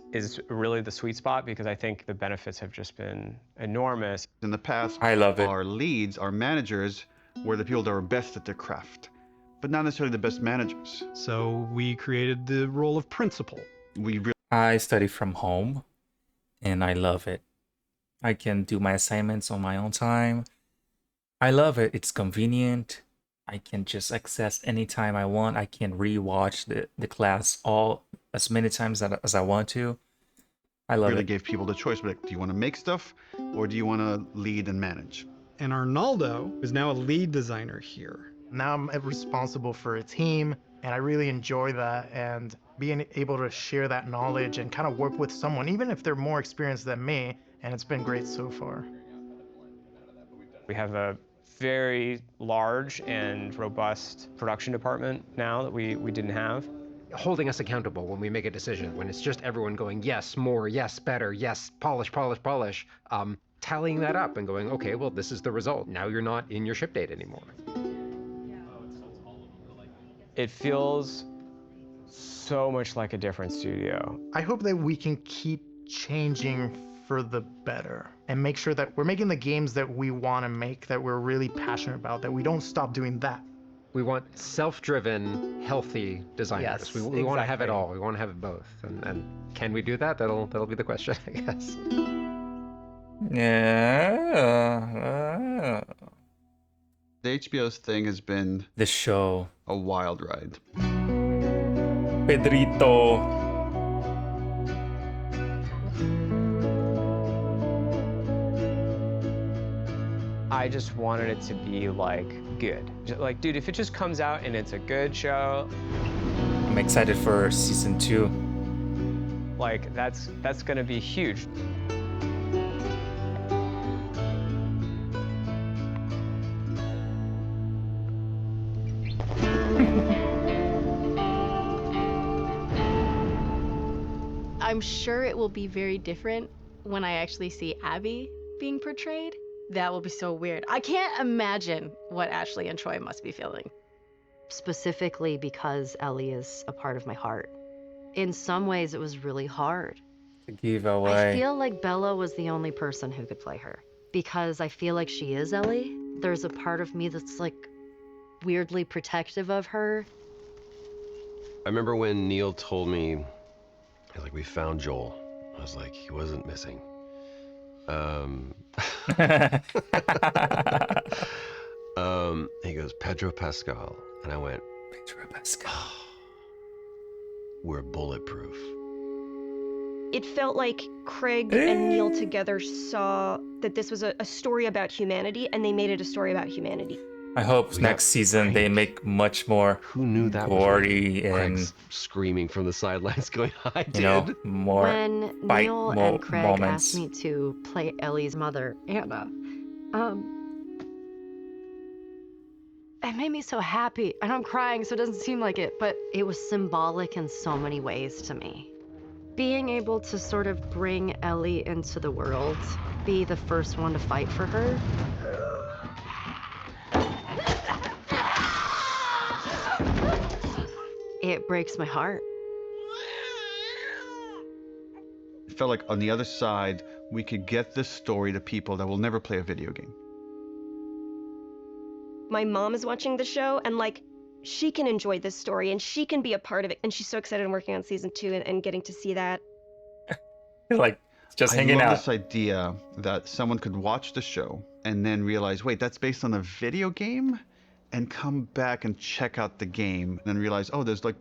really the sweet spot because I think the benefits have just been enormous. In the past, I love it. Our leads, our managers, were the people that were best at their craft, but not necessarily the best managers. So we created the role of principal. I study from home, and I love it. I can do my assignments on my own time. I love it. It's convenient. I can just access anytime I want. I can rewatch the class as many times as I want to. I love really it. gave people the choice, like, do you want to make stuff or do you want to lead and manage? And Arnaldo is now a lead designer here. Now I'm responsible for a team, and I really enjoy that, and being able to share that knowledge and kind of work with someone, even if they're more experienced than me, and it's been great so far. We have a very large and robust production department now that we didn't have. Holding us accountable when we make a decision, when it's just everyone going, yes, more, yes, better, yes, polish, polish, polish, tallying that up and going, okay, well, this is the result. Now you're not in your ship date anymore. It feels so much like a different studio. I hope that we can keep changing for the better and make sure that we're making the games that we want to make, that we're really passionate about, that we don't stop doing that. We want self-driven, healthy designers. Yes, we want to have it exactly. all. We want to have it both. And can we do that? That'll be the question, I guess. Yeah. The HBO's thing has been the show, a wild ride. Pedrito. I just wanted it to be like good. Like, dude, if it just comes out and it's a good show, I'm excited for season 2. like that's gonna be huge. I'm sure it will be very different when I actually see Abby being portrayed. That will be so weird. I can't imagine what Ashley and Troy must be feeling. specifically because Ellie is a part of my heart. In some ways, it was really hard. To give I away. feel like Bella was the only person who could play her because I feel like she is Ellie. There's a part of me that's like weirdly protective of her. I remember when Neil told me, like, we found Joel. I was like, he wasn't missing. He goes, Pedro Pascal. And I went, Pedro Pascal. We're bulletproof. It felt like Craig and Neil together saw that this was a story about humanity, and they made it a story about humanity. I hope next season they make much more gory and Craig's screaming from the sidelines going, I did. You know, more When fight Neil and Craig moments. asked me to play Ellie's mother, Anna, it made me so happy. And I'm crying, so it doesn't seem like it, but it was symbolic in so many ways to me. Being able to sort of bring Ellie into the world, be the first one to fight for her. It breaks my heart. It felt like on the other side, we could get this story to people that will never play a video game. My mom is watching the show, and like, she can enjoy this story, and she can be a part of it, and she's so excited working on season 2 and getting to see that. Like, just I hanging love out. this idea that someone could watch the show and then realize, wait, that's based on a video game? And come back and check out the game and then realize, oh, there's like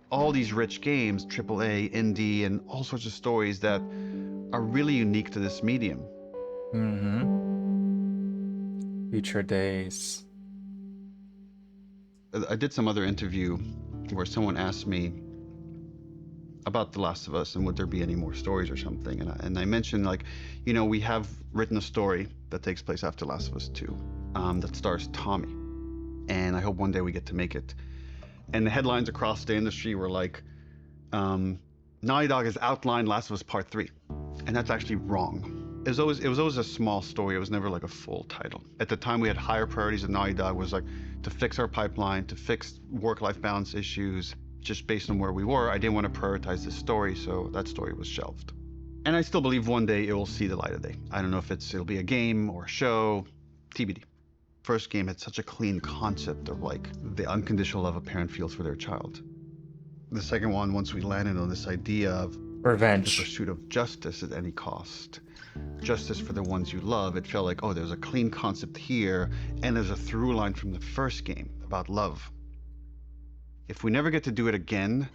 all these rich games, AAA, indie, and all sorts of stories that are really unique to this medium. Mm-hmm. Future days. I did some other interview where someone asked me about The Last of Us and would there be any more stories or something. And I mentioned, like, you know, we have written a story that takes place after Last of Us 2 that stars Tommy. And I hope one day we get to make it. And the headlines across the industry were like, Naughty Dog has outlined Last of Us Part 3. And that's actually wrong. It was always a small story. It was never like a full title. At the time, we had higher priorities at Naughty Dog, was like to fix our pipeline, to fix work-life balance issues. Just based on where we were, I didn't want to prioritize this story, so that story was shelved. And I still believe one day it will see the light of day. I don't know if it'll be a game or a show, TBD. First game had such a clean concept of like the unconditional love a parent feels for their child. The second one, once we landed on this idea of revenge, the pursuit of justice at any cost, justice for the ones you love, it felt like, oh, there's a clean concept here, and there's a through line from the first game about love. If we never get to do it again,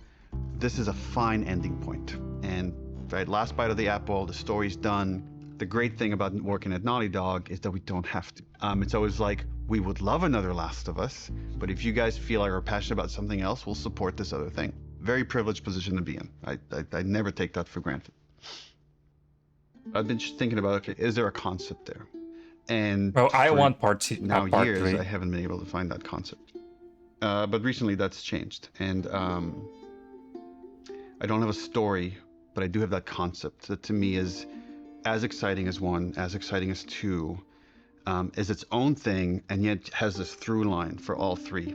this is a fine ending point. And right, last bite of the apple, the story's done. The great thing about working at Naughty Dog is that we don't have to. It's always like, we would love another Last of Us, but if you guys feel like are passionate about something else, we'll support this other thing. Very privileged position to be in. I never take that for granted. I've been just thinking about, okay, is there a concept there? And well, I for want part 2, now part years, 3. I haven't been able to find that concept. But recently that's changed. And I don't have a story, but I do have that concept that to me is as exciting as 1, as exciting as 2, is its own thing, and yet has this through line for all 3.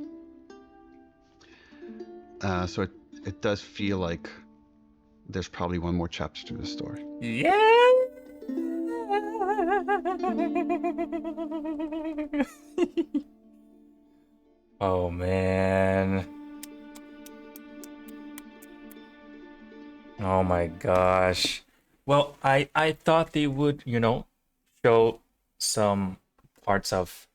So it does feel like there's probably one more chapter to the story. Yeah. Oh man. Oh my gosh. Well, I thought they would, you know, show some parts of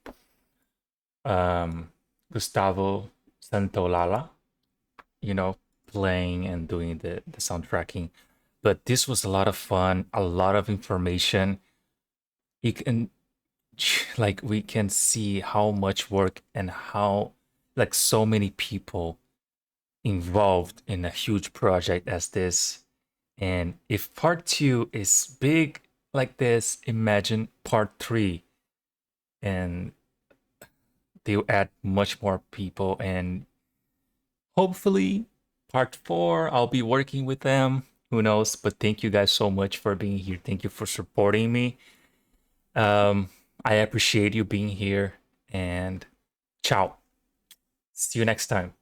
Gustavo Santaolalla, you know, playing and doing the soundtracking. But this was a lot of fun, a lot of information. You can, like, we can see how much work and how, like, so many people involved in a huge project as this. And if part 2 is big like this, imagine part 3. And they'll add much more people, and hopefully part 4, I'll be working with them. Who knows? But thank you guys so much for being here. Thank you for supporting me. I appreciate you being here, and ciao. See you next time.